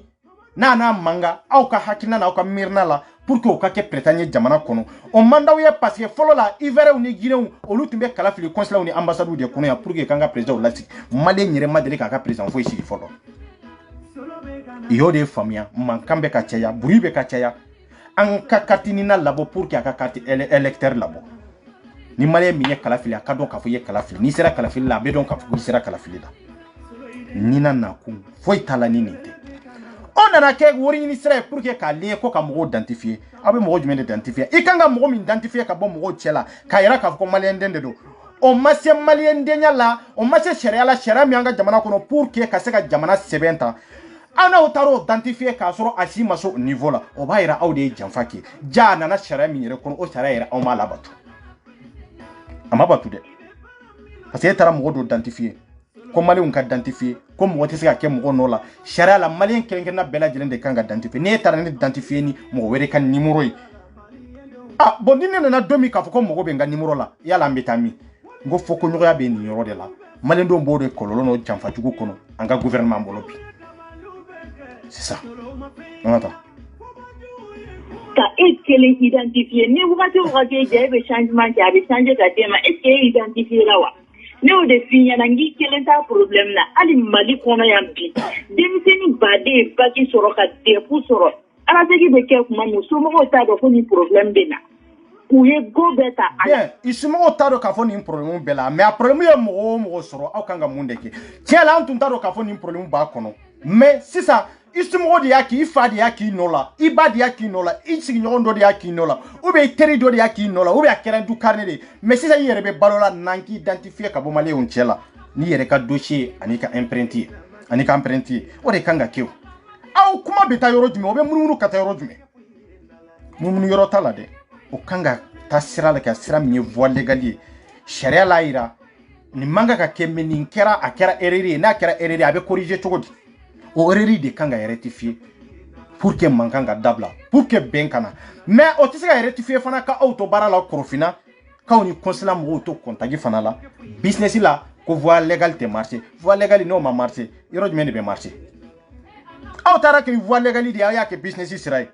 nana manga au ka hakina na au ka mirna la pour que o ka ke prétendre jamana kono o mandaw ye parce que folo la ivere ou ni guinéen o lutumbe kala fili consulat ou ni ambassade de kono ya pour que kanga président la sik malé nyere madele ka président fo ici folo iyo de famia mankambe ka caya buribe ka caya an ka kartini na labo pour que aka carte électeur labo ni malé minye kala fili aka don ka fo ye kala fili ni sera kala fili la be don ka fo sera kala fili da ni na na ku foi tala ni nite on a ke wori ni sera pour que ka lien ko ka mo identifier abe mo jumende identifier ikanga mo mi identifier ka bo mo chela ka yara ka ko malé ndende do o masse malé ndenya la o masse sharia la sharia mi anga jamana kono pour que ka se ka jamana sebenta ana otaro identifier ka soro asima so niveau la o bayira awde janfaki ja nana sharia mi yere kono o sharia yere o mala batu amabatu de parce que tara mo do identifier ko mali un ka identifier ko mo wote se ka ke mo no la sharia la malien kenken na bela jelen de kanga identifier ne tara ne identifier ni mo were kan numéro yi ah bon ni na domi ka ko mo go be nga numéro la yala mbetami ngo foko nyoya be ni yoro de la malien do mbodo kololo no janfati ko kono anga gouvernement mbolopi c'est ça on attend ka ekele identifier ni wakati wakati jabe changement jabe changer ka tema ekele identifier lawa ne o de finya na ngi kelen ta problem na ali mali kono yambi demiseni bade baki soro ka de pu soro ala teki be ke kuma muso mo ta do ko ni problem bena kuye go beta bien isumo ta do ka fo ni problem bela mais problème ye mo soro au kanga mundeke tiela antun ta do ka fo ni problem ba kono mais c'est ça isumo de yaki ifa de yaki nola iba de yaki nola isigi nyondo de yaki nola ube teri do de yaki nola ube akera du carnet de mais c'est ça yere be balola nanki identifier ka bo male on chela ni yere ka dossier anika imprinter o de kanga kew au kuma beta yoro jume obe mununu kata yoro jume mununu yoro tala de o kanga tasira la ka sira mi voie légale sharia la ira ni manga ka kemeni kera akera erreur na kera erreur abe corriger togodi o erreur de kanga rectifier pour que mankanga dabla pour que benkana mais o tisi ka rectifier fana ka auto bara la korofina ka oni consulat mo auto contagi fana la business la ko voie légale te marché voie légale no ma marché yoro jumene be marché aw tara ke voie légale de ya ke business sirai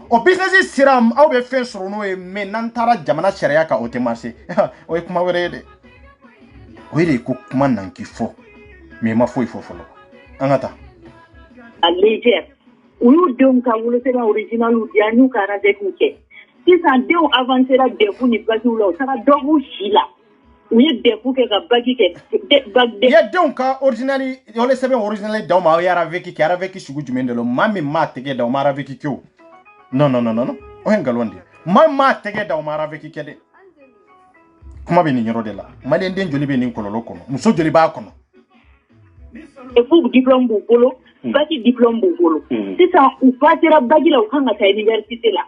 o business siram aw be fen soro no e mais nan tara jamana sharia ka o te marché o e kuma were de o ire ko kuma nan ki fo mais ma fo ifo folo angata léger ou donc ka wolo sera original ou dia nous kana de kuke si ça déo avancer la defu ni bagi ulo ça va dobu shila ou ye defu ke ka bagi ke bag de ye donc ka original yo le sebe original da ma yara avec sugu jumende lo mami ma tege da ma avec kyo non o hengalonde ma tege da ma avec kede kuma be ni nyoro de la mali nden joli be ni kololo kono muso joli ba kono e fu diplôme bu bolo baki diplôme bu bolo c'est ça ou passer bagi la ukanga ta université la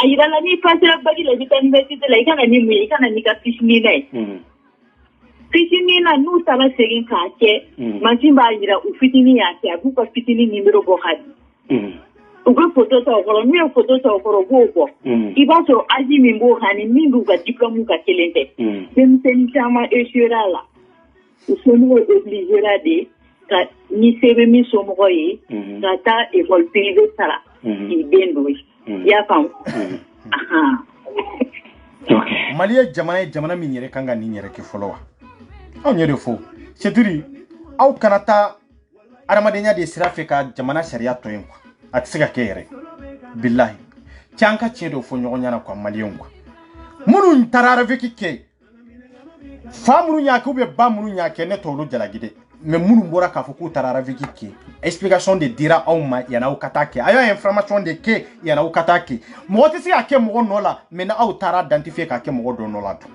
ayira la ni passer bagi la ta université la ikana ni mu ikana ni ka fishini na fishini na nous ça va seguir ka ke mantimba ayira u fitini ya ke abu ko fitini numéro bo hadi ugo photo ta okoro mi photo ta okoro go iba so aji mimbo hani mindu ga diplôme ka kelente dem sen chama échera la ou sono obligé la de ni sebe mi somroye ta école privée sala i den do ya fam Mali jamana min yɛrɛ kan ka nin yɛrɛ kɛ fɔlɔ wa anw yɛrɛ fo cetiri aw kana taa adamadenya de sira fɛ ka jamana sariya to yen quoi a tɛ se ka kɛ yɛrɛ billahi can ka tiɲɛ dɔ fɔ ɲɔgɔn ɲɛna quoi maliyɛnw quoi minnu taara arabiki kɛ fa minnu y'a kɛ ou bien ba minnu y'a kɛ ne t'olu jalaki dɛ mais minnu bɔra k'a fɔ k'u taara arabiki kɛ explication de dira aw ma yan'aw ka taa kɛ a y'a information de kɛ yan'aw ka taa kɛ mɔgɔ tɛ se ka kɛ mɔgɔ nɔ la mais n'aw taara identifier k'a kɛ mɔgɔ dɔ nɔ la dun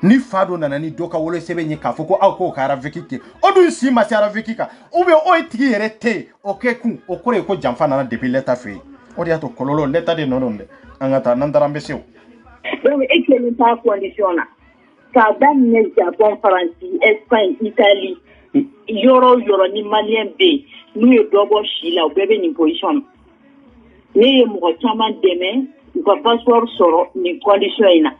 ni fa dɔ nana ni dɔ ka wolo sɛbɛn ye k'a fɔ ko aw k'o ka arabiki kɛ o dun si ma se arabiki kan ou bien o ye tigi yɛrɛ tɛ yen o kɛ kun o kɔrɔ ye ko janfa nana depuis l'État fɛ yen o de y'a to kɔlɔlɔ l'État de nɔ don dɛ an ka taa n'an taara an bɛ se o. donc e kelen t'a condition na k'a daminɛ Japon Faransi Espagne Italie yɔrɔ yɔrɔ ni maliyɛn bɛ yen n'u ye dɔ bɔ si la u bɛɛ bɛ nin position na ne ye mɔgɔ caman dɛmɛ u ka passeport sɔrɔ nin condition in na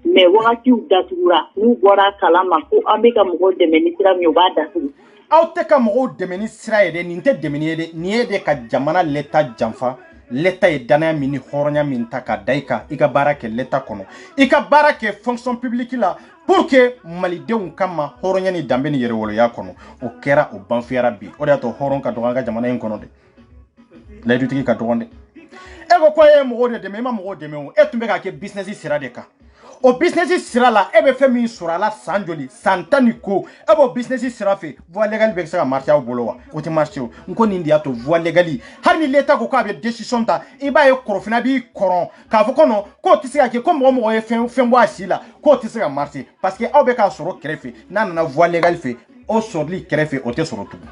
mais wagatiw datugura n'u bɔra kalama ko an bɛ ka mɔgɔw dɛmɛ ni sira min u b'a datugu. aw tɛ ka mɔgɔw dɛmɛ ni sira ye dɛ nin tɛ dɛmɛni ye dɛ nin ye de ka jamana l'État janfa l'État ye danaya min ni hɔrɔnya min ta ka da i kan i ka baara kɛ l'État kɔnɔ i ka baara kɛ fonction publique la pour que malidenw kama hɔrɔnya ni danbe ni yɛrɛwoloya kɔnɔ o kɛra o banfiyara bi o de y'a to hɔrɔn ka dɔgɔ an ka jamana in kɔnɔ dɛ layidutigi ka dɔgɔ dɛ e ko ko e ye mɔgɔw de dɛmɛ i ma mɔgɔw dɛmɛ o e tun bɛ ka kɛ business sira de kan o business sira la e bɛ fɛn min sɔrɔ a la san joli san 10 ni ko e b'o business sira fɛ voie légale bɛ se ka marcher aw bolo wa o tɛ marcher o n ko nin de y'a to voie légale hali ni l'État ko k'a bɛ décision ta i b'a ye korofina b'i kɔrɔn k'a fɔ ko non k'o tɛ se ka kɛ ko mɔgɔ ye fɛn bɔ a si la k'o tɛ se ka marcher parce que aw bɛ k'a sɔrɔ kɛrɛfɛ n'a nana voie légale fɛ o sɔrɔli kɛrɛfɛ o tɛ sɔrɔ tugun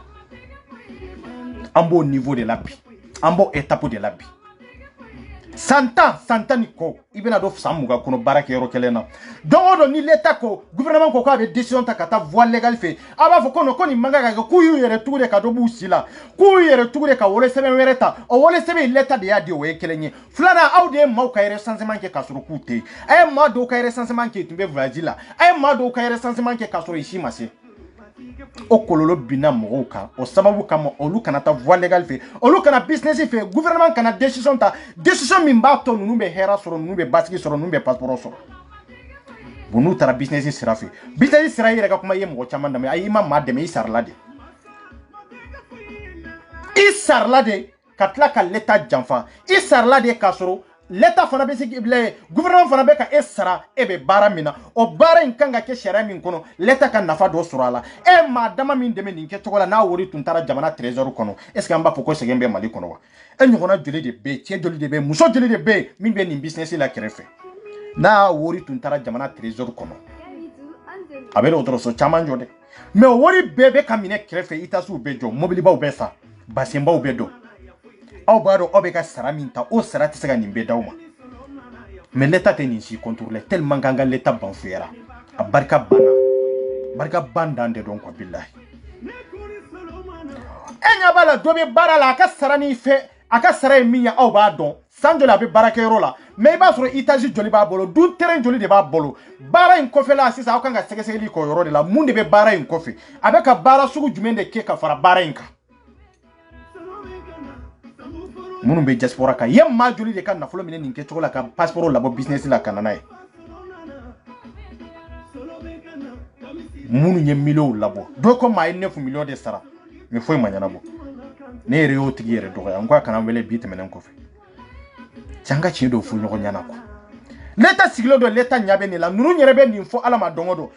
an b'o niveau de la bi an b'o étape de la bi. Santa ni ko i bɛna don san 20 kɔnɔ baara kɛ yɔrɔ kelen na don o don ni l'État ko gouvernement ko k'a bɛ décision ta ka taa voie légale fɛ a b'a fɔ ko non ko nin man kan ka kɛ k'u y'u yɛrɛ tugu de ka dɔ b'u si la k'u y'u yɛrɛ tugu de ka wolo sɛbɛn wɛrɛ ta o wolo sɛbɛn l'État de y'a di o ye kelen ye filanan aw de ye maaw ka recensement kɛ k'a sɔrɔ k'u tɛ yen a ye maa dɔw ka recensement kɛ tun bɛ voyage la a ye maa dɔw ka recensement kɛ k'a sɔrɔ i si ma se o kɔlɔlɔ binna mɔgɔw kan o sababu kama olu kana taa voie légale fɛ olu kana business fɛ gouvernement kana décision ta décision min b'a to ninnu bɛ hɛrɛ sɔrɔ ninnu bɛ basigi sɔrɔ ninnu bɛ passeport sɔrɔ bon n'u taara business sira fɛ business sira yɛrɛ ka kuma i ye mɔgɔ caman dɛmɛ ayi i ma maa dɛmɛ i sarala de ka tila ka l'État janfa i sarala de k'a sɔrɔ l'État fana bɛ se gouvernement fana bɛ ka e sara e bɛ baara min na o baara in kan ka kɛ sariya min kɔnɔ l'État ka nafa dɔ sɔrɔ a la e maa dama min dɛmɛ nin kɛcogo la n'a wari tun taara jamana trésor kɔnɔ est ce que an b'a fɔ ko sɛgɛn bɛ Mali kɔnɔ wa e ɲɔgɔnna joli de bɛ yen cɛ joli de bɛ yen muso joli de bɛ yen min bɛ nin business la kɛrɛfɛ n'a wari tun taara jamana trésor kɔnɔ a bɛ dɔgɔtɔrɔso caman jɔ dɛ mais o wari bɛɛ bɛ ka minɛ kɛrɛfɛ itasiw bɛ jɔ mobilibaw bɛ sa basenbaw bɛ dɔn aw b'a dɔn aw bɛ ka sara min ta o sara tɛ se ka nin bɛɛ d'aw ma mais l'État tɛ nin si contrôler tellement qu'an ka l'État banfuyara a barika ban dan de dɔn quoi billahi e ɲɛ b'a la dɔ bɛ baara la a ka sara ni fɛ a ka sara ye min ye aw b'a dɔn san joli a bɛ baarakɛyɔrɔ la mais i b'a sɔrɔ étage joli b'a bolo dun terrain joli de b'a bolo baara in kɔfɛla sisan aw kan ka sɛgɛsɛgɛli k'o yɔrɔ de la mun de bɛ baara in kɔfɛ a bɛ ka baara sugu jumɛn de kɛ ka fara baara in kan minnu bɛ diaspora kan ye maa joli de ka nafolo minɛ nin kɛcogo la ka passeport labɔ business la ka na n'a ye minnu ye millions labɔ dɔ ko maa ye 9 millions de sara mais foyi ma ɲɛnabɔ ne yɛrɛ y'o tigi yɛrɛ dɔgɔya n ko a kana wele bi tɛmɛnen kɔfɛ cɛ an ka tiɲɛ dɔw fɔ ɲɔgɔn ɲɛna quoi l'État sigilen don l'État ɲɛ bɛ nin la ninnu yɛrɛ bɛ nin fɔ ala ma don o don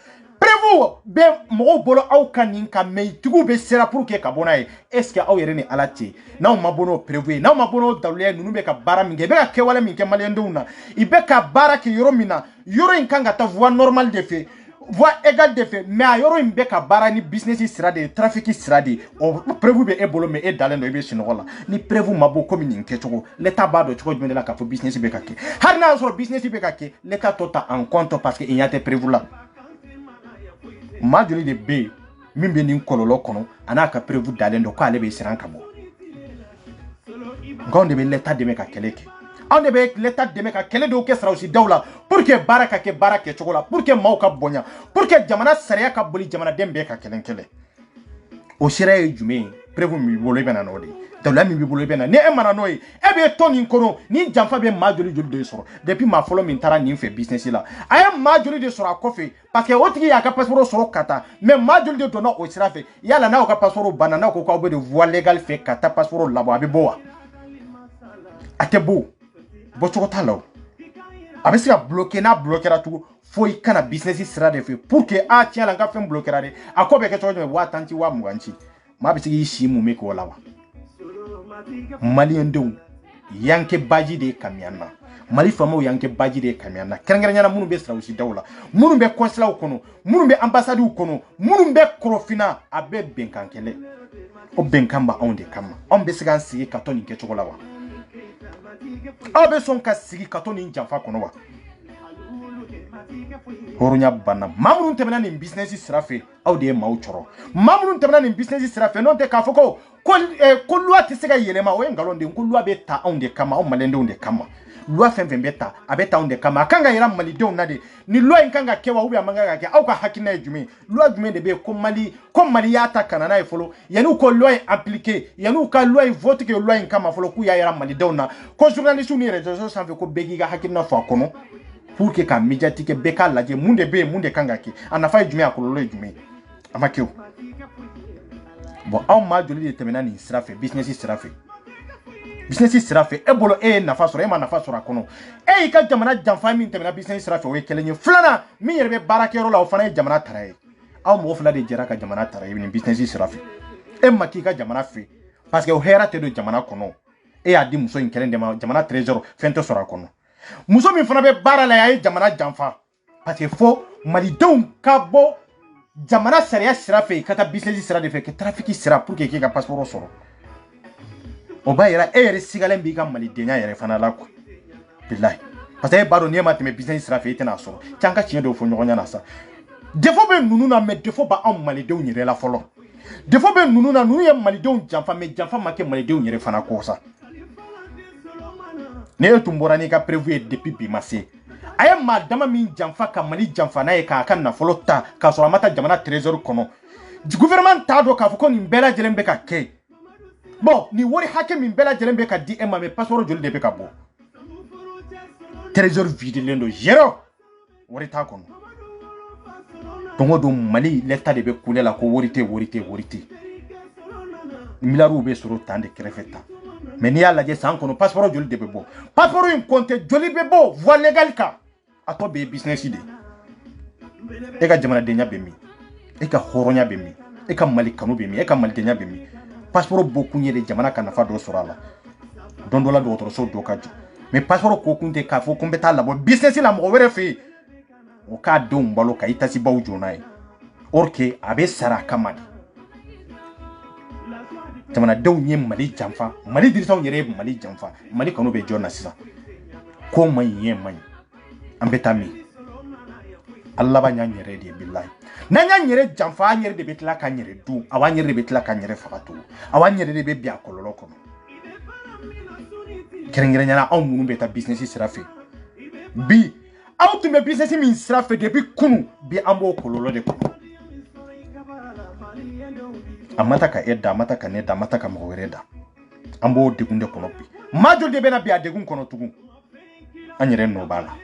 prévu bɛ mɔgɔw bolo aw ka nin ka mais tigiw bɛ sera pour que ka bɔ n'a ye est ce que aw yɛrɛ ni ala cɛ n'aw ma bɔ n'o prévu ye n'aw ma bɔ n'o dawuliya ye ninnu bɛ ka baara min kɛ i bɛ ka kɛwale min kɛ maliyɛndenw na i bɛ ka baara kɛ yɔrɔ min na yɔrɔ in kan ka taa voie normale de fɛ voie égale de fɛ mais a yɔrɔ in bɛ ka baara ni business sira de ye trafic sira de ye o prévu bɛ e bolo mais e dalen don i bɛ sunɔgɔ la ni prévu ma bɔ komi nin kɛcogo l'État b'a dɔn cogo jumɛn de la k'a fɔ business bɛ ka kɛ hali n'a y'a sɔrɔ business bɛ ka kɛ l'État t'o ta en compte parce que il y a des prévu la maa joli de bɛ yen min bɛ nin kɔlɔlɔ kɔnɔ a n'a ka prévu dalen don k'ale bɛ siran ka bɔ nka anw de bɛ l'État dɛmɛ ka kɛlɛ kɛ anw de bɛ l'État dɛmɛ ka kɛlɛ dɔw kɛ Sarawusi daw la pour que baara ka kɛ baara kɛcogo la pour que maaw ka bonya pour que jamana sariya ka boli jamanaden bɛɛ ka kɛlɛ o sira ye jumɛn ye preuve mi bolo be na no de dawla mi bolo be na ne e mana no e be to ni kono ni jamfa be ma joli de soro depuis ma folo min tara ni fait business la ay ma joli de soro akofe parce que otigi ya ka passeport soro kata mais ma joli de dona o sirafe yala na o ka passeport banana ko ko be de voie légale fait kata passeport labo abi boa ate bo choco talo abe sira bloquer na bloquera tout faut y kana business sira de fait pour que a tiens la ka fem bloquera de akobe ke chojo wa tanti wa muganchi ma be sigi shi mu me ko lawa malien dew yanke baji de kamiana mali famo yanke baji de kamiana kerengere nyana munu be sira usi dawla munu be consulat kono munu be ambassade kono munu be krofina abe benkankele o benkamba onde kama on be sigan sigi katoni ke chokola wa abe son ka sigi katoni njafa kono wa horonya bana mamrun temena ni business sirafe aw de maw choro mamrun temena ni business sirafe non te ka foko ko loi ti sega yelema o ngalonde ko loi be ta onde kama o malende onde kama loi fen beta abeta onde kama kanga yira mali de onade ni loi kanga kewa ubi amanga ke aw ka hakina ejume loi jume de be ko mali ya ta kana na ifolo yanu ko loi appliquer yanu ka loi vote ke loi kama folo ku ya yira mali de onna ko journaliste ni réseaux sociaux ko begi ga hakina fa kono pour que ka médiatique beka laje munde be munde kanga ki anafa ejume akololo ejume amakio bon aw ma joli de temena ni sirafe business sirafe e bolo e nafa soro e ma nafa soro akono e ka jamana janfa min temena business sirafe o kelenye flana mi yerbe barakero la o fana e jamana taraye aw mo fula de jera ka jamana taraye ni business sirafe e ma ki ka jamana fe parce que o hera te do jamana kono e a di muso in kelen de ma jamana trésor fente soro akono muso min fana be bara la ya jamana janfa parce que fo mali don ka bo jamana sariya sirafe kata business sira de fe ke trafic sira pour que ka passeport soro o ba yera e yere sigalen bi ka mali denya yere fana la ko billahi parce que baro ni ma te business sirafe ite na soro tanka chien do fo nyonya na sa defo be nunu na me defo ba am mali de nyere la folo defo be nunu na nunu ye mali de janfa me janfa make mali de nyere fana ko sa ne tumbora ni ka prévu depuis bimase aye madama min janfa ka mali janfa na e ka kan na folota ka so mata jamana trésor kono gouvernement ta do ka foko ni bela jelembe ka ke bon ni wori hake min bela jelembe ka di ema me passeport joli de be ka bo trésor vide lendo zero wori ta kono tongo do mali l'état de be kule la ko worite milaru be soro tande krefeta mais ni ala je san kono passeport joli de be bo passeport in compte joli be bo voie légale ka ato be business ide e ka jamana de nya be mi e ka horonya be mi e ka mali kanu be mi e ka mali de nya be mi passeport bo kunye de jamana kana fa do sorala don dola do otro so do kaji mais passeport ko kunte ka fo kumbeta la bo business la mo were fe o ka do mbalo ka itasi baw jonai orke abe sara kamadi jamana dew nye mali janfa mali dirisa nyere mali janfa mali kanu be jona sisa ko mayen ambetami Allah ba nya nyere de billahi na nya nyere janfa nyere de betla ka nyere du awa nyere de betla ka nyere fakatu awa nyere de be bia kololo kono kerengere nyana on munu beta business sirafe bi out me business min sirafe de bi kunu bi ambo kololo de kono amata ka edda amata ka neda amata ka mwereda ambo degunde kono bi majol de bena bi adegun kono tugun anyere no bala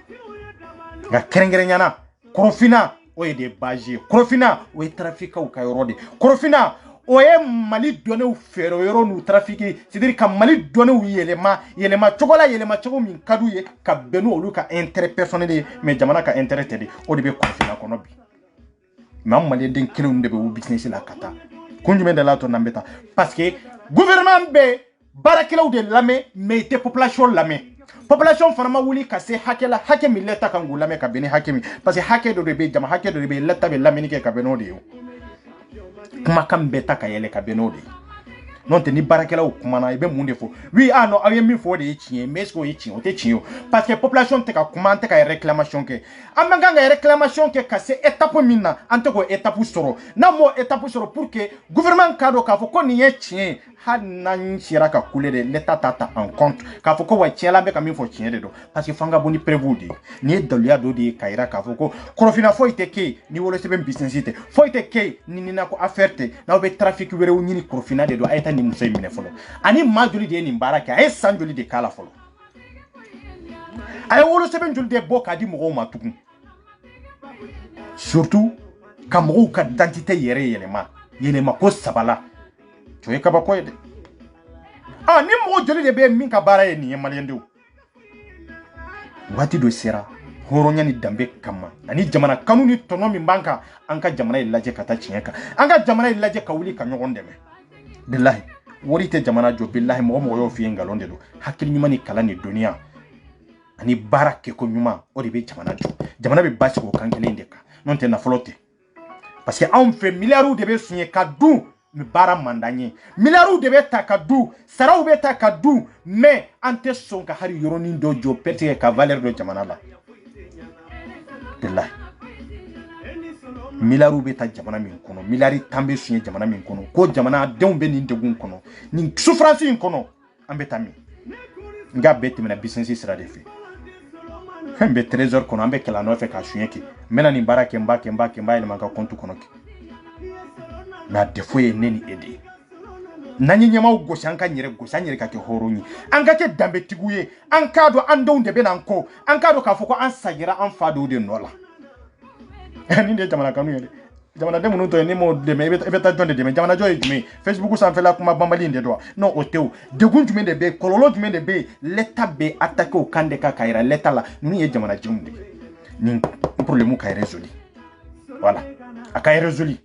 ga kerengere nyana krofina oye de baji krofina oye trafika u kayorode krofina oye mali donne u fero yoro nu trafiki c'est-à-dire ka mali donne u yelema chogo min kaduye ka benu olu ka intérêt personnel mais jamana ka intérêt tedi o de be krofina kono bi mam mali den kele unde be u business la kata kunjume de la to nambeta parce que gouvernement be barakelaw de lame mais te population lame population fana wuli ka se hakela hake mi leta kan gulame ka beni hake mi parce que hake do be jama hake do be leta be lamini ke ka beno de kuma kan beta ka yele ka beno de non te ni barakela o kuma na ibe munde fo oui ah non ayen mi fo de chien mais ko chien o te chien parce que population te ka kuma te ka réclamation ke amanga nga réclamation ke ka se étape minna ante ko étape soro na mo étape soro pour que gouvernement kado ka fo ko ni chien hanan shiraka kule de l'état tata en compte ka foko wa tiela be ka min fo tiene de do parce que fanga boni prévu ni dolia do di kaira ka foko korofina fo iteke ni wolo sebe business ite fo iteke ni nina ko affaire te na be trafic were o nyini korofina de do ayta ni musay mine folo ani majuli de ni baraka ay sanjuli de kala folo ay wolo sebe njul de boka di mo ma tukun surtout kamro ka identité yere yelema ko sabala to e kaba koyde ni mo joli de be min ka bara e ni maliyende wati do sera horonya ni dambe kama ani jamana kanu ni tono min banka anka jamana ilaje kata chinyaka anka jamana ilaje kawuli ka nyogonde me billahi worite jamana jo billahi mo yo fi ngalonde do hakili nyuma ni kala ni dunia ani barake ko nyuma o de be jamana be basi ko kankele ndeka non te na flotte parce que on fait milliards de be signé kadou mi bara mandanye milliards de be takadu sarau be takadu mais ante son ka hari yoroni dojo pete ka valeur de jamana la billahi milliards be ta jamana min kono milliards tambe signé jamana min kono ko jamana deun be ni degun kono ni souffrance in kono ambetami nga beti mena business sera de fait be trésor kono ambe kala no fe ka shunyeki mena ni barake mbake ile manga kontu kono ki na defoye neni edi nanyi nyama ugoshanka nyere ka ke horoni anga ke dambe tiguye ankado ando de benanko ankado ka foko ansagira anfado de nola ni de jamana kanu yele jamana de munuto ni mo de me ebeta tonde de me jamana joy me Facebook san fela kuma bambali de do no oteo de gunjume de be kololo jume de be leta be attaque o kande ka kaira leta la ni ye jamana jumde ni problème ka résolu voilà aka résolu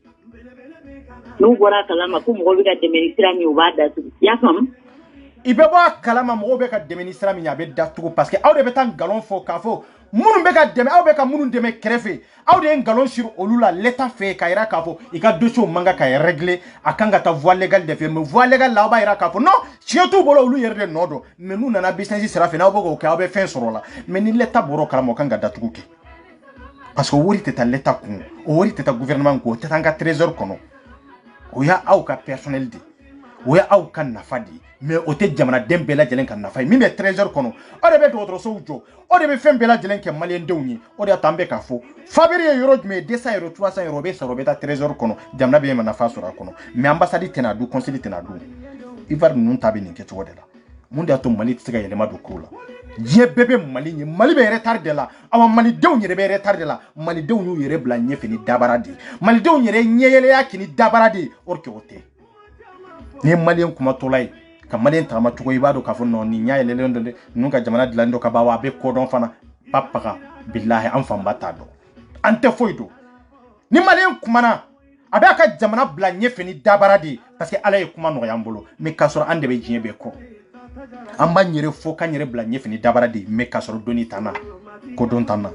no gora kalama ko mo be ka deministra mi o bada tu ya fam ibe ba kalama mo be ka deministra mi ya be datu parce que awde be tan galon fo ka fo munu be ka deme awbe ka munu deme krefe awde en galon sur olula l'état fait ka ira ka fo ika docho manga ka régler akanga ta voie légale de firme voie légale la ba ira ka fo non surtout bolo olu yerde nodo mais nous nana business sera fait na bogo ka awbe fin sorola mais ni l'état boro kalamo kanga datu ke parce que wori teta l'état ko wori teta gouvernement ko teta nga trésor kono oya au ka personnel di oya au kan nafadi mais ote jamana dembela jelen kan nafai mi me trésor kono o de be do so ujo o de be fembela jelen ke malien dewni o de atambe ka fo fabiri euro me 200 euro 300 euro be so be ta trésor kono jamana be ma nafa sura kono mais ambassade tena du conseil tena du ivar nun tabi ni ke to de la mun da to mali tsiga yele ma do kula je bebe mali be retard de la awa mali dewni be retard de la mali dewni yere bla nyefe ni dabaradi mali dewni yere nyeyele yakini dabaradi orke ote ni malien kuma tolai ka malien tama tugo ibado ka fo non ni nyaay le lende nunga jamana dilando ka bawa be ko don fana papa billahi an famba tado ante foido ni malien kuma na abaka jamana bla nyefe ni dabaradi parce que ala e kuma no yambolo me kasoro ande be jinye be ko amba nyere fo ka nyere bla nyefe ni dabaradi me kasoro doni tana ko don tana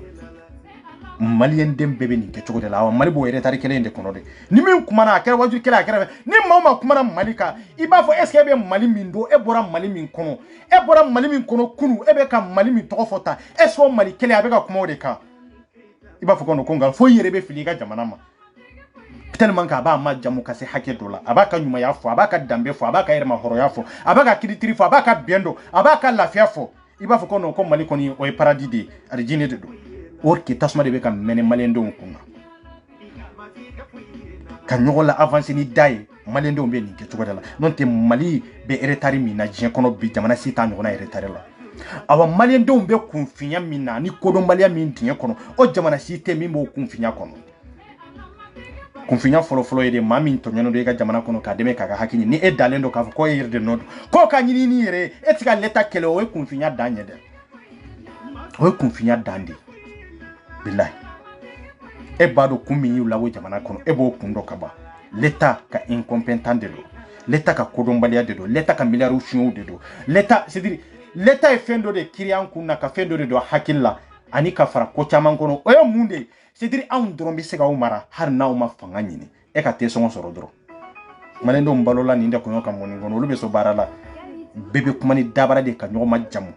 malien dem bebe ni ke chogo de la mali bo yere tari kele inde kono de ni min kuma na akere waju kele akere ni mama kuma na malika iba fo eske be mali min do e bora mali min kono kunu e be ka mali min to fota esko mali kele abeka kuma de ka iba fo kono kongal fo yere be fili ka jamana ma tellement ka ba ma jamu kase hake dola abaka nyuma ya fo abaka dambe fo abaka yere ma horo ya fo abaka kiditiri fo abaka biendo abaka lafia fo iba fo kono ko mali koni o e paradis de arjine de do orki tasma de be ka mene malendo kunna kan nyola avancer ni dai malendo be ni ke tugodala non te mali be retard mi na jien kono bi jamana sita nyona retard la awa malendo be kunfinya mi na ni kodo malia mi ndien kono o jamana sita mi mo kunfinya kono kunfinya folo yede mami to nyono de ga jamana kono ka deme ka hakini ni e dalendo ka ko yirde nodo ko ka nyini ni yere etika leta kele o kunfinya danye de o kunfinya dandi billahi e bado kumi yu lawo jamana kono e bo kundo kaba l'état ka incompétent de do l'état ka kodombalia de do l'état ka milliards chion de do l'état c'est dire l'état e fendo de kirian kunna ka fendo de do hakilla ani ka fara ko chaman kono o munde c'est dire an drombi sega umara har na uma fanga nyini e ka te songo soro dro malendo mbalola ni nda ko yoka moni ngono lube so barala bebe kuma ni dabara de ka nyoma jamu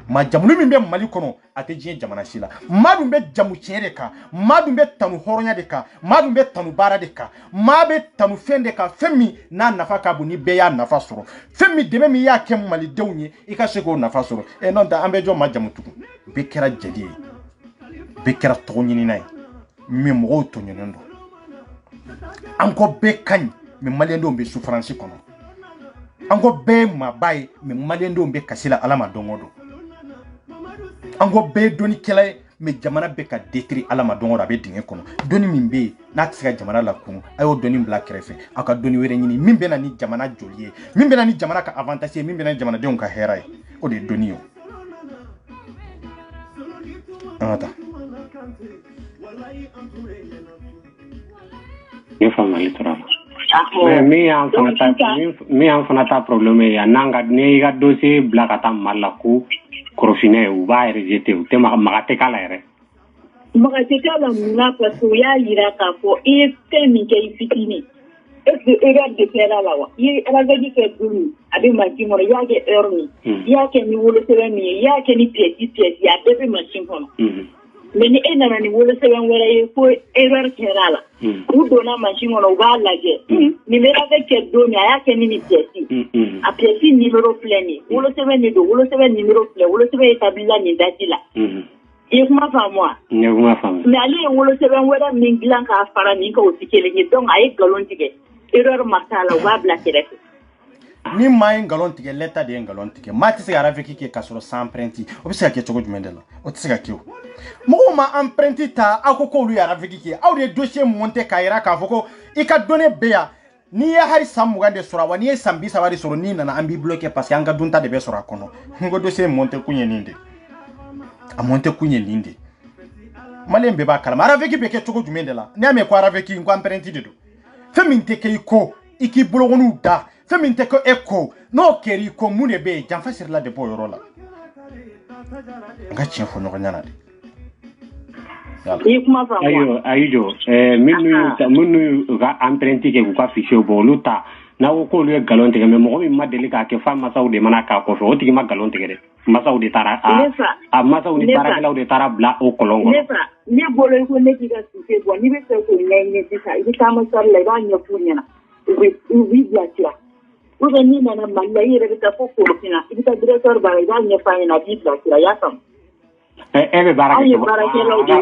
ma jamu min be mali kono ate jiye jamana sila ma dum be jamu chere ka ma dum be tanu horonya de ka ma dum be tanu bara de ka ma be tanu fende ka femi na nafa ka bu ni be ya nafa soro femi de mi ya kem mali dewnye ika seko nafa soro e non da ambe jo ma jamu tuku be kera jadi be kera to nyini nay mi mo to nyendo anko be kan mi mali ndo be souffrance kono ango be ma bay me malendo be kasila alama dongodo ango be doni kele me jamana be ka detri alama dongodo be dinge kono doni mimbe na tsika jamana la kun ayo doni black refe aka doni were nyini mimbe na ni jamana joliye mimbe na ni jamana ka avantage mimbe na ni jamana de on ka herai o de doni yo ata yo famali tora me an fana ta problème ya nanga ne ga dossier blakata malaku crofine ou va rejeter ou te magate kala ere magate kala muna parce que ya ira ka fo e temi ke ifitini est ce erreur de faire lawa yi ravedi ke dumi abi machine mo ya ke error ya ke ni wolo seremi ya ke ni pièce ya debe machine kono mais ni enana ni wolo seremi wala e ko erreur kerala ou dona machine on va laje numéro avec do ni aya ke ni pièce a pièce numéro plein wolo seremi do wolo seremi numéro plein wolo seremi établir ni datila et kuma fa moi mais allez wolo seremi wala minglan ka fara ni ko tikele ni donc ay galon tige erreur masala wa blaquer ni may galon tige leta de galon tige mati se gara veki ke kasoro sans empreinte o bisa ke chogo jumendela o tsika kiwo mo ma empreinte ta akoko lu yara veki ke awde dossier monter kaira ka foko e ka donner beya ni ya hari samuga de sura wani sambi sawari soro ni na ambi bloquer parce que anga dunta de be sura kono ngo dossier monter kunye ninde a monter kunye ninde malembe ba kala mara veki be ke chogo jumendela ni ame kwa raveki ngo empreinte de do feminte ke iko iki bulogonu da feminte ko eko no keri ko mune be jamfa sir la de boyoro la nga chefo no nyana de ayo minu ga empreinte ke ko afficher boluta na ko lu galon te me mo mi madeli ka ke fama saudi mana ka ko o tigi ma galon te de masaudi tara a masaudi tara la de tara bla o kolongo ne bolo ko ne diga se bo ni be ko ne disa ibi kama sar le ba nya punyana ubi dia tira o ni na malla yire ta ko ko tina ibi ta directeur ba ba nya fa na bi dia tira ya sam ebe barake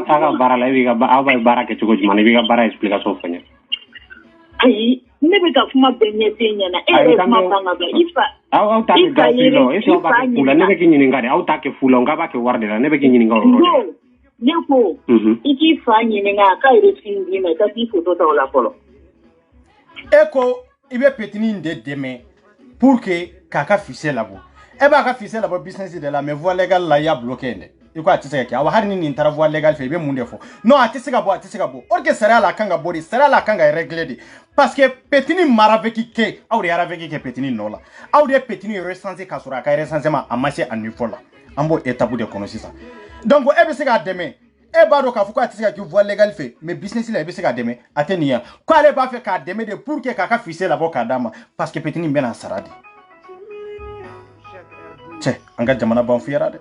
aga barala ibi ga ba barake to ko jmane ibi ga bara explication fanya ai ne be ka fuma benye tenya na ma banga ba ifa au ta ke gafilo eso ba ke fula ne be kinyi ngade au ta ke fula ngaba ke warde la ne be kinyi ngoro Nyako, iki fanyi nga ka ire fingi na ta ti photo ta ola polo. Eko ibe petini nde deme pour que kaka fise labo. Eba ka fise labo business de la me voie légal la ya bloqué nde. Iko atise ke awa hari ni intara voie légal fe be munde fo. Non atise ga bo. Orke sera la kanga body, sera la kanga réglé de. Parce que petini maraveki ke, awde yaraveki ke petini nola. Awde petini recensé kasura ka recensé ma amaché en niveau la. Ambo étape de connaissance. Donc ebe se ga deme e ba do ka fuko atise ka voie légal fait mais business la ebe se ga deme atenia ko ale ba fait ka deme de pour que kaka fise la boka dama parce que petini mbena saradi che anga jamana ban fiera de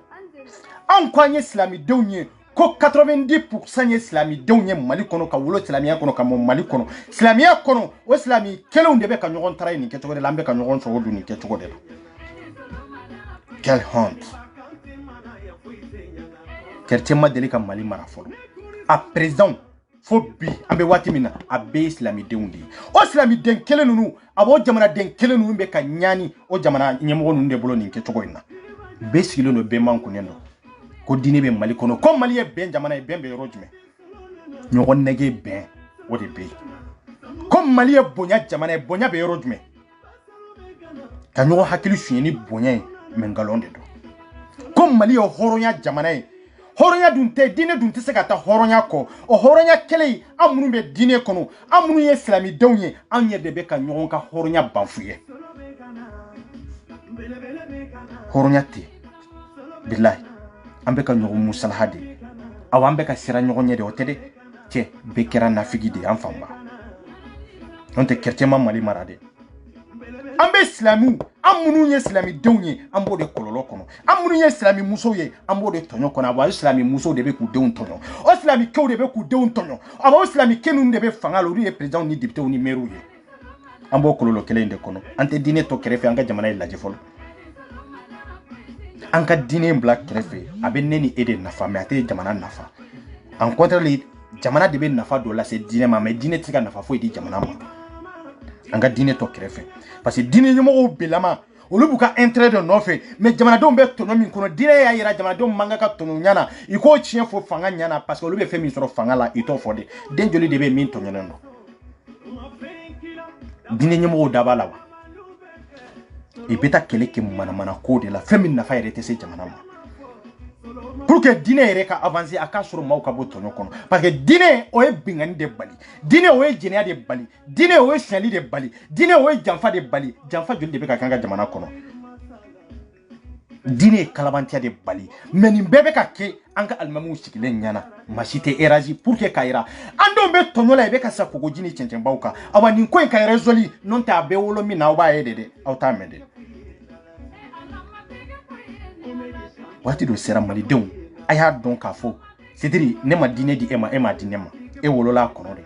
an kwanye islami dewnye ko 90% ye islami dewnye mali kono ka wolo islamiya kono ka mali kono islamiya kono o islami kelo ndebe ka nyogon tray ni ke to de lambe ka nyogon so wodu ni ke to de quelle honte. Kertie madeli ka mali mara folo a président fo bi ambe wati mina a be islami deundi o islami den kele nunu abo jamana den kele nunu be ka nyani o jamana nyemo nunu de bolo ninke togo ina be sigilo no be man kunendo ko dini be mali kono ko mali e ben jamana e ben be rojme nyogo nege ben o de be ko mali e bonya jamana e bonya be rojme ka nyogo hakili sunyeni bonya men galonde do ko mali e horonya jamana e horonya dunte dine dunte se kata horonya ko o horonya kele amunu be dine kono amunu ye islami dewnye anye de be ka nyogon ka horonya banfuye horonya ti billahi ambe ka nyogon musalhadi awambe ka sira nyogon ye de otede ke be kera nafigi de amfamba onte kertema mali marade ambe islamu amunu ye islami denye ambo de kololo kono amunu ye islami muso ye ambo de tonyo kono aba islami muso de be ku deun tonyo o islami kew de be ku deun tonyo aba islami kenu de be fangalo ri president ni député ni meru ye ambo kololo kele inde kono ante dine to kerefe anga jamana ila je folo anka dine black kerefe abe neni ede nafa me ate jamana nafa en contre jamana de be nafa do la c'est dine ma mais dine tika nafa fo edi jamana ma anga dine to kerefe parce que dine nyimo belama olu buka intérêt de nofe mais jamana do be tono min kono dine ya ira jamana do manga ka tono nyana iko chien fo fanga nyana parce que olu be fe mi soro fanga la ito fo de den joli de be min to nyana no dine nyimo dabala wa e beta kele ke mana ko de la femme na fa irete se jamana ma pour que dine ere ka avancer aka soro maw ka bo tono kono parce que dine o e bingani de bali dine o e jenia de bali dine o e shali de bali dine o e jamfa de bali jamfa joli de be ka kanga jamana kono dine kalabantia de bali meni bebe ka ke anka almamu sikile nyana machite eraji pour que kaira ando be tono la be ka sa kogo jini chenchem bauka awa nin ko en ka rezoli non ta be wolo mi na oba edede auta mede wati do sera mali deun aya don ka fo c'est-à-dire ne ma dine di ema dine ma e wolo la kono de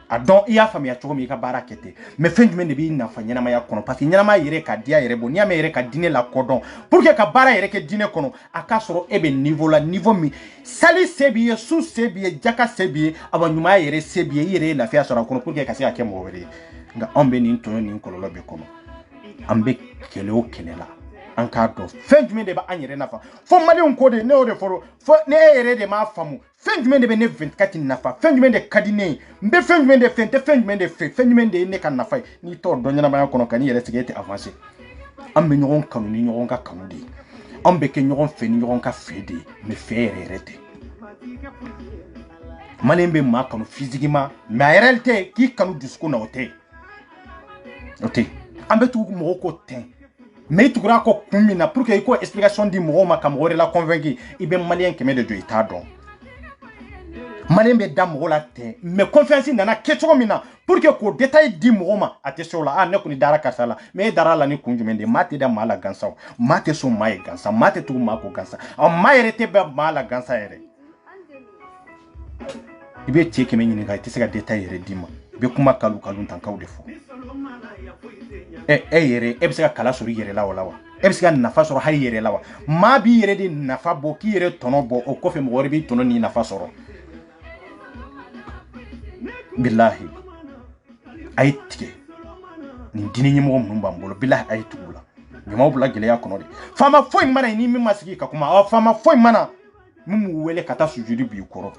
adon iya famia chogo mi ka bara kete me fen jume ne bi na fa nyana ma ya kono parce que nyana ma yere ka dia yere bo nya me yere ka dine la kodon pour que ka bara yere ke dine kono aka soro ebe niveau mi sali sebiye su sebiye jaka sebiye aba nyuma yere sebiye yere la fia soro kono pour que ka se ake mo were nga ombe ni ntonyo ni kololo be kono ambe kele o kelela anka do fen jume de ba anyere nafa fo mali on kode ne o de foro fo ne yere de ma famu fen jume de be ne 24 nafa fen jume de kadine mbe fen jume de fente fen jume de fe fen jume de ne kan nafa ni to do nyana ma kono kan yere sigete avancer ambe nyogon kanu ni nyogon ka kanu de ambe ke nyogon fe ni nyogon ka fe de me fe rete malembe ma kanu physiquement mais en réalité ki kanu disco na ote ambe tu mo ko ten mais tu crois ko kumina pour que iko explication di mo ma kam la convaincre ibe malien keme de joy ta don malien be dam la te mais confiance nana kecho mina pour que ko détail di mo ma attention la ne ko ni dara kasala mais dara la ni kunju mende mate da mala gansa mate so mai gansa mate tu ma ko gansa am mai rete be mala gansa ere ibe cheke menyi ni ga tisega détail ere dima be kuma kalu tan kaw defo yere ebisega kala sori yere lawa ebisega nafa soro hari yere lawa ma bi yere de nafa bo ki yere tono bo o kofe mo wori bi tono ni nafa soro billahi ayitike ni dini nyimo mo numba mbolo billahi ayitula nyuma bula gele ya kono de fama foi mana ni mi masigi ka kuma fama foi mana mu wele kata sujudi bi koro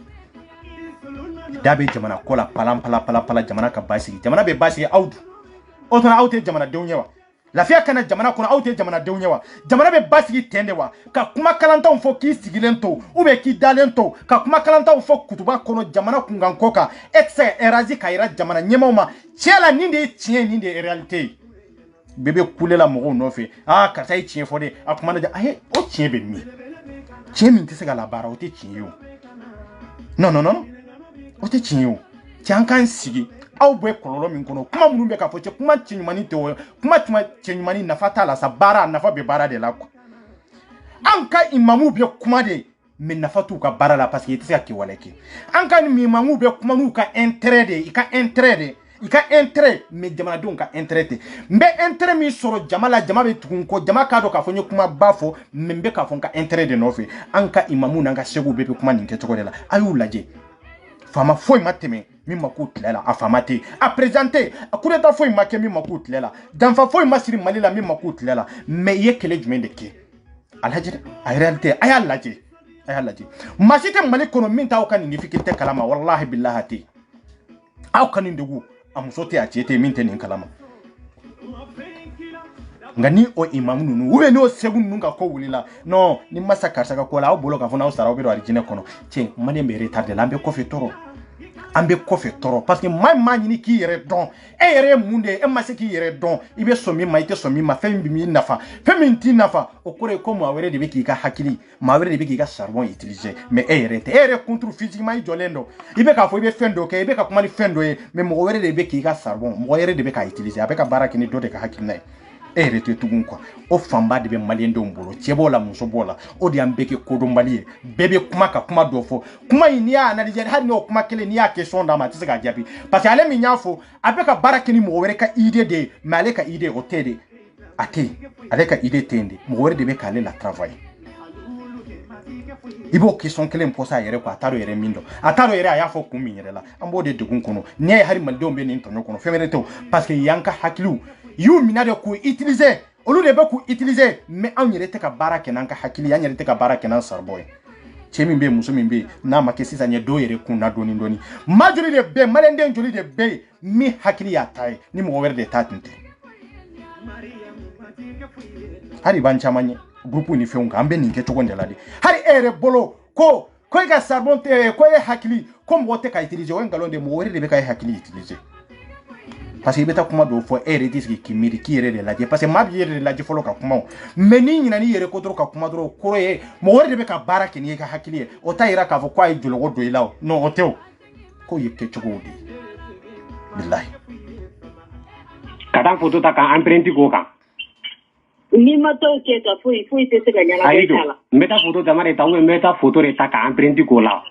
dabe jamana kola pala jamana ka basi jamana be basi audu otona aute jamana dewnyewa lafiya kana jamana kono aute jamana dewnyewa jamana be basi tendewa ka kuma kalanta on fo ki sigilento ube ki dalento ka kuma kalanta on fo kutuba kono jamana kungankoka exe erazi kaira jamana nyemauma chela ninde tien ninde réalité bebe kulela mo no fe kata yi tien fo de akuma na o tien be mi tien mi tese ga la bara o te tien yo non o te tien yo tian kan sigi aw boy kololo min kono kuma munun be ka fo che kuma chinyumani to kuma tuma chinyumani nafata la sa bara nafa be bara de la ko anka imamu be kuma de min nafatu ka bara la parce que tese ki waleki anka ni imamu be kuma nu ka intérêt de ika intérêt mais jamana don ka intérêt mbe intérêt mi soro jamala jama be tukun ko jama ka do ka fo kuma bafo mbe ka fo ka intérêt de no fe anka imamu nanga segu be kuma ninke to ko de la ayu laje fama foi mateme mi makut lela afamate a présenter a kureta foi make mi makut lela danfa foi masiri malila mi makut lela mais yekele jumende ke alhaji a réalité aya laje masite mali kono min taw kan ni fikinte kalama wallahi billahi ti aw kan ndegu amusote a chete min tenin kalama ngani o imam nunu ube no segun nunga ko wulila no ni masaka saka ko la obolo ka fona o sara obiro arijine kono che mane be retardé lambe ko fe toro ambe ko fe toro parce que ma ni ki yere don e yere munde e ma se ki yere don ibe somi ma ite somi ma fem bi mi nafa fem ti nafa o kore ko ma were de be ki ka hakili ma were de be ki ka charbon utiliser mais e yere contre physiquement i jolendo ibe ka fo ibe fendo ke ibe ka kuma ni fendo e mais mo were de be ki ka charbon mo were de be ka utiliser abe ka baraki ni do de ka hakili nai rete tugun quoi o famba de be malien de mbolo tiebo la muso bola o di ambeke kodo mbalie bebe kuma ka kuma do fo kuma ini ya analyse har no kuma kele ni ya question da ma tse ga jabi parce que ale mi nyafo abeka barakini mo were ka idée de male ka idée o tede ate avec ka idée tende mo were de be ka la travail ibo question kele mposa yere ko ataro yere mindo ataro yere aya fo kumi yere la ambo de dugun kono ni hari malde o be ni tonyo kono femere to parce que yanka hakilu yu minade ko utiliser olu de be ko utiliser mais an yere te ka baraka nan ka hakili yan yere te ka baraka nan sarboy chemi be muso mi be na ma kesi sanye do yere kun na doni doni majuri de be malende njuri de be mi hakili ya tai ni mo were de tatinte hari ban chamanye groupe ni fe unga ambe ninke chokonde ladi hari ere bolo ko ga sarbon te ko e hakili ko mo te ka utiliser o ngalonde mo were de be ka hakili utiliser parce que beta kuma do fo ere diski kimiri ki ere de la parce que mabi ere de la folo ka kuma meni nyina ni ere ko dro ka kuma dro ko e mo wore de be ka baraki ni ka hakili o ta ira ka fo kwa ijulo go do ilaw no oteo ko yeke chugodi billahi kada photo ta ka empreinte ko ka ni mato ke ka fo ite se ganya la kala meta photo ta mare ta we meta photo re ta ka empreinte ko la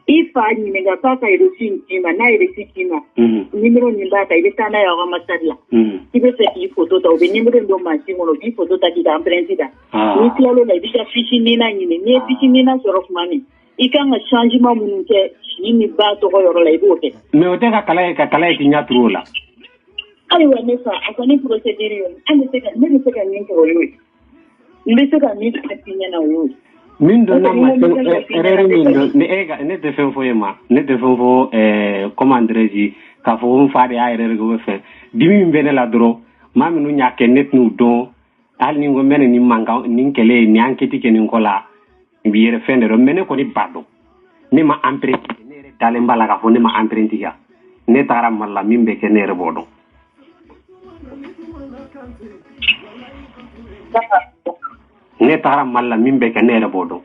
ifa nyinga paka irusintima na irisikima nimero nyimba ile tana ya wa masalla ibe se ki photo ta obe nimero ndo masimo no bi photo ta ki da empreinte da ni tialo la bisa fishi nina nyine ni fishi nina soro kumani ikanga changement mununke yimi ba to ko yoro la ibote me o te ka kala ki nya trola ai wa nesa akoni procedure yo ande se ka nyenke ko yo mbese ka ni patinya na yo min do na ma erreur min do ne ega ne de fen fo yema ne de fen fo commandreji ka fo fa de ay erreur go fe dimi mbene la dro ma minu nyake net nu do al ni ngo mene ni manga ni kele ni enquête ke ni ngola bi yere fende do mene ko ni bado ni ma emprunté ne re dale mbala ka fo ni ma emprunté ya ne tara malla mimbe ke ne re bodo ne tara malla mimbe ke nere bodo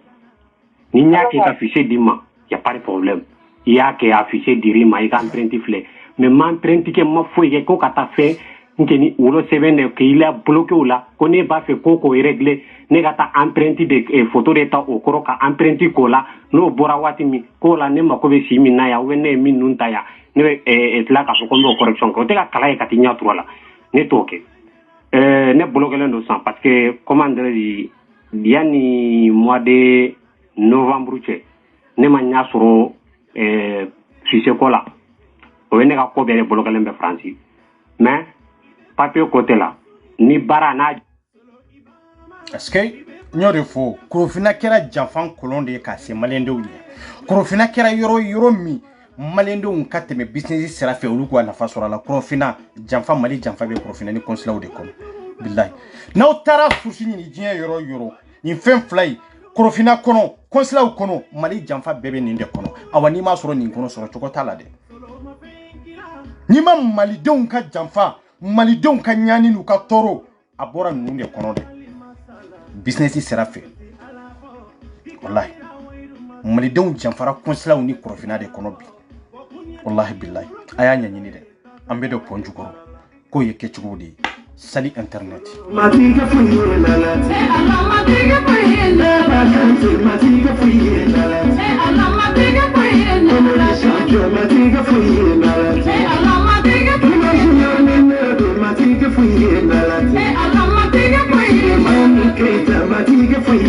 ni nyaki ka fiché dima y a pas de problème ya ke affiché dirima i ka emprunté fle mais ma emprunté ke ma foi ke ko kata fe nkeni ulo sebene ke il a bloqué ola ko ne ba fe ko régler ne kata emprunté de photo de ta okoro ka emprunté ko la no bora wati mi ko la ne ma ko be simi na ya wene mi nunta ya ne la ka so ko no correction ko te ka kala e katinya trola ne toke ne bloqué le sans parce que commandeur yani mois de novembre ne ma nya soro fichier ko la o ne ka ko be bloqué le France mais papier côté là ni barana est-ce que nyore fo kurofina kera jafan kolonde ka se malende wuli kurofina kera yoro mi malende un kateme business sera fe ulu ko na fasora la kurofina janfa mali janfa be kurofina ni consulat de kom billahi na utara fusini ni jien yoro ni fem fly kurofina kono consulat kono mali janfa bebe ni de kono awani ma soro ni kono soro choko tala de ni ma mali de un ka janfa mali de un ka nyani nu ka toro abora nu de kono de business sera fait wallahi mali de un janfara consulat ni kurofina de kono bi wallahi billahi aya nyani de ambe do ponju ko yeke chugudi sali internet matiga fuye lalati Allah matiga fuye lalati matiga fuye lalati Allah matiga fuye lalati matiga fuye lalati Allah matiga fuye lalati matiga fuye lalati Allah matiga fuye lalati matiga fuye